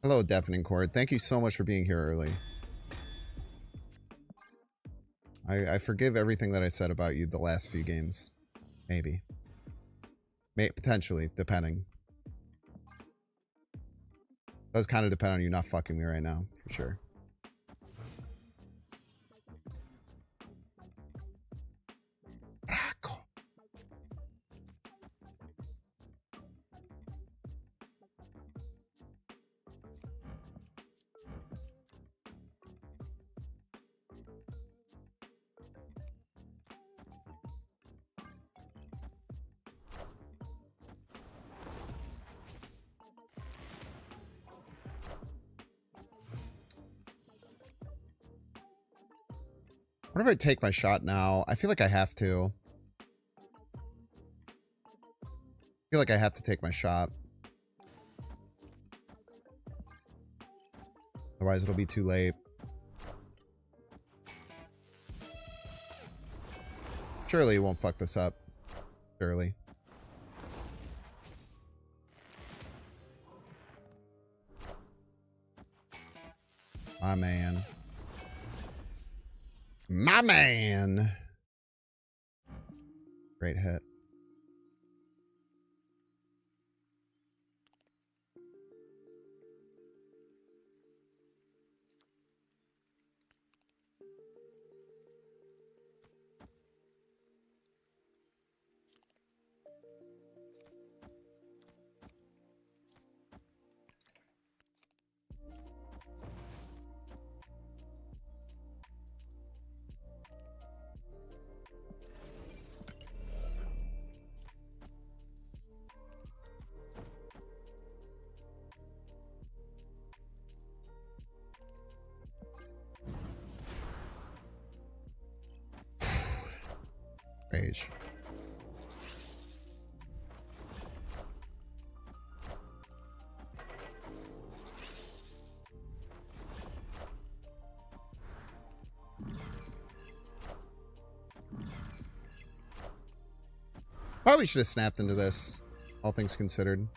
Hello, Deafening Chord. Thank you so much for being here early. I forgive everything that I said about you the last few games. Maybe. Potentially, depending. Does kind of depend on you not fucking me right now, for sure. What if I take my shot now? I feel like I have to. I feel like I have to take my shot. Otherwise it'll be too late. Surely it won't fuck this up. Surely. My man. My man. Great hit. Rage. Probably should have snapped into this, all things considered.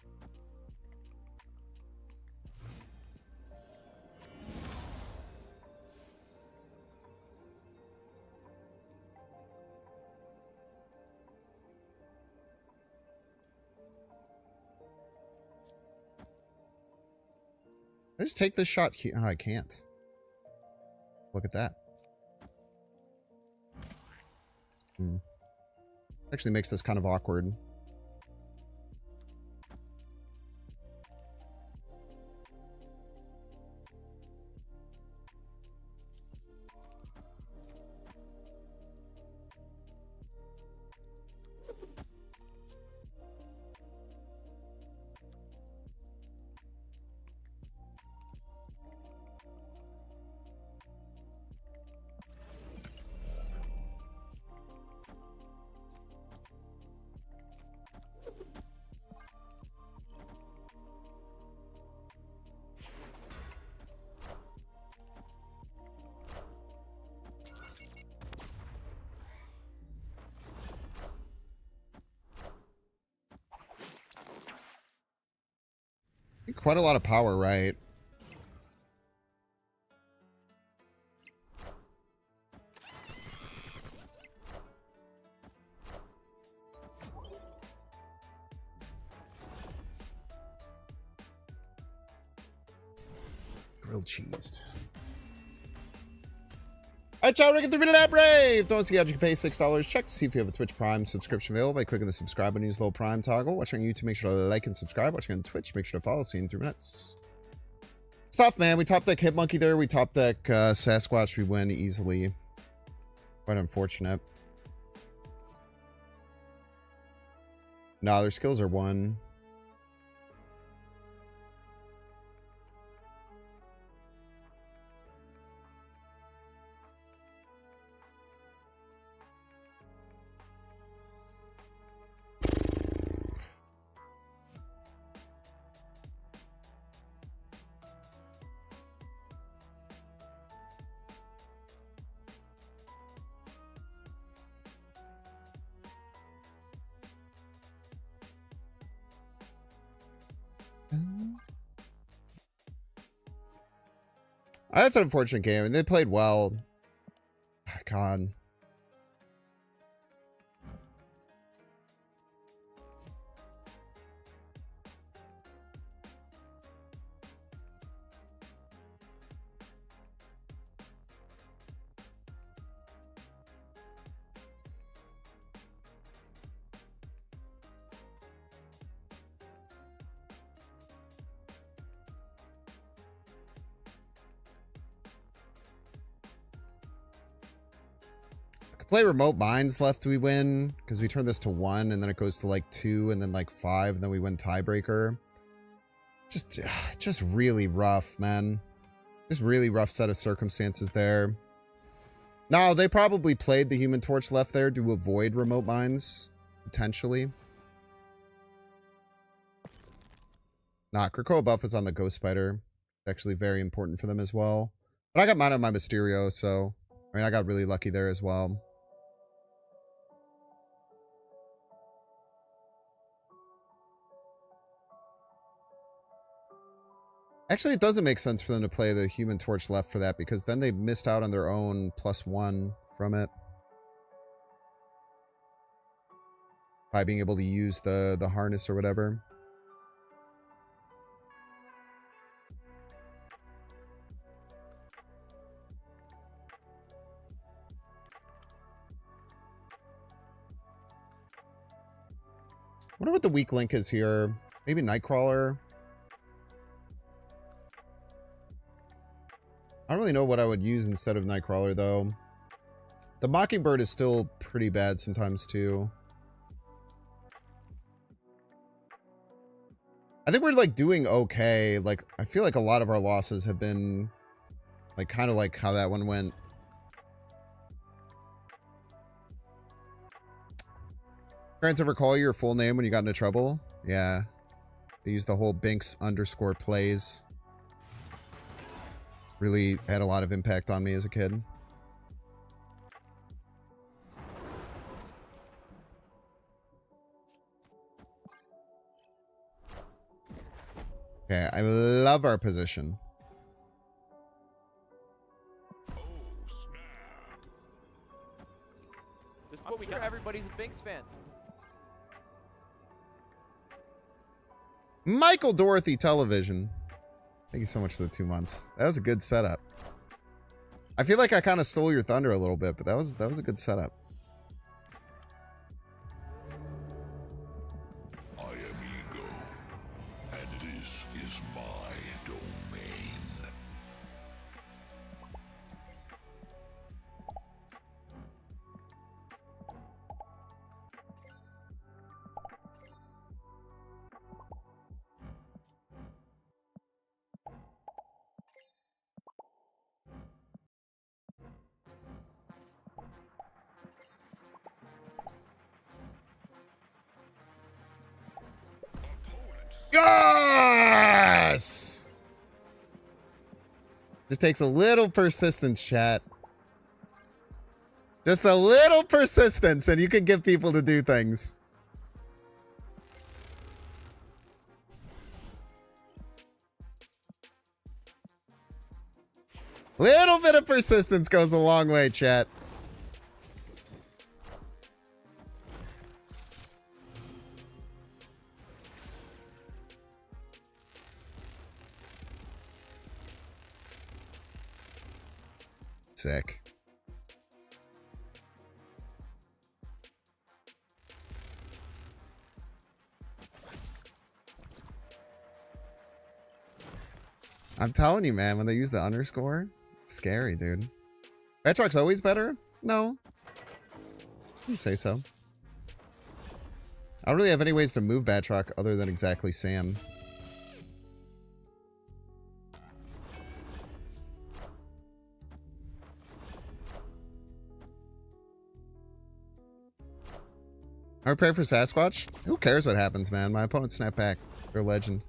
I just take this shot here. Oh, I can't. Look at that. Actually makes this kind of awkward. Quite a lot of power, right? Grilled cheese. Alright, y'all, Rick, 3 minute app brave. Don't see how you can pay $6. Check to see if you have a Twitch Prime subscription available by clicking the subscribe button. Use the little Prime toggle. Watching on YouTube, make sure to like and subscribe. Watching on Twitch, make sure to follow. See you in 3 minutes. It's tough, man. We top deck Hitmonkey there. We top deck Sasquatch. We win easily. Quite unfortunate. Nah, their skills are 1. That's an unfortunate game, and they played well. God. Play remote mines left, we win because we turn this to 1 and then it goes to like 2 and then like 5 and then we win tiebreaker. Just really rough, man. Just really rough set of circumstances there. No, they probably played the Human Torch left there to avoid remote mines potentially. Nah, Krakoa buff is on the Ghost Spider. It's actually very important for them as well. But I got mine on my Mysterio, so I mean I got really lucky there as well. Actually, it doesn't make sense for them to play the Human Torch left for that, because then they missed out on their own +1 from it. By being able to use the harness or whatever. I wonder what the weak link is here. Maybe Nightcrawler. I don't really know what I would use instead of Nightcrawler, though. The Mockingbird is still pretty bad sometimes, too. I think we're, like, doing okay. Like, I feel like a lot of our losses have been, like, kind of like how that one went. Parents ever call you your full name when you got into trouble? Yeah. They used the whole Binks_plays. Really had a lot of impact on me as a kid. Okay, I love our position. Oh, snap. This is what we got. Everybody's a Binks fan. Michael Dorothy Television. Thank you so much for the 2 months. That was a good setup. I feel like I kind of stole your thunder a little bit, but that was a good setup. I am Ego, and this is my domain. Yes! Just takes a little persistence, chat. Just a little persistence, and you can get people to do things. Little bit of persistence goes a long way, chat. Sick. I'm telling you, man, when they use the underscore, it's scary, dude. Batrock's always better? No. I wouldn't say so. I don't really have any ways to move Batrock other than exactly Sam. I prepare for Sasquatch? Who cares what happens, man? My opponent snap back. They're a legend.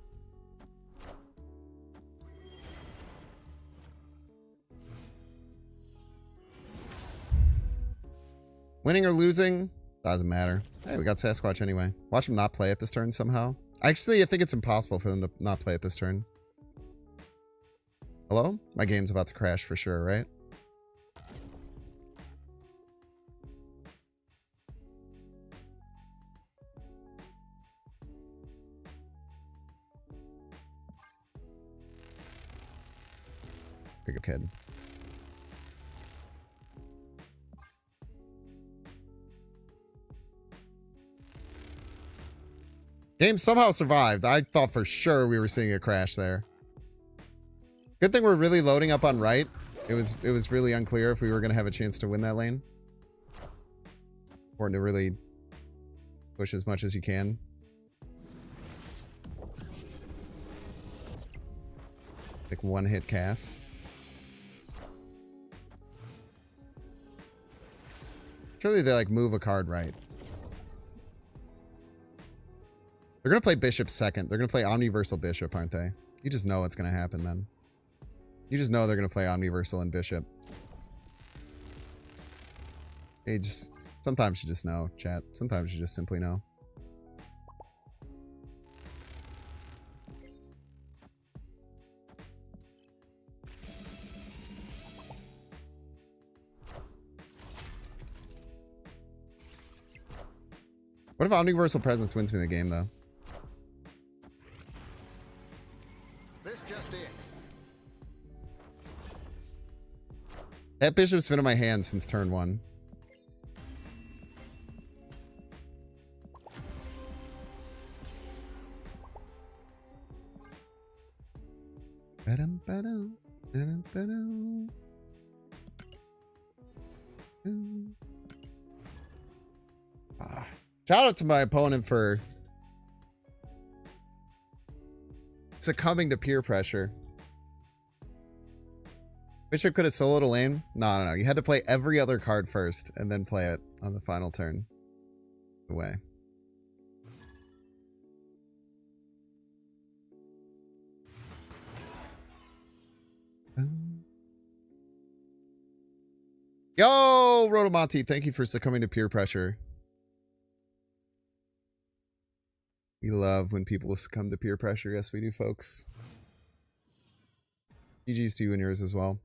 Winning or losing? Doesn't matter. Hey, we got Sasquatch anyway. Watch them not play it this turn somehow. Actually, I think it's impossible for them to not play it this turn. Hello? My game's about to crash for sure, right? Pick a kid. Game somehow survived. I thought for sure we were seeing a crash there. Good thing we're really loading up on right. It was really unclear if we were going to have a chance to win that lane. Important to really push as much as you can. Like one-hit cast. Surely they like move a card right. They're going to play Bishop second. They're going to play Omniversal Bishop, aren't they? You just know what's going to happen, man. You just know they're going to play Omniversal and Bishop. Hey, just... Sometimes you just know, chat. Sometimes you just simply know. What if Omniversal Presence wins me the game, though? This just in. That bishop's been in my hand since turn 1. Shout out to my opponent for succumbing to peer pressure. Bishop could have soloed a lane. No. You had to play every other card first and then play it on the final turn. The way. Yo, Rotomonti, thank you for succumbing to peer pressure. We love when people succumb to peer pressure. Yes, we do, folks. GG's to you and yours as well.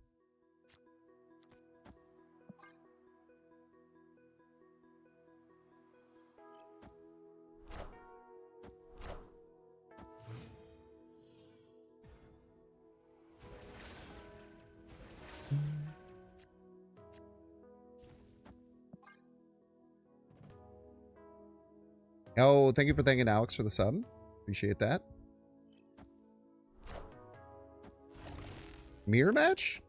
Oh, thank you for thanking Alex for the sub. Appreciate that. Mirror match?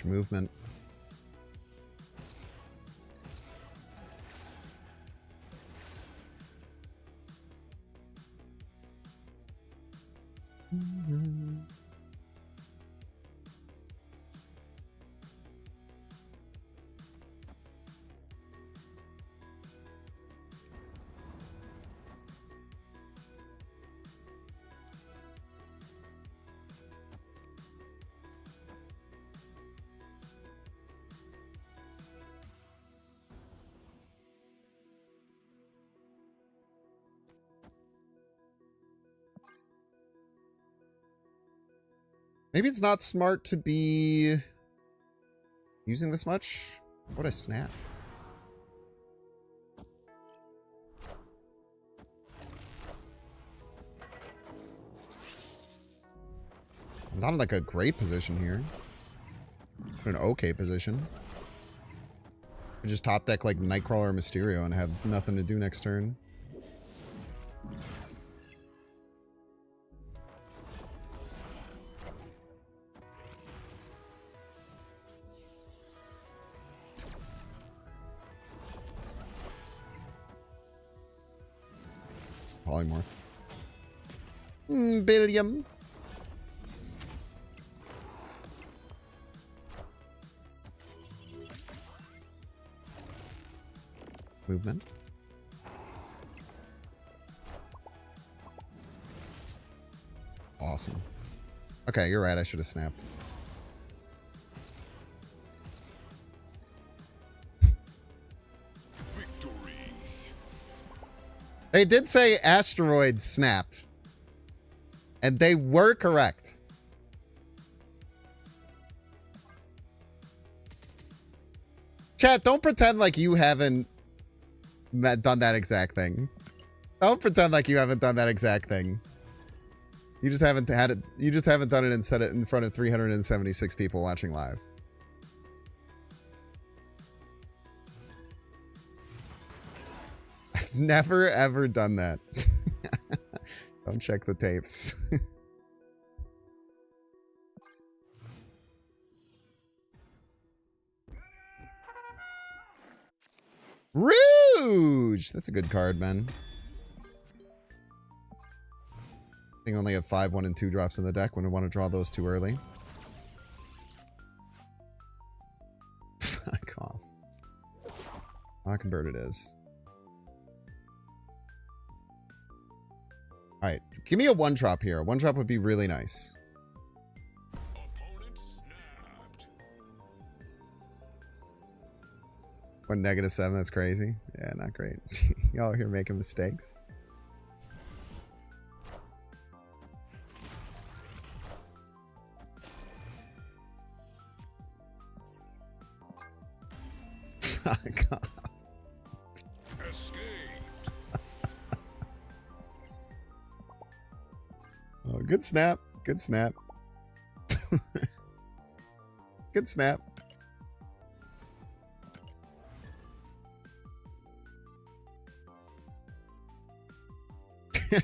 Movement. Maybe it's not smart to be using this much. What a snap. I'm not in like a great position here. An okay position. I just top deck like Nightcrawler or Mysterio and have nothing to do next turn. Polymorph. Billiam. Movement. Awesome. Okay, you're right. I should have snapped. They did say asteroid snap. And they were correct. Chat, don't pretend like you haven't done that exact thing. Don't pretend like you haven't done that exact thing. You just haven't had it. You just haven't done it and said it in front of 376 people watching live. I've never ever done that. Don't check the tapes. Rouge! That's a good card, man. I think I only have 5, 1, and 2 drops in the deck when I want to draw those too early. Mockingbird it is. Alright. Give me a 1-drop here. A 1-drop would be really nice. Opponent snapped. One -7, that's crazy. Yeah, not great. Y'all here making mistakes. God. Escaped. Oh, good snap. Good snap. Good snap.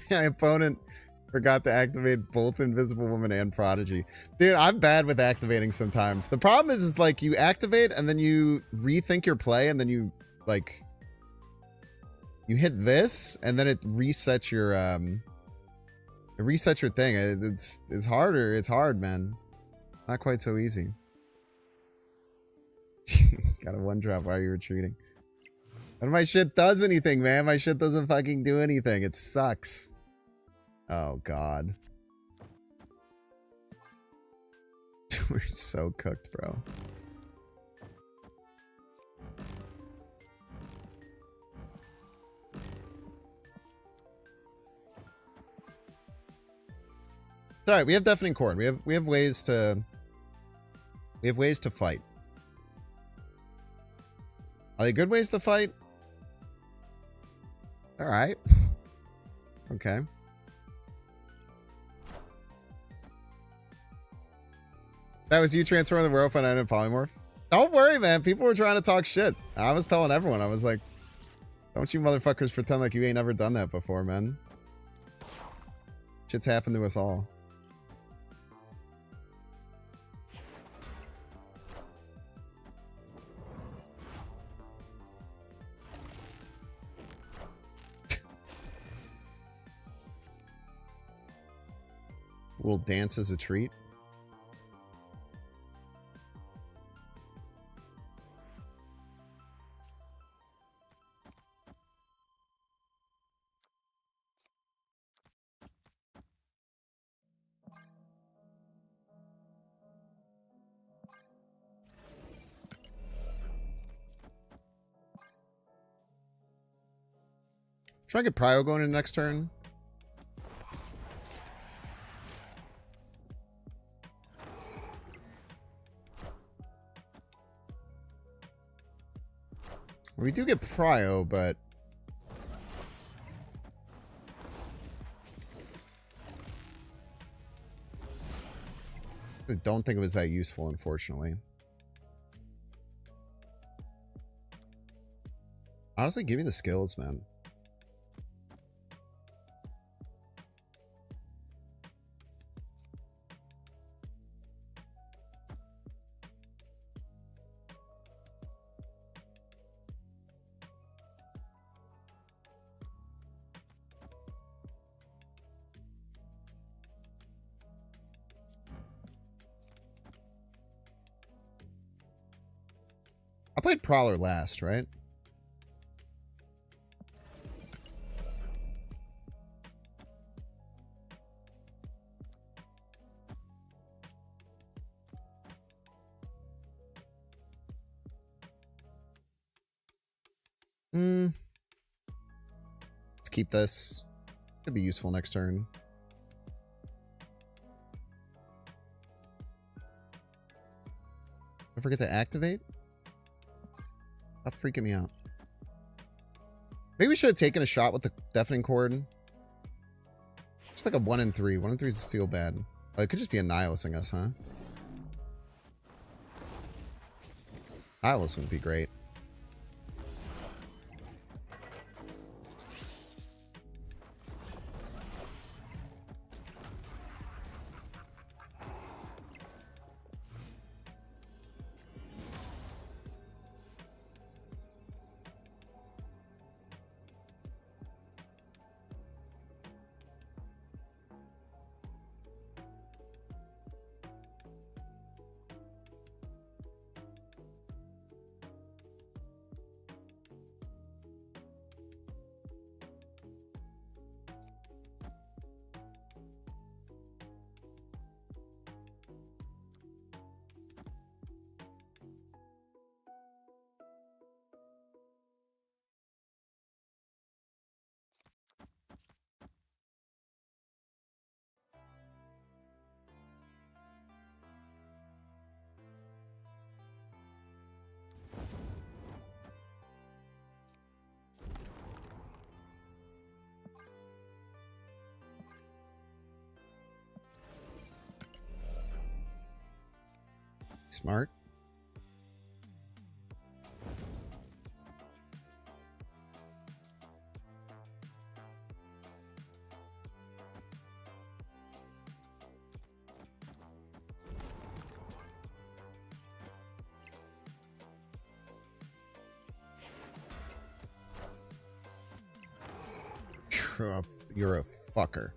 My opponent forgot to activate both Invisible Woman and Prodigy. Dude, I'm bad with activating sometimes. The problem is like you activate and then you rethink your play and then you like you hit this and then it resets your thing. It's harder. It's hard, man. Not quite so easy. Got a 1-drop while you're retreating. None of my shit does anything, man. My shit doesn't fucking do anything. It sucks. Oh, God. We're so cooked, bro. It's alright, we have Deafening Chord. We have ways to fight. Are they good ways to fight? Alright. Okay. That was you transferring the rope and I didn't polymorph? Don't worry, man. People were trying to talk shit. I was telling everyone. I was like, don't you motherfuckers pretend like you ain't never done that before, man. Shit's happened to us all. Little dance as a treat. Try to get Prio going in next turn. We do get Prio, but I don't think it was that useful, unfortunately. Honestly, give me the skills, man. I played Prowler last, right? Let's keep this. Could be useful next turn. Don't forget to activate. Stop freaking me out. Maybe we should have taken a shot with the Deafening Chord. Just like a 1 and 3. 1 and 3s feel bad. Oh, it could just be a Nihilus, I guess, huh? Nihilus would be great. Smart. You're a fucker.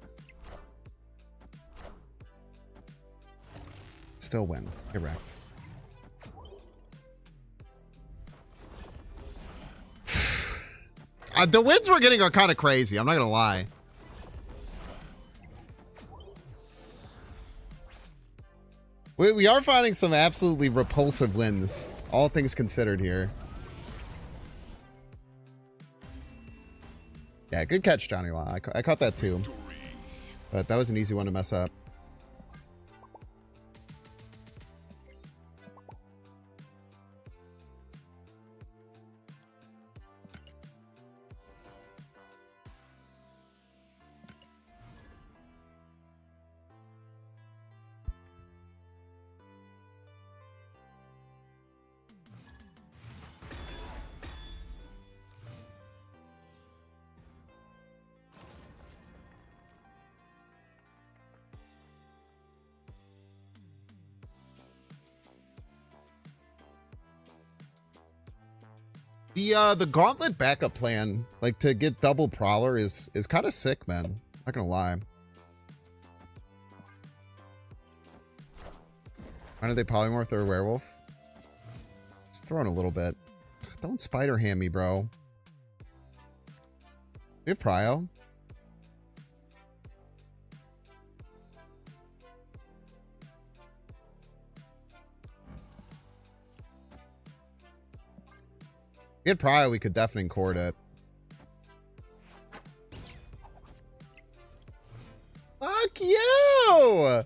Still win. Correct. The wins we're getting are kind of crazy. I'm not going to lie. We are finding some absolutely repulsive wins. All things considered here. Yeah, good catch, Johnny Law. I caught that too. But that was an easy one to mess up. The gauntlet backup plan, like to get double Prowler is kind of sick, man. Not gonna lie. Why did they polymorph their werewolf? Just throwing a little bit. Don't spider ham me, bro. We have Prio. If we had Prio, we could definitely court it. Fuck you!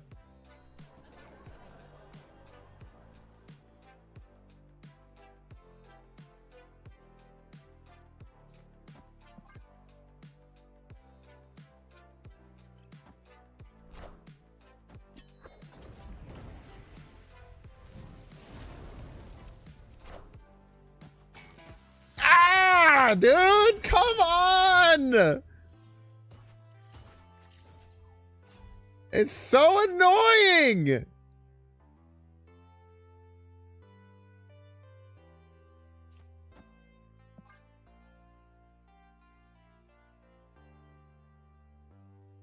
Dude, come on! It's so annoying!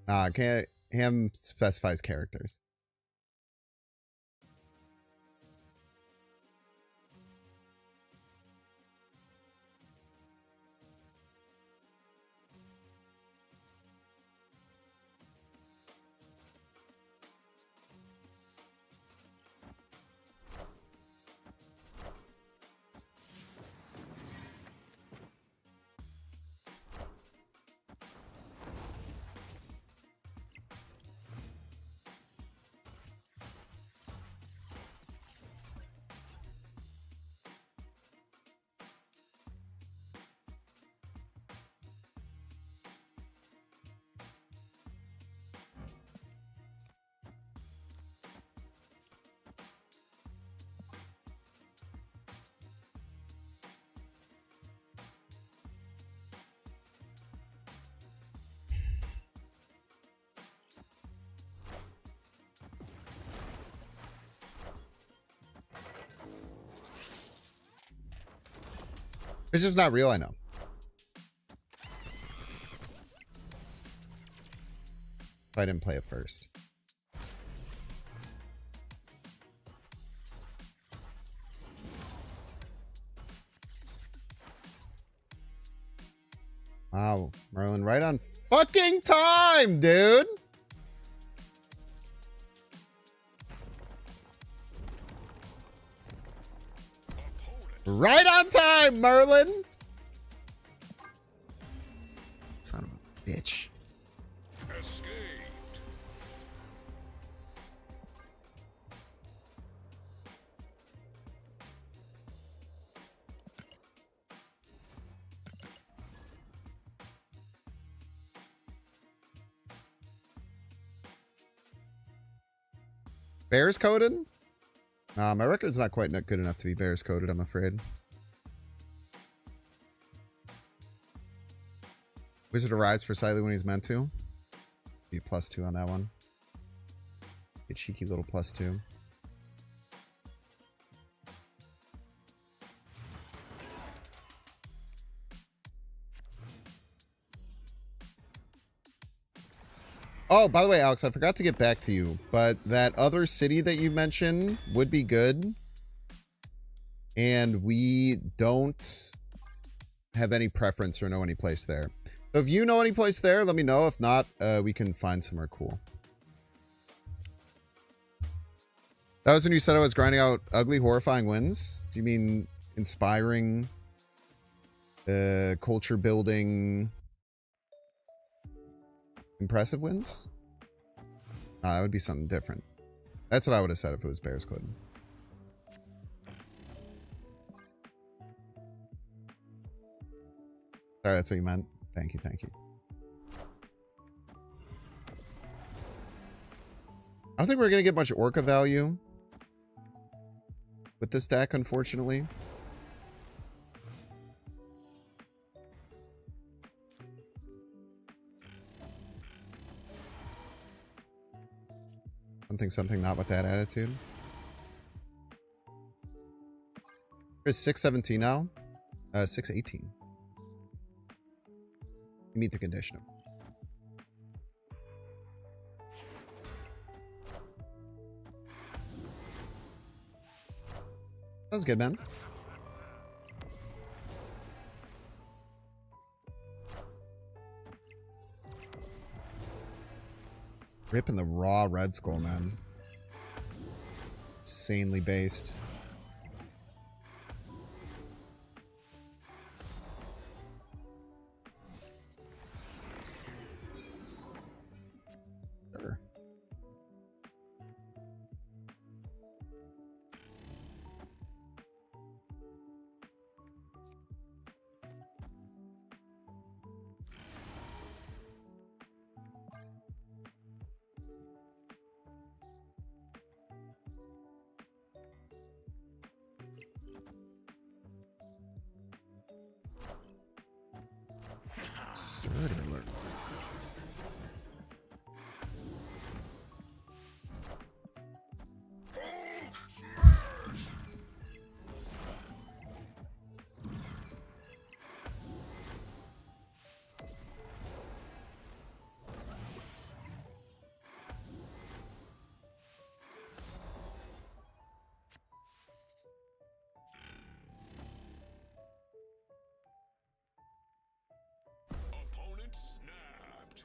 Nah, can't. Him specifies characters. It's just not real, I know. If I didn't play it first. Wow, Merlin, right on fucking time, dude. Right on time, Merlin. Son of a bitch. Escaped. Bears coded? My record's not quite good enough to be Bears coded, I'm afraid. Wizard arrives precisely when he's meant to. Be +2 on that one. A cheeky little +2. Oh, by the way, Alex, I forgot to get back to you, but that other city that you mentioned would be good. And we don't have any preference or know any place there. So if you know any place there, let me know. If not, we can find somewhere cool. That was when you said I was grinding out ugly, horrifying wins? Do you mean inspiring, culture building, impressive wins? That would be something different. That's what I would have said if it was Bears Code. Sorry, that's what you meant. Thank you, thank you. I don't think we're going to get much Orca value with this deck, unfortunately. Something not with that attitude. There's 617 now. 618. You meet the condition. That was good, man. Ripping the raw Red Skull, man. Insanely based. Sure. Alert. Opponent snapped.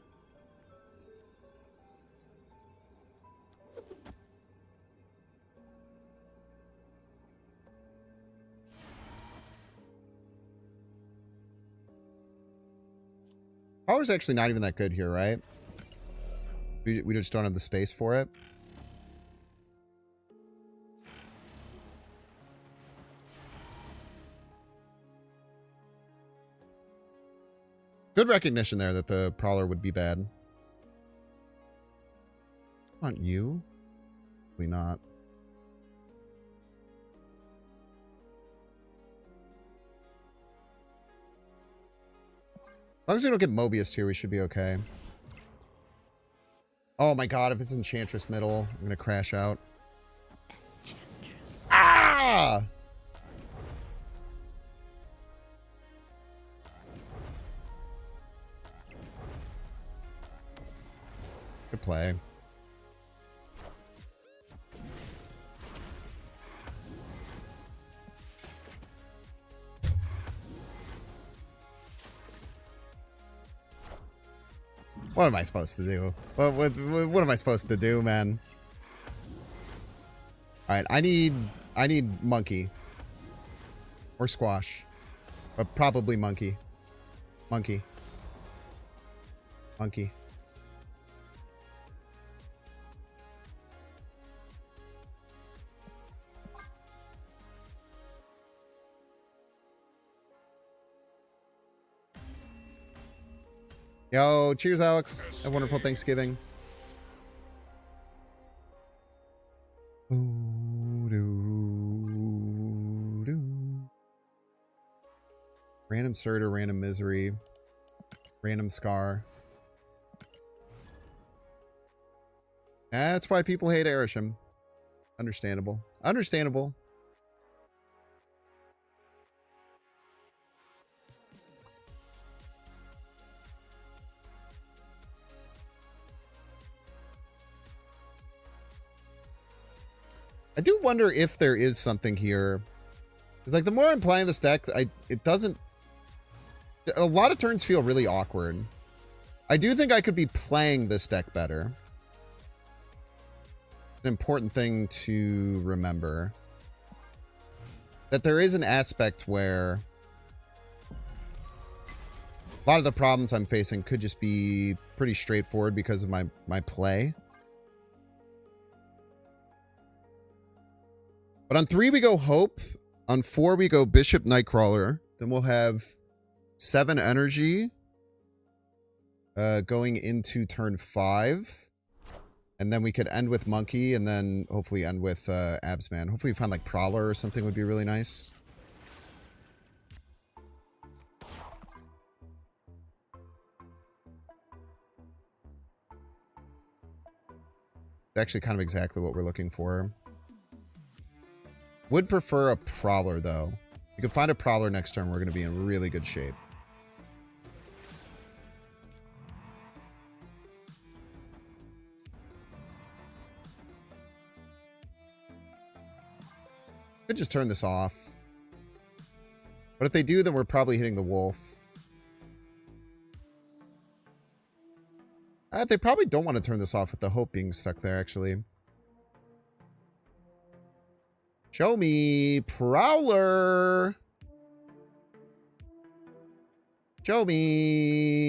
Power's actually not even that good here, right? We just don't have the space for it. Good recognition there that the Prowler would be bad. Aren't you? Probably not. As long as we don't get Mobius here, we should be okay. Oh my god, if it's Enchantress middle, I'm gonna crash out. Enchantress. Ah! Good play. What am I supposed to do? What am I supposed to do, man? All right, I need monkey or squash, but probably monkey. Monkey. Monkey. Yo, cheers, Alex. Have a wonderful Thanksgiving. Ooh, Random Surtur, random Misery, random Scar. That's why people hate Erisham. Understandable. Understandable. I do wonder if there is something here. Because, like, the more I'm playing this deck, it doesn't... A lot of turns feel really awkward. I do think I could be playing this deck better. An important thing to remember. That there is an aspect where... A lot of the problems I'm facing could just be pretty straightforward because of my play. But on 3, we go Hope. On 4, we go Bishop Nightcrawler. Then we'll have 7 Energy going into turn 5. And then we could end with Monkey and then hopefully end with Absman. Hopefully we find like Prowler or something would be really nice. It's actually kind of exactly what we're looking for. Would prefer a Prowler, though. If we can find a Prowler next turn, we're going to be in really good shape. Could just turn this off. But if they do, then we're probably hitting the wolf. They probably don't want to turn this off with the Hope being stuck there, actually. Show me Prowler. Show me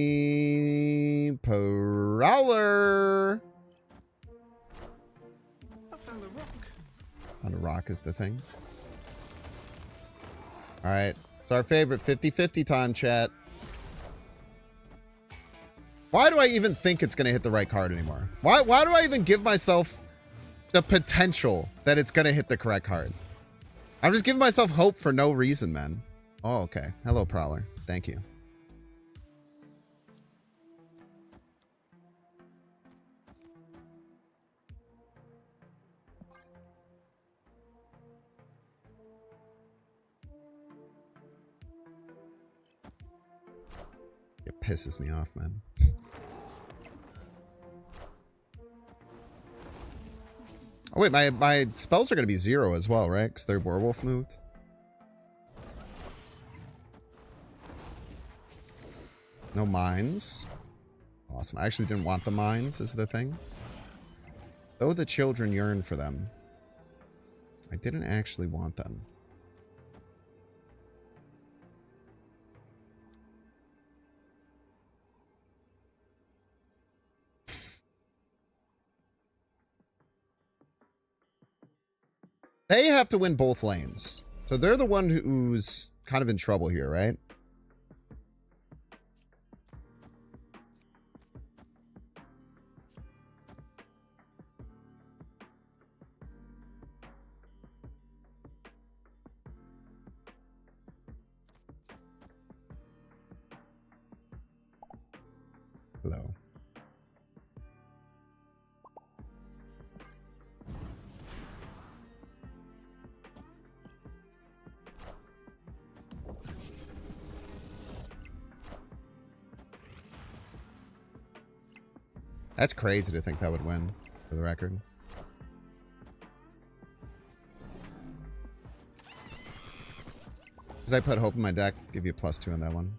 Prowler. I found a rock. On a rock is the thing. All right. It's our favorite 50-50 time, chat. Why do I even think it's going to hit the right card anymore? Why do I even give myself the potential that it's going to hit the correct card? I'm just giving myself hope for no reason, man. Oh, okay. Hello, Prowler. Thank you. It pisses me off, man. Oh, wait, my spells are going to be 0 as well, right? Because their werewolf moved. No mines. Awesome. I actually didn't want the mines, is the thing. Though the children yearn for them. I didn't actually want them. They have to win both lanes. So they're the one who's kind of in trouble here, right? Hello. That's crazy to think that would win, for the record. Because I put hope in my deck, give you a +2 on that one.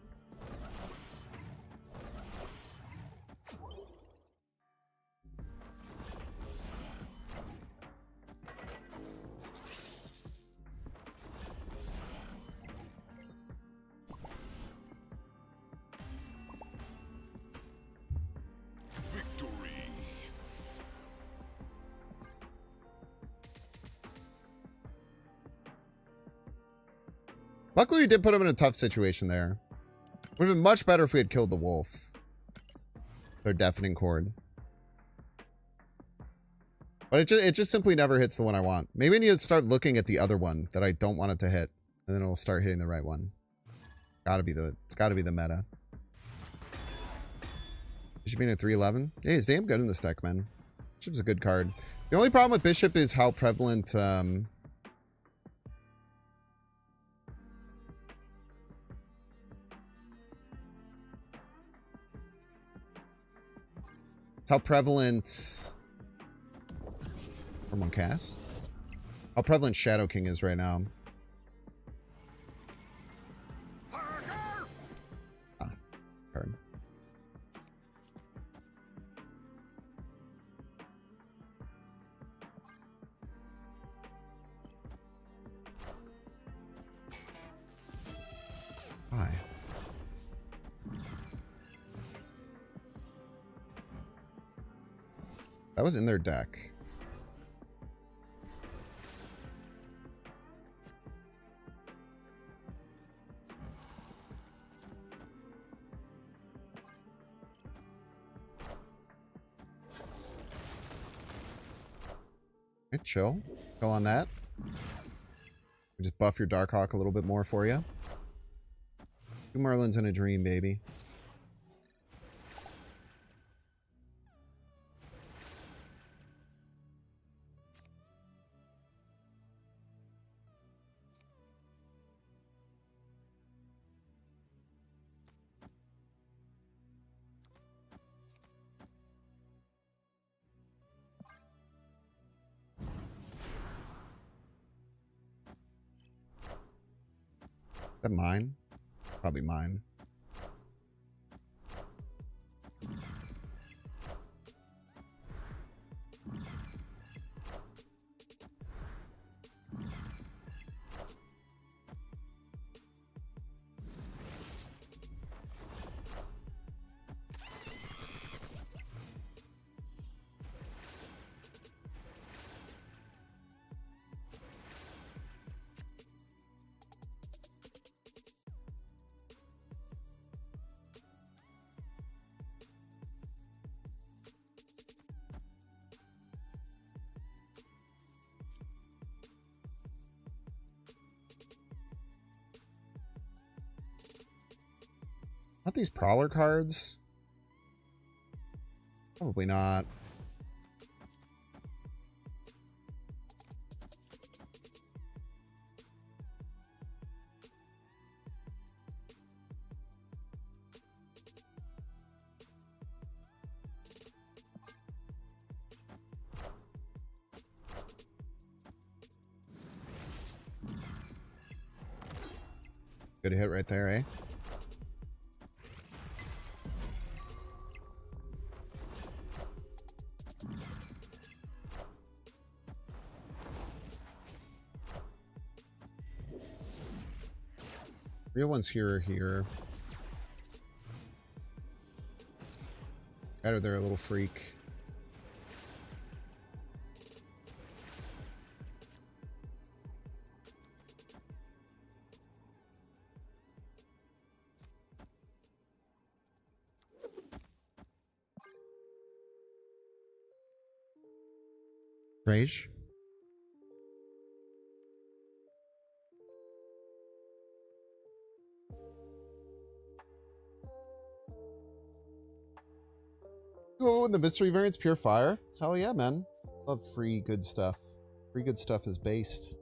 Luckily, we did put him in a tough situation there. Would have been much better if we had killed the wolf. Their deafening chord. But it just simply never hits the one I want. Maybe I need to start looking at the other one that I don't want it to hit. And then it will start hitting the right one. It's gotta be the meta. Bishop being at 311. Yeah, he's damn good in this deck, man. Bishop's a good card. The only problem with Bishop is how prevalent from one cast? How prevalent Shadow King is right now. Ah, card. Why? That was in their deck. Okay, chill. Go on that. Just buff your Darkhawk a little bit more for you. 2 Merlins and a Dream, baby. Is that mine? Probably mine. Not these Prowler cards? Probably not. Good hit right there, eh? Real ones here are here. Better they're a little freak. Rage. Oh, and the mystery variant's pure fire. Hell yeah, man. Love free good stuff. Free good stuff is based.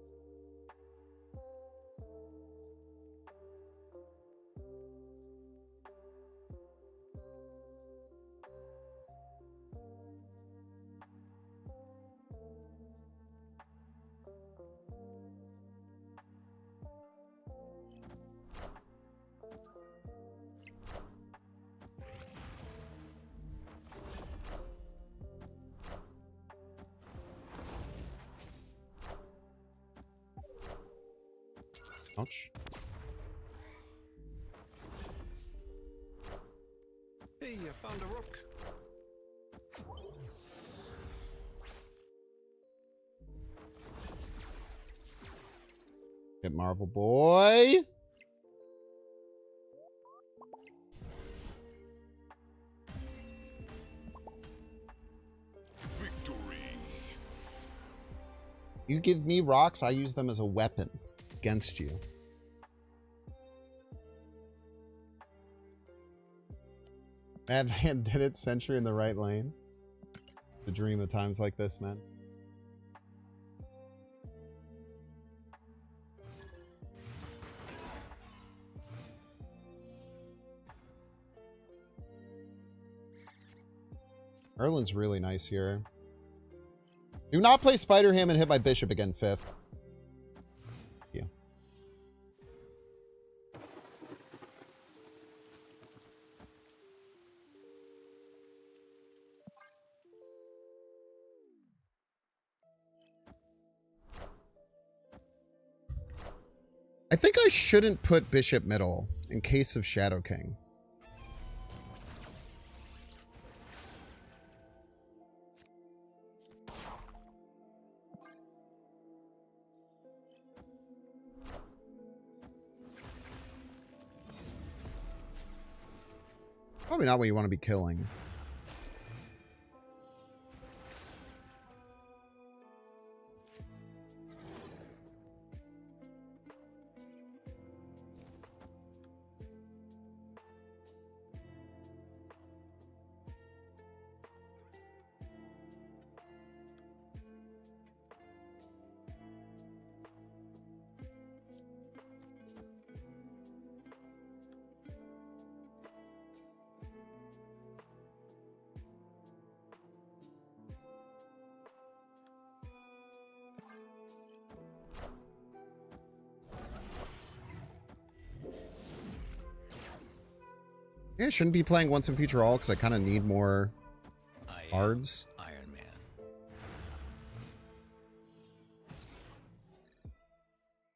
Ouch. Hey, I found a rook. Get Marvel boy. Victory. You give me rocks, I use them as a weapon against you. Man, they did it sentry in the right lane. The dream of times like this, man. Erlin's really nice here. Do not play Spider Ham and hit my bishop again, 5th. Yeah. I think I shouldn't put bishop middle in case of Shadow King. Probably not what you want to be killing. Yeah, I shouldn't be playing Once and Future All because I kind of need more cards. Iron Man.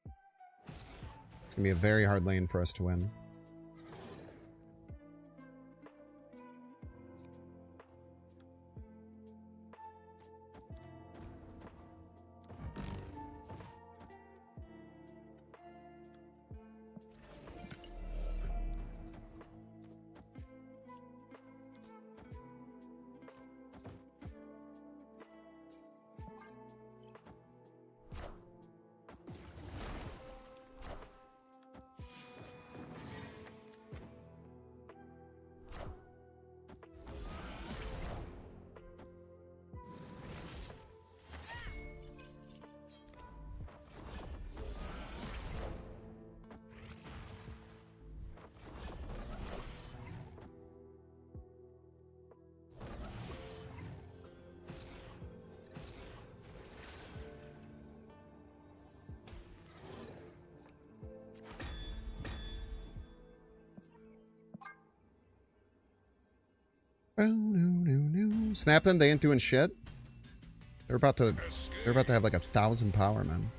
It's going to be a very hard lane for us to win. Snap them, they ain't doing shit. They're about to have like 1,000 power, man.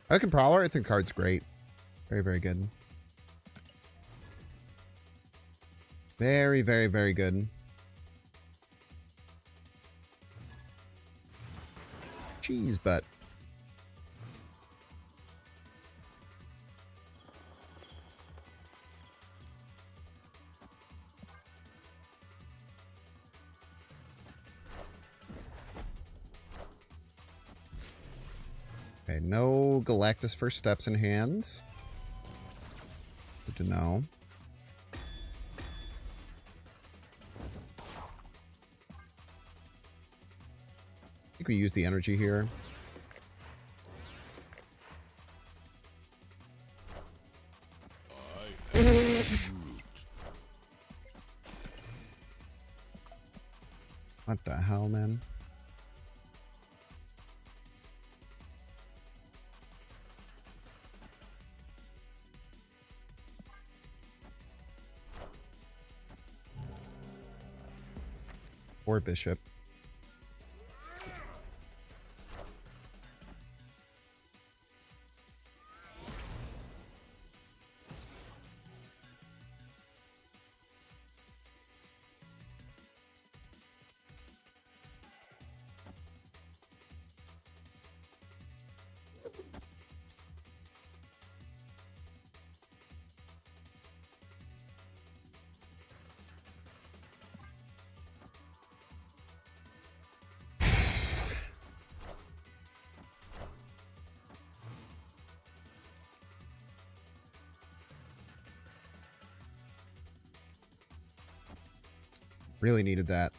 I can Prowler. I think card's great. Very, very good. Very, very, very good. Cheese butt. Okay, no Galactus first steps in hand. Good to know. I think we use the energy here. What the hell, man? Or bishop. Really needed that.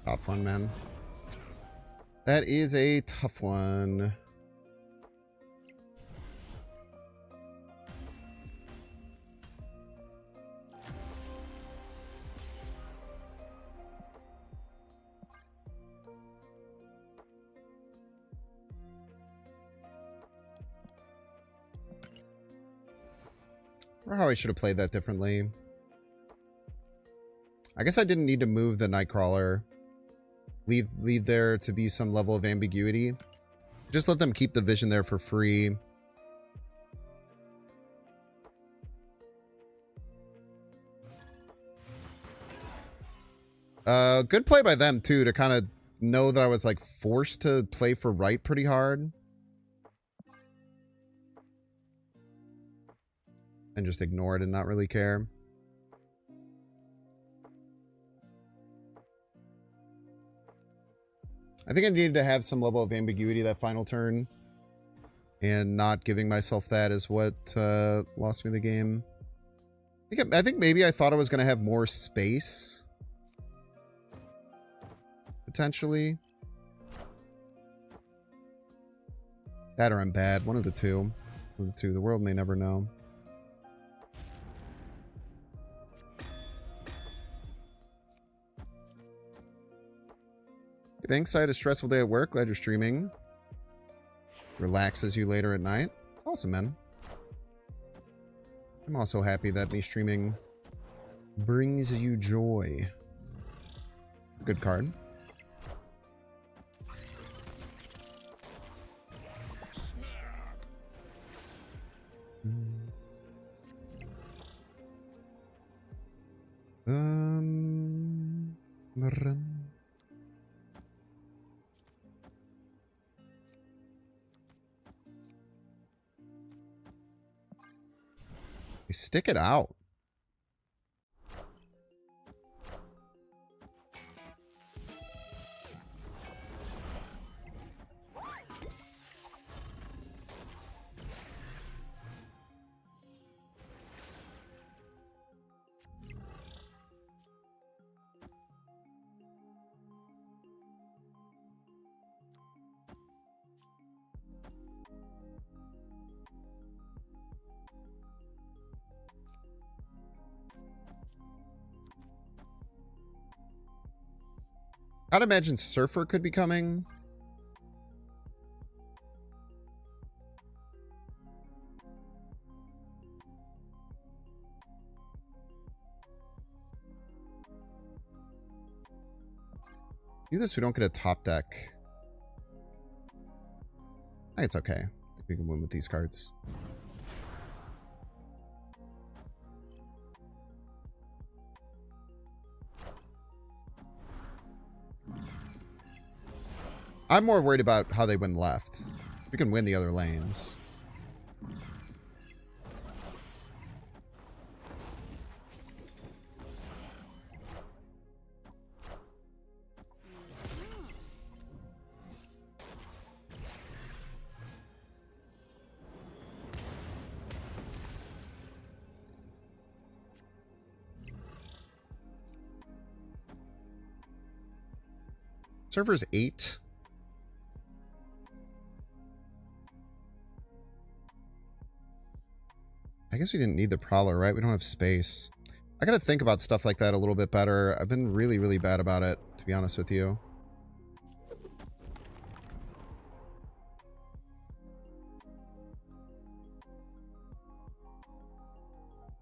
Tough one, man. That is a tough one. Or how I should have played that differently. I guess I didn't need to move the Nightcrawler. Leave there to be some level of ambiguity. Just let them keep the vision there for free. Good play by them too, to kind of know that I was like forced to play for right pretty hard. And just ignore it and not really care. I think I needed to have some level of ambiguity that final turn. And not giving myself that is what lost me the game. I think maybe I thought I was going to have more space. Potentially. That or I'm bad. One of the two. One of the two. The world may never know. Hey, Banks, I had a stressful day at work. Glad you're streaming. Relaxes you later at night. It's awesome, man. I'm also happy that me streaming brings you joy. Good card. Stick it out. I'd imagine Surfer could be coming. Do this, we don't get a top deck. I think it's okay. I think we can win with these cards. I'm more worried about how they win left. We can win the other lanes. Server's 8. I guess we didn't need the Prowler, right? We don't have space. I gotta think about stuff like that a little bit better. I've been really, really bad about it, to be honest with you.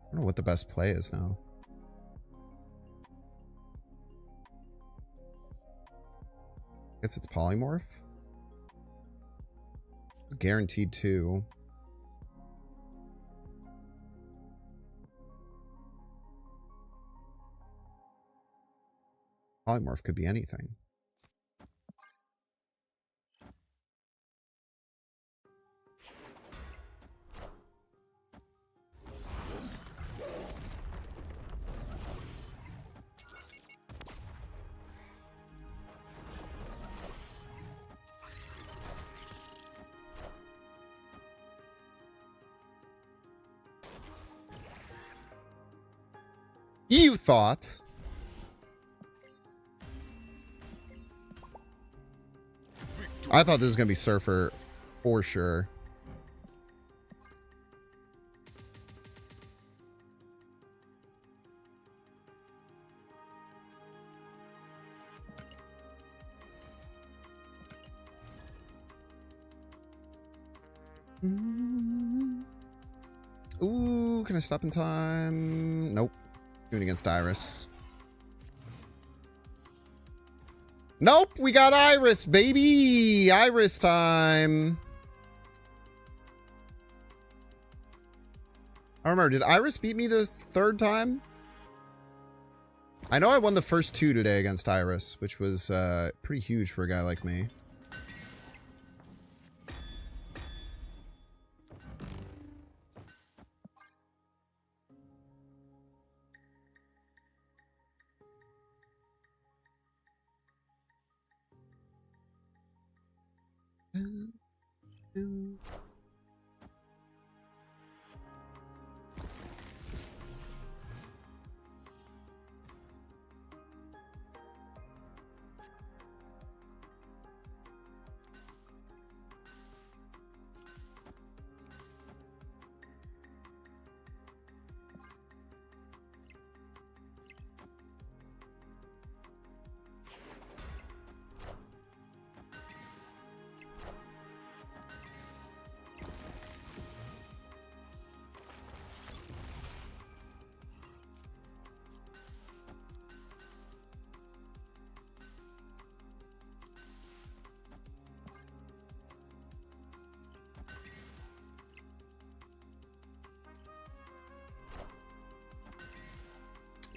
I don't know what the best play is now. Guess it's polymorph. Guaranteed 2. Polymorph could be anything. You thought. I thought this was going to be Surfer for sure. Ooh, can I stop in time? Nope. Doing against Iris. Nope, we got Iris, baby! Iris time. I don't remember, did Iris beat me this third time? I know I won the first 2 today against Iris, which was pretty huge for a guy like me.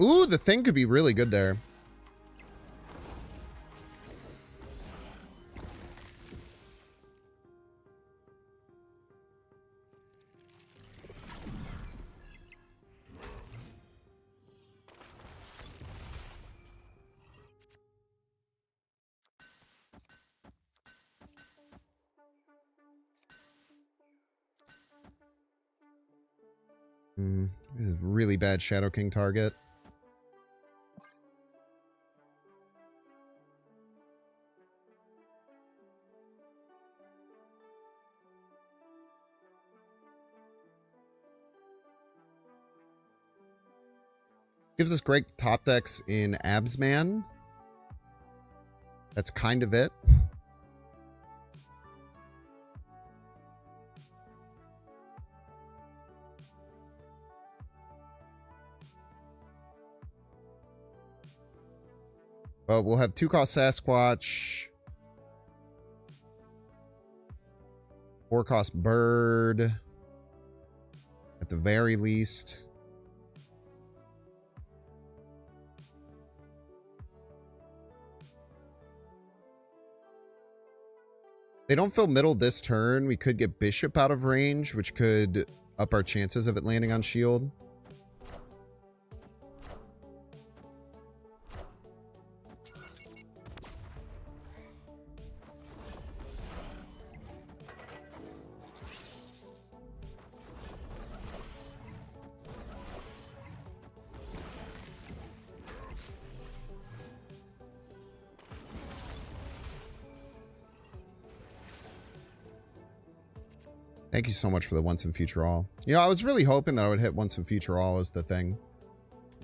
Ooh, the thing could be really good there. This is a really bad Shadow King target. Gives us great top decks in Absman. That's kind of it. But we'll have 2-cost Sasquatch. 4-cost Bird. At the very least. They don't fill middle this turn. We could get Bishop out of range, which could up our chances of it landing on shield. Thank you so much for the once and future all. You know, I was really hoping that I would hit once and future all as the thing.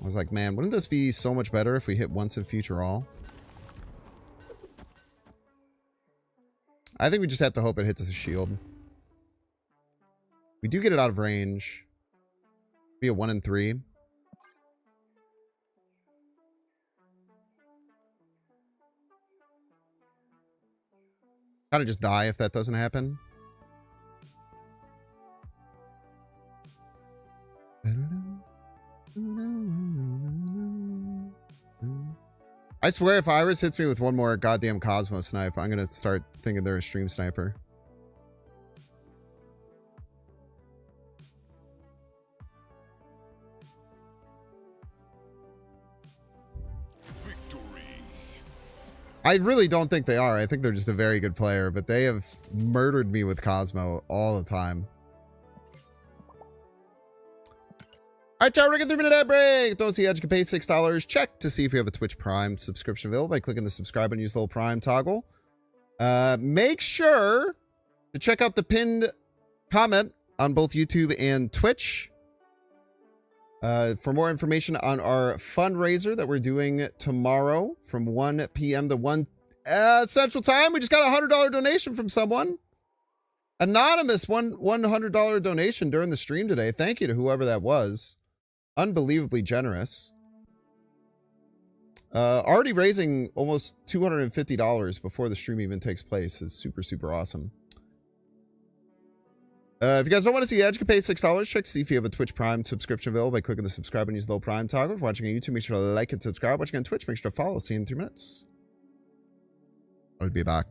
I was like, man, wouldn't this be so much better if we hit once and future all? I think we just have to hope it hits us a shield. We do get it out of range. Be a 1 in 3. Kind of just die if that doesn't happen. I swear if Iris hits me with one more goddamn Cosmo snipe, I'm going to start thinking they're a stream sniper. I really don't think they are. I think they're just a very good player, but they have murdered me with Cosmo all the time. All right, y'all, we're going to 3-minute ad break. Don't see how you can pay $6. Check to see if you have a Twitch Prime subscription available by clicking the subscribe and use the little Prime toggle. Make sure to check out the pinned comment on both YouTube and Twitch. For more information on our fundraiser that we're doing tomorrow from 1 p.m. to 1 Central Time. We just got a $100 donation from someone. Anonymous, $100 donation during the stream today. Thank you to whoever that was. Unbelievably generous. Already raising almost $250 before the stream even takes place is super, super awesome. If you guys don't want to see ads, you can pay $6. Check to see if you have a Twitch Prime subscription available by clicking the subscribe and use the little Prime toggle. If you're watching on YouTube, make sure to like and subscribe. Watching on Twitch, make sure to follow. See you in 3 minutes. I'll be back.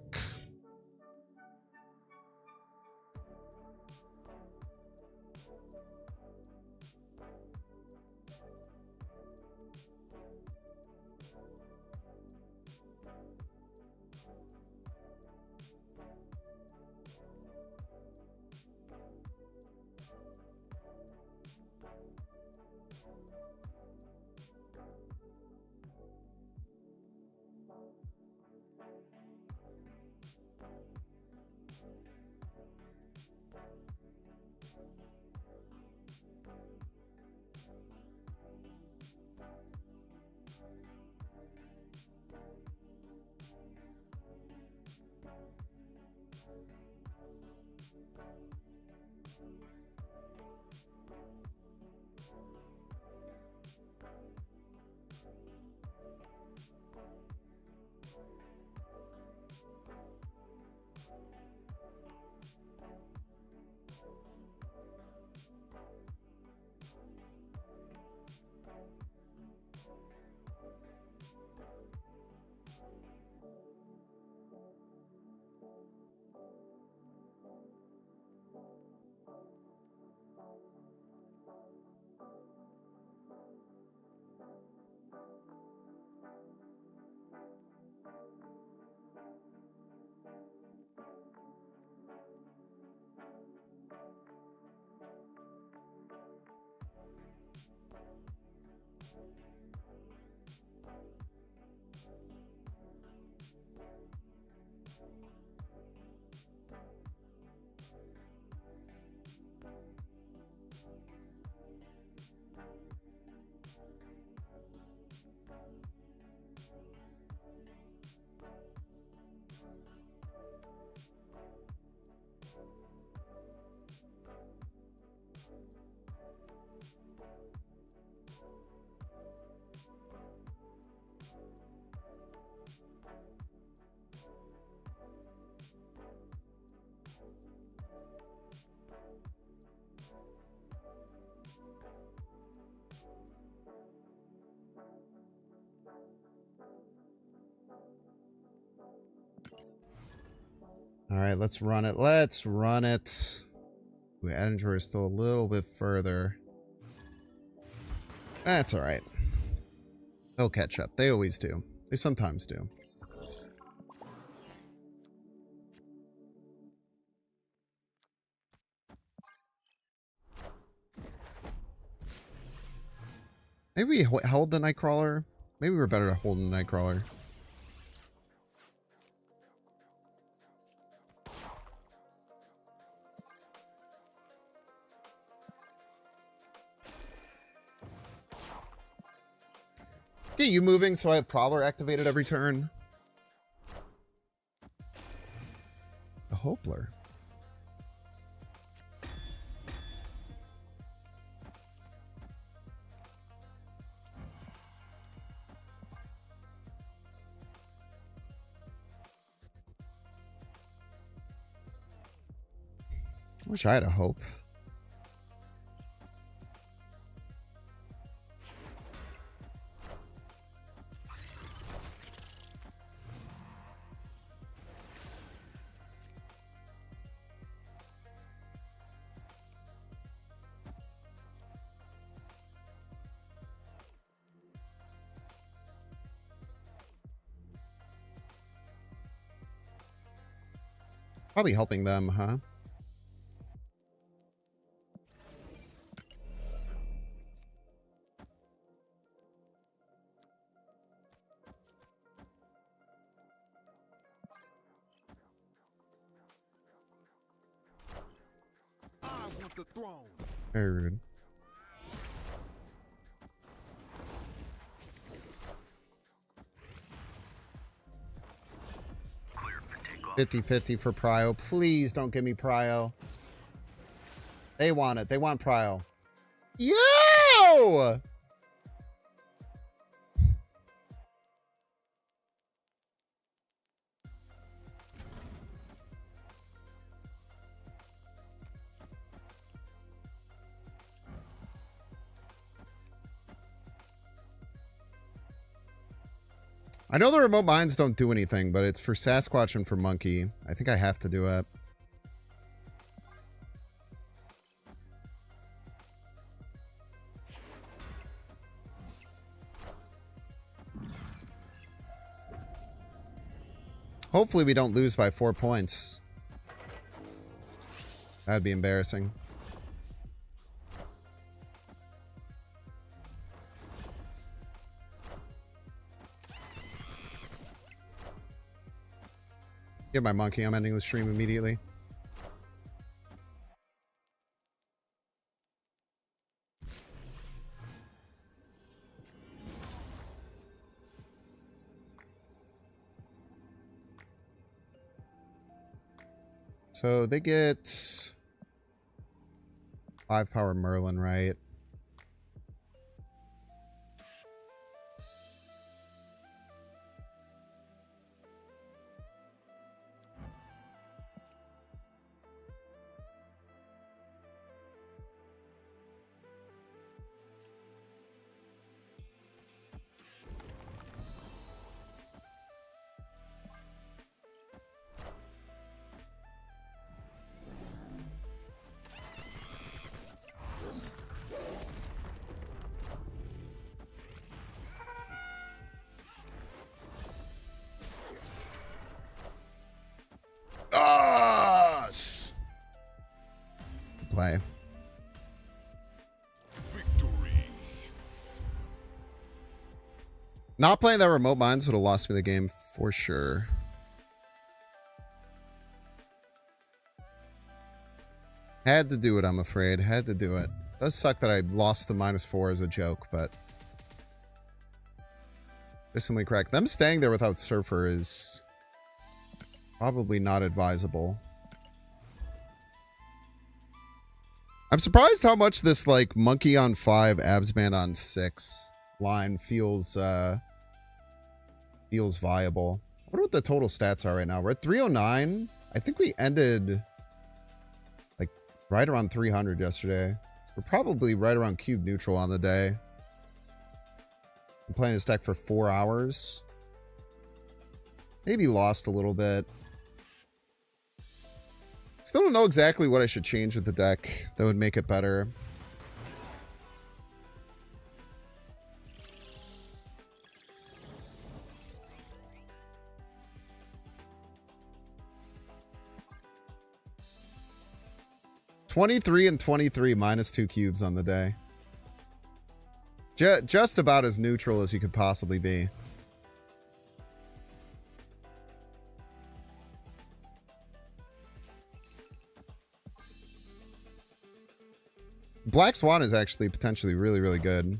All right, let's run it. Let's run it. Ooh, Edinger is still a little bit further. That's all right. They'll catch up. They always do. They sometimes do. Maybe we hold the Nightcrawler. Maybe we're better to hold the Nightcrawler. Get you moving so I have Prowler activated every turn. A Hopler. Wish I had a hope. Probably helping them, huh? I want the throne. Very rude. Clear for takeoff. 50-50 for Prio. Please don't give me Prio. They want it. They want Prio. Yo! I know the remote mines don't do anything, but it's for Sasquatch and for Monkey. I think I have to do it. Hopefully we don't lose by 4 points. That'd be embarrassing. Get my monkey. I'm ending the stream immediately. So they get 5 power Merlin, right? Play. Victory. Not playing that remote mines would have lost me the game for sure. Had to do it, I'm afraid. Had to do it. Does suck that I lost the -4 as a joke, but they're simply correct. Them staying there without Surfer is probably not advisable. I'm surprised how much this like monkey on 5, abs band on 6 line feels viable. I wonder what the total stats are right now. We're at 309. I think we ended like right around 300 yesterday. So we're probably right around cube neutral on the day. I'm playing this deck for 4 hours. Maybe lost a little bit. Still don't know exactly what I should change with the deck that would make it better. -23 and 23, -2 cubes on the day. Just about as neutral as you could possibly be. Black Swan is actually potentially really, really good.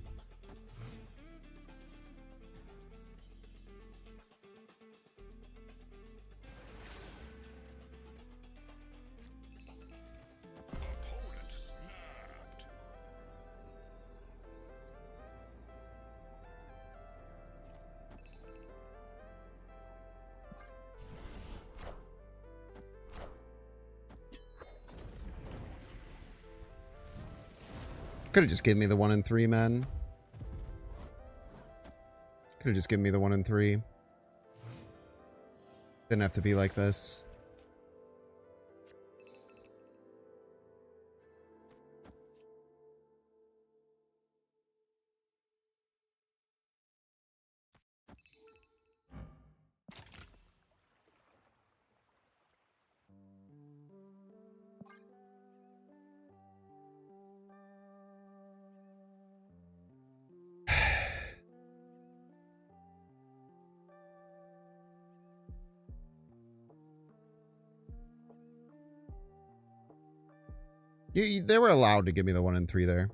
Could have just given me the 1 and 3, man. Could have just given me the 1 and 3. Didn't have to be like this. They were allowed to give me the 1 and 3 there.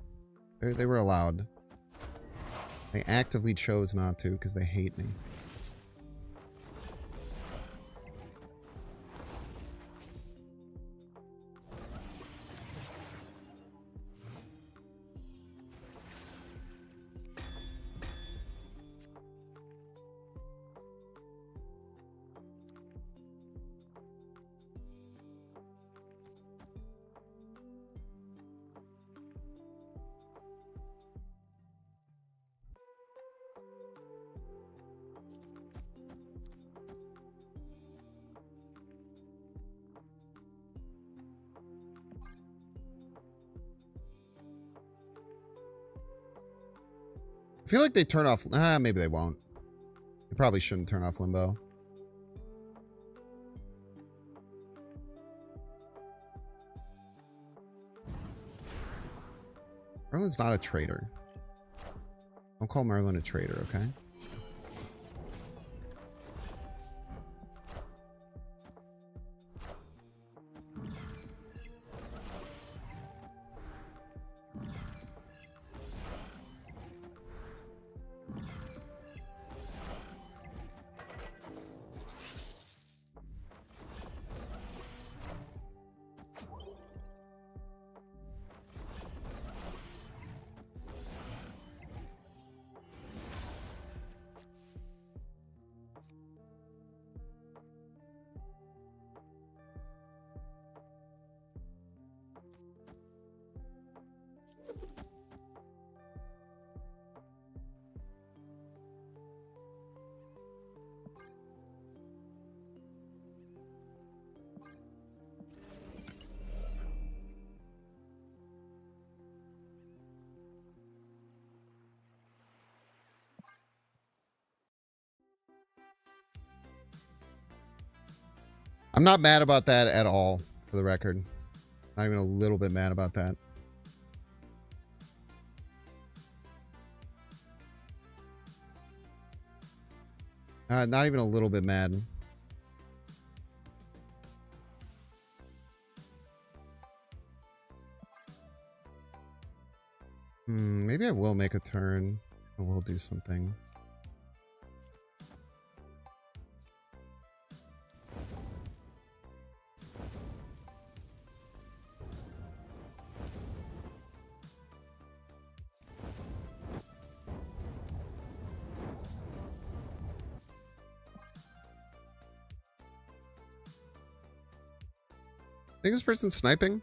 They were allowed. They actively chose not to because they hate me. I feel like they turn off... maybe they won't. They probably shouldn't turn off Limbo. Merlin's not a traitor. Don't call Merlin a traitor, okay? I'm not mad about that at all, for the record. Not even a little bit mad about that. Not even a little bit mad. Maybe I will make a turn. I will do something. I think this person's sniping.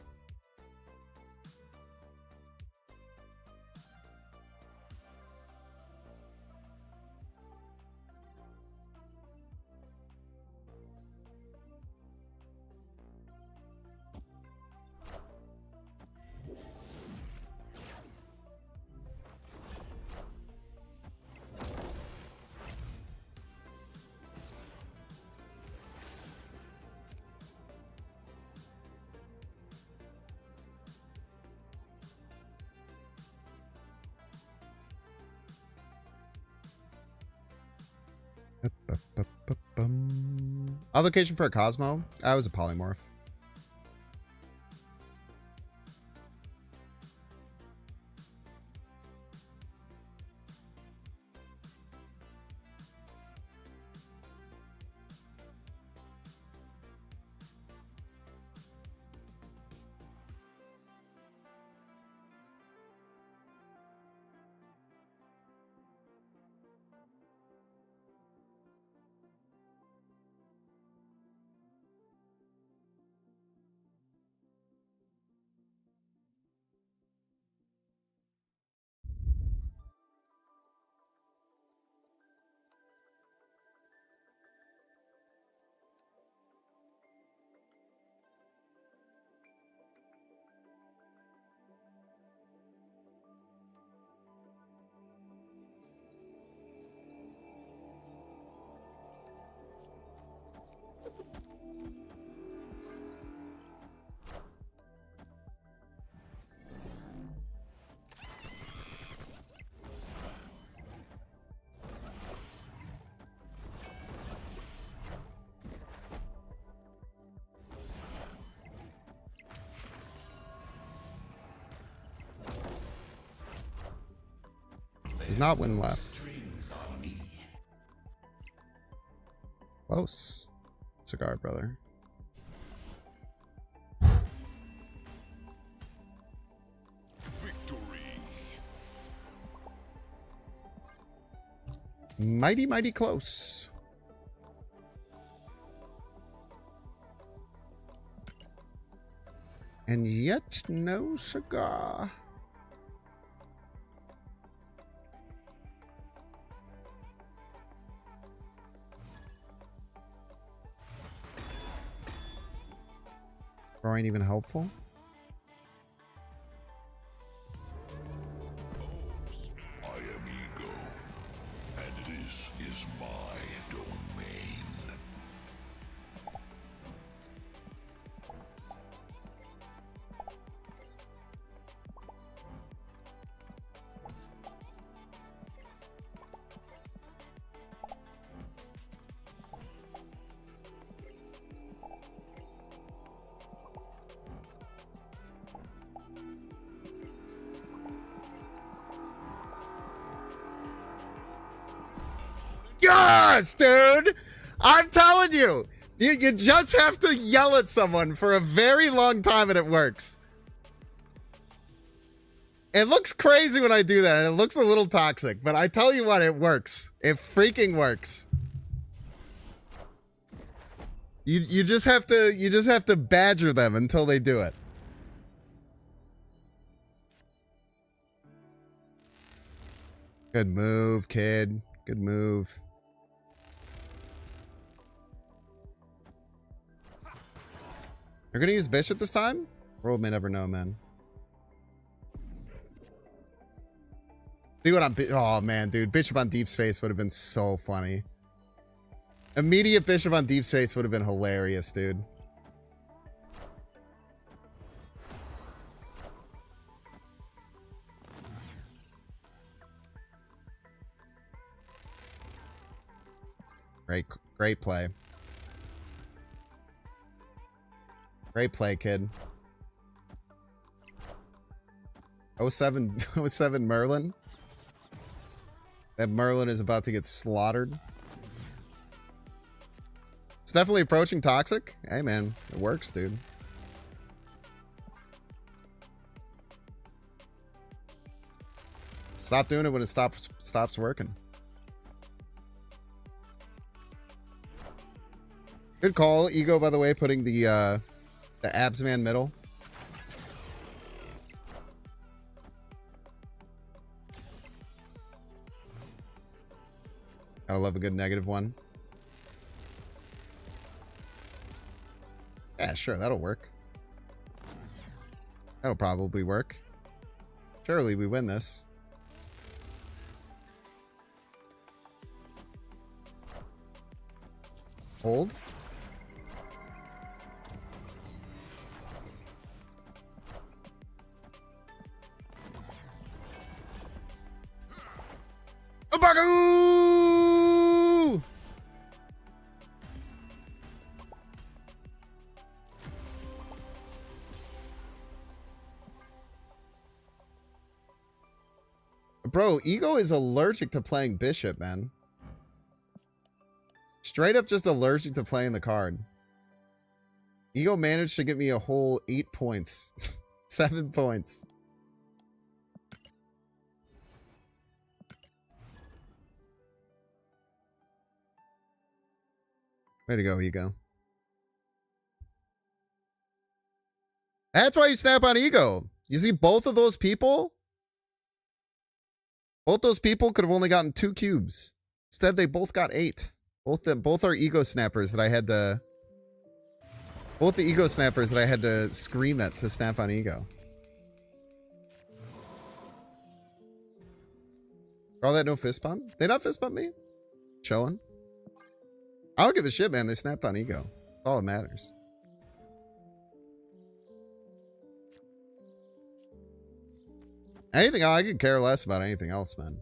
Allocation for a Cosmo? I was a polymorph. Does not win left. Close. Cigar, brother. Victory. Mighty, mighty close. And yet no cigar. Or ain't even helpful. I am ego, and this is my domain. Yes, dude! I'm telling you! You just have to yell at someone for a very long time and it works. It looks crazy when I do that, and it looks a little toxic, but I tell you what, it works. It freaking works. You just have to badger them until they do it. Good move, kid. Good move. You're gonna use bishop this time? World may never know, man. See what I'm... Oh, man, dude. Bishop on deep space would have been so funny. Immediate bishop on deep space would have been hilarious, dude. Great play. Great play, kid. 07 Merlin. That Merlin is about to get slaughtered. It's definitely approaching toxic. Hey, man. It works, dude. Stop doing it when it stops working. Good call. Ego, by the way, putting the abs man middle. Gotta love a good negative one. Yeah, sure, that'll work. That'll probably work. Surely we win this. Hold. Abagu! Bro, Ego is allergic to playing bishop, man. Straight up just allergic to playing the card. Ego managed to get me a whole 8 points. 7 points. Way to go, Ego. That's why you snap on Ego. You see both of those people? Both those people could have only gotten 2 cubes. Instead, they both got 8. Both are ego snappers that I had to... Both the ego snappers that I had to scream at to snap on Ego. For all that, no fist bump? They not fist bump me? Chilling. I don't give a shit, man. They snapped on Ego. That's all that matters. Anything, I could care less about anything else, man.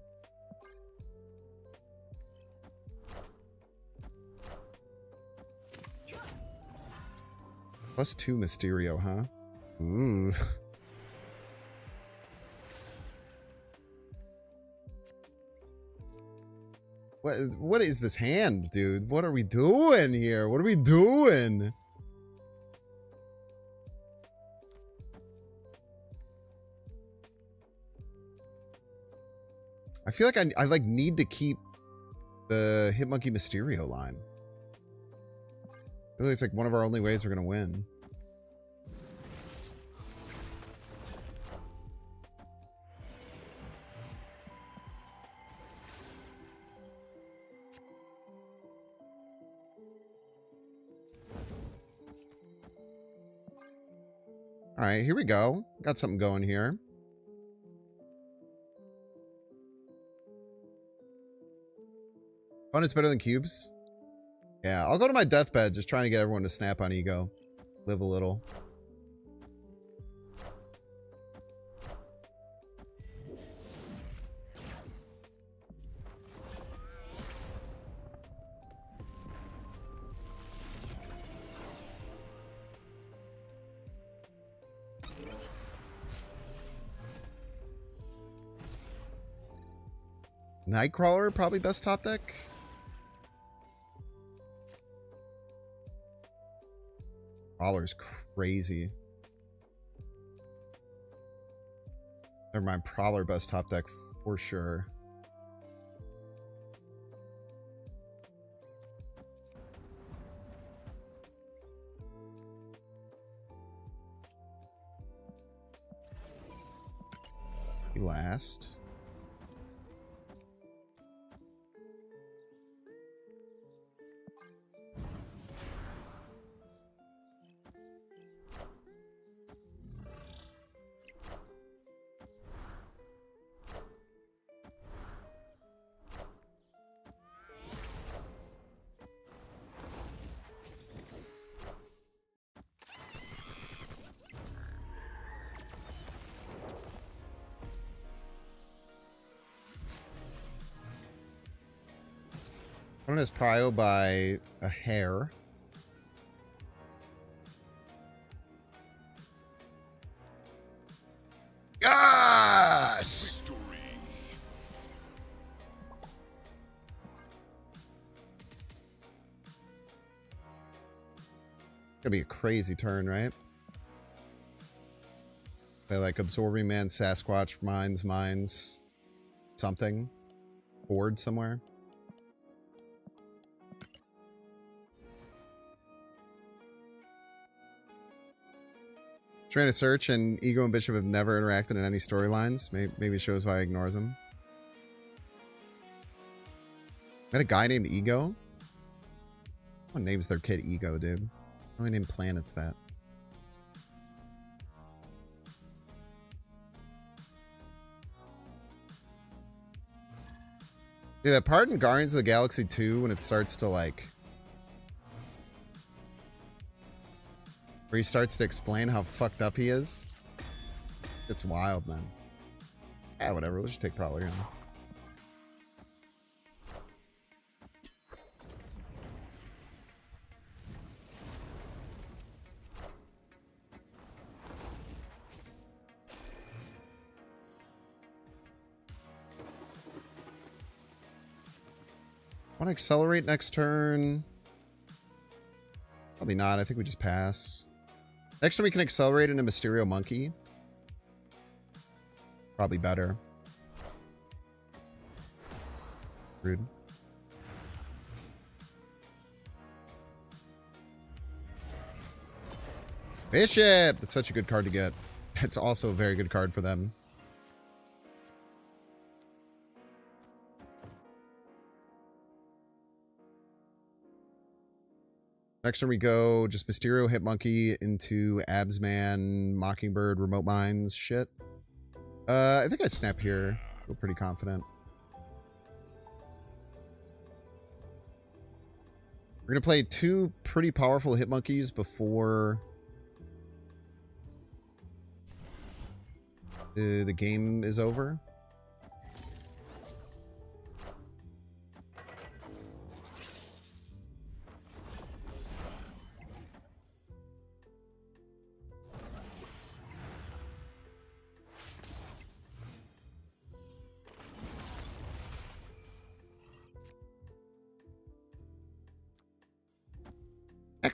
+2 Mysterio, huh? Ooh. What is this hand, dude? What are we doing here? What are we doing? I feel like I like need to keep the Hitmonkey Mysterio line. I feel like it's like one of our only ways we're gonna win. All right, here we go. Got something going here. Fun is better than cubes. Yeah, I'll go to my deathbed just trying to get everyone to snap on ego. Live a little. Nightcrawler, probably best top deck. Prowler's crazy. Never mind, Prowler best top deck for sure. Last. One is prio by a hair. Yes! Victory. Gonna be a crazy turn, right? Play like Absorbing Man, Sasquatch, Mines, something. Board somewhere. Trying to search, and Ego and Bishop have never interacted in any storylines. Maybe it shows why he ignores them. Met a guy named Ego? What names their kid Ego, dude? Only named planets that. Dude, that part in Guardians of the Galaxy 2 when it starts to like... where he starts to explain how fucked up he is. It's wild, man. Yeah, whatever. Let's just take Prowler here. Want to accelerate next turn? Probably not. I think we just pass. Next turn we can accelerate into Mysterio Monkey. Probably better. Rude. Bishop! That's such a good card to get. It's also a very good card for them. Next turn we go just Mysterio, Hitmonkey into Absman, Mockingbird, Remote Mines, shit. I think I snap here. Feel pretty confident. We're gonna play two pretty powerful Hitmonkeys before the game is over.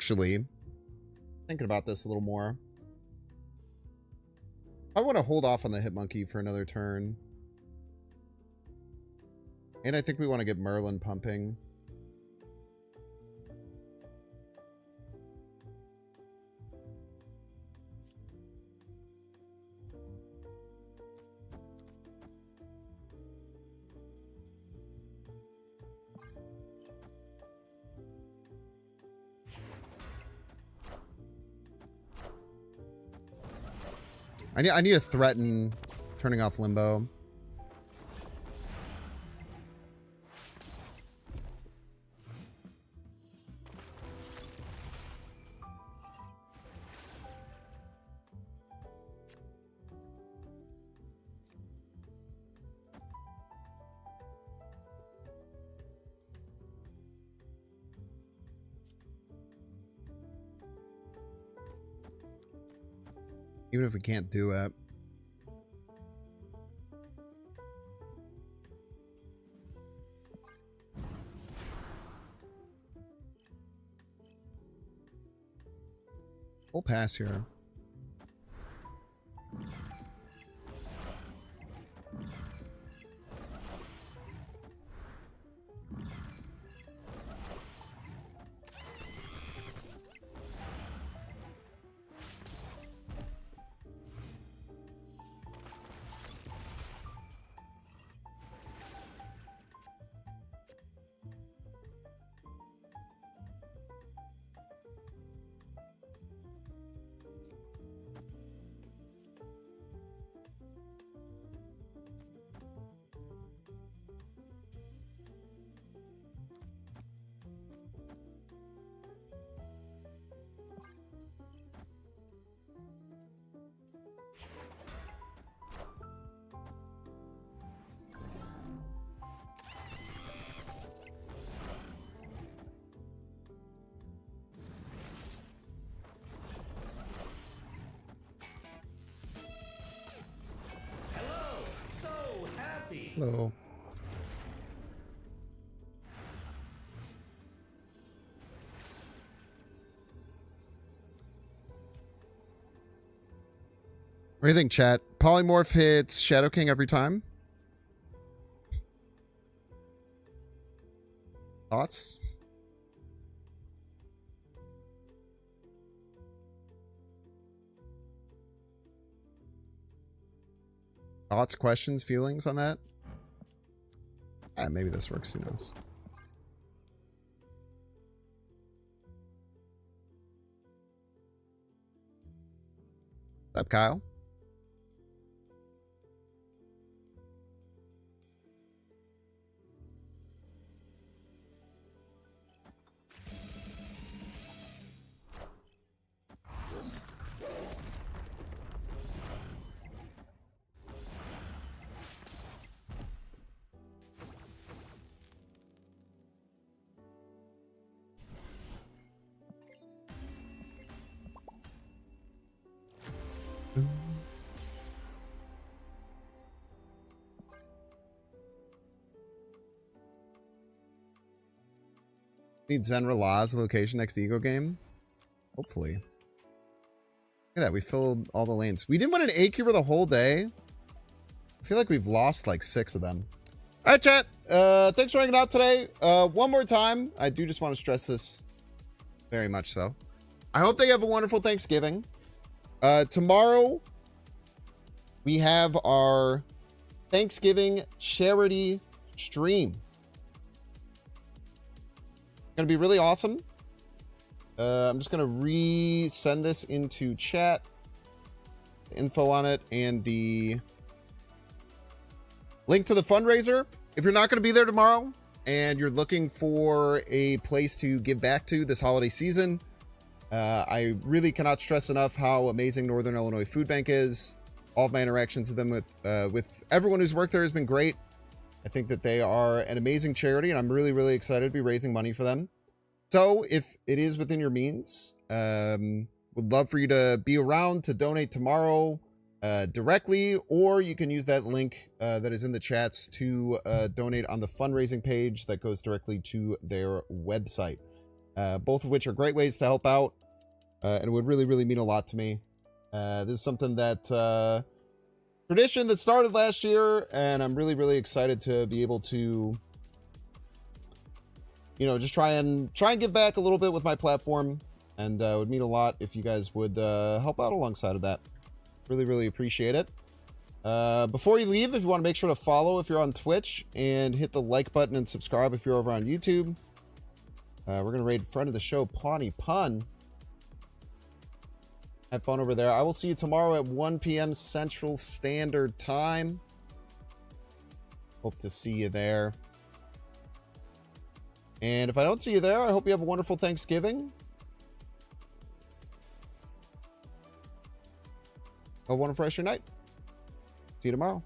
actually, thinking about this a little more, I want to hold off on the Hitmonkey for another turn. And I think we want to get Merlin pumping. I need to threaten turning off Limbo. Even if we can't do it. We'll pass here. Hello. What do you think, chat? Polymorph hits Shadow King every time? Thoughts? Thoughts, questions, feelings on that? Maybe this works. Who knows? What's up, Kyle? Need Zenra La's location next Ego game? Hopefully. Look at that. We filled all the lanes. We didn't win an A Cuber the whole day. I feel like we've lost like 6 of them. All right, chat. Thanks for hanging out today. One more time. I do just want to stress this very much so. I hope that you have a wonderful Thanksgiving. Tomorrow, we have our Thanksgiving charity stream. Gonna be really awesome. I'm just gonna resend this into chat, the info on it, and the link to the fundraiser. If you're not gonna be there tomorrow and you're looking for a place to give back to this holiday season, I really cannot stress enough how amazing Northern Illinois Food Bank is. All of my interactions with them, with everyone who's worked there, has been great. I think that they are an amazing charity, and I'm really, really excited to be raising money for them. So if it is within your means, would love for you to be around to donate tomorrow directly, or you can use that link that is in the chats to donate on the fundraising page that goes directly to their website. both of which are great ways to help out, and would really, really mean a lot to me. This is something that tradition that started last year, and I'm really, really excited to be able to, just try and give back a little bit with my platform, and it would mean a lot if you guys would help out alongside of that. Really, really appreciate it. Before you leave, if you want to make sure to follow if you're on Twitch, and hit the like button and subscribe if you're over on YouTube. We're going to raid friend of the show, Pawnee Pun. Have fun over there. I will see you tomorrow at 1 p.m. Central Standard Time. Hope to see you there. And if I don't see you there, I hope you have a wonderful Thanksgiving. A wonderful rest of your night. See you tomorrow.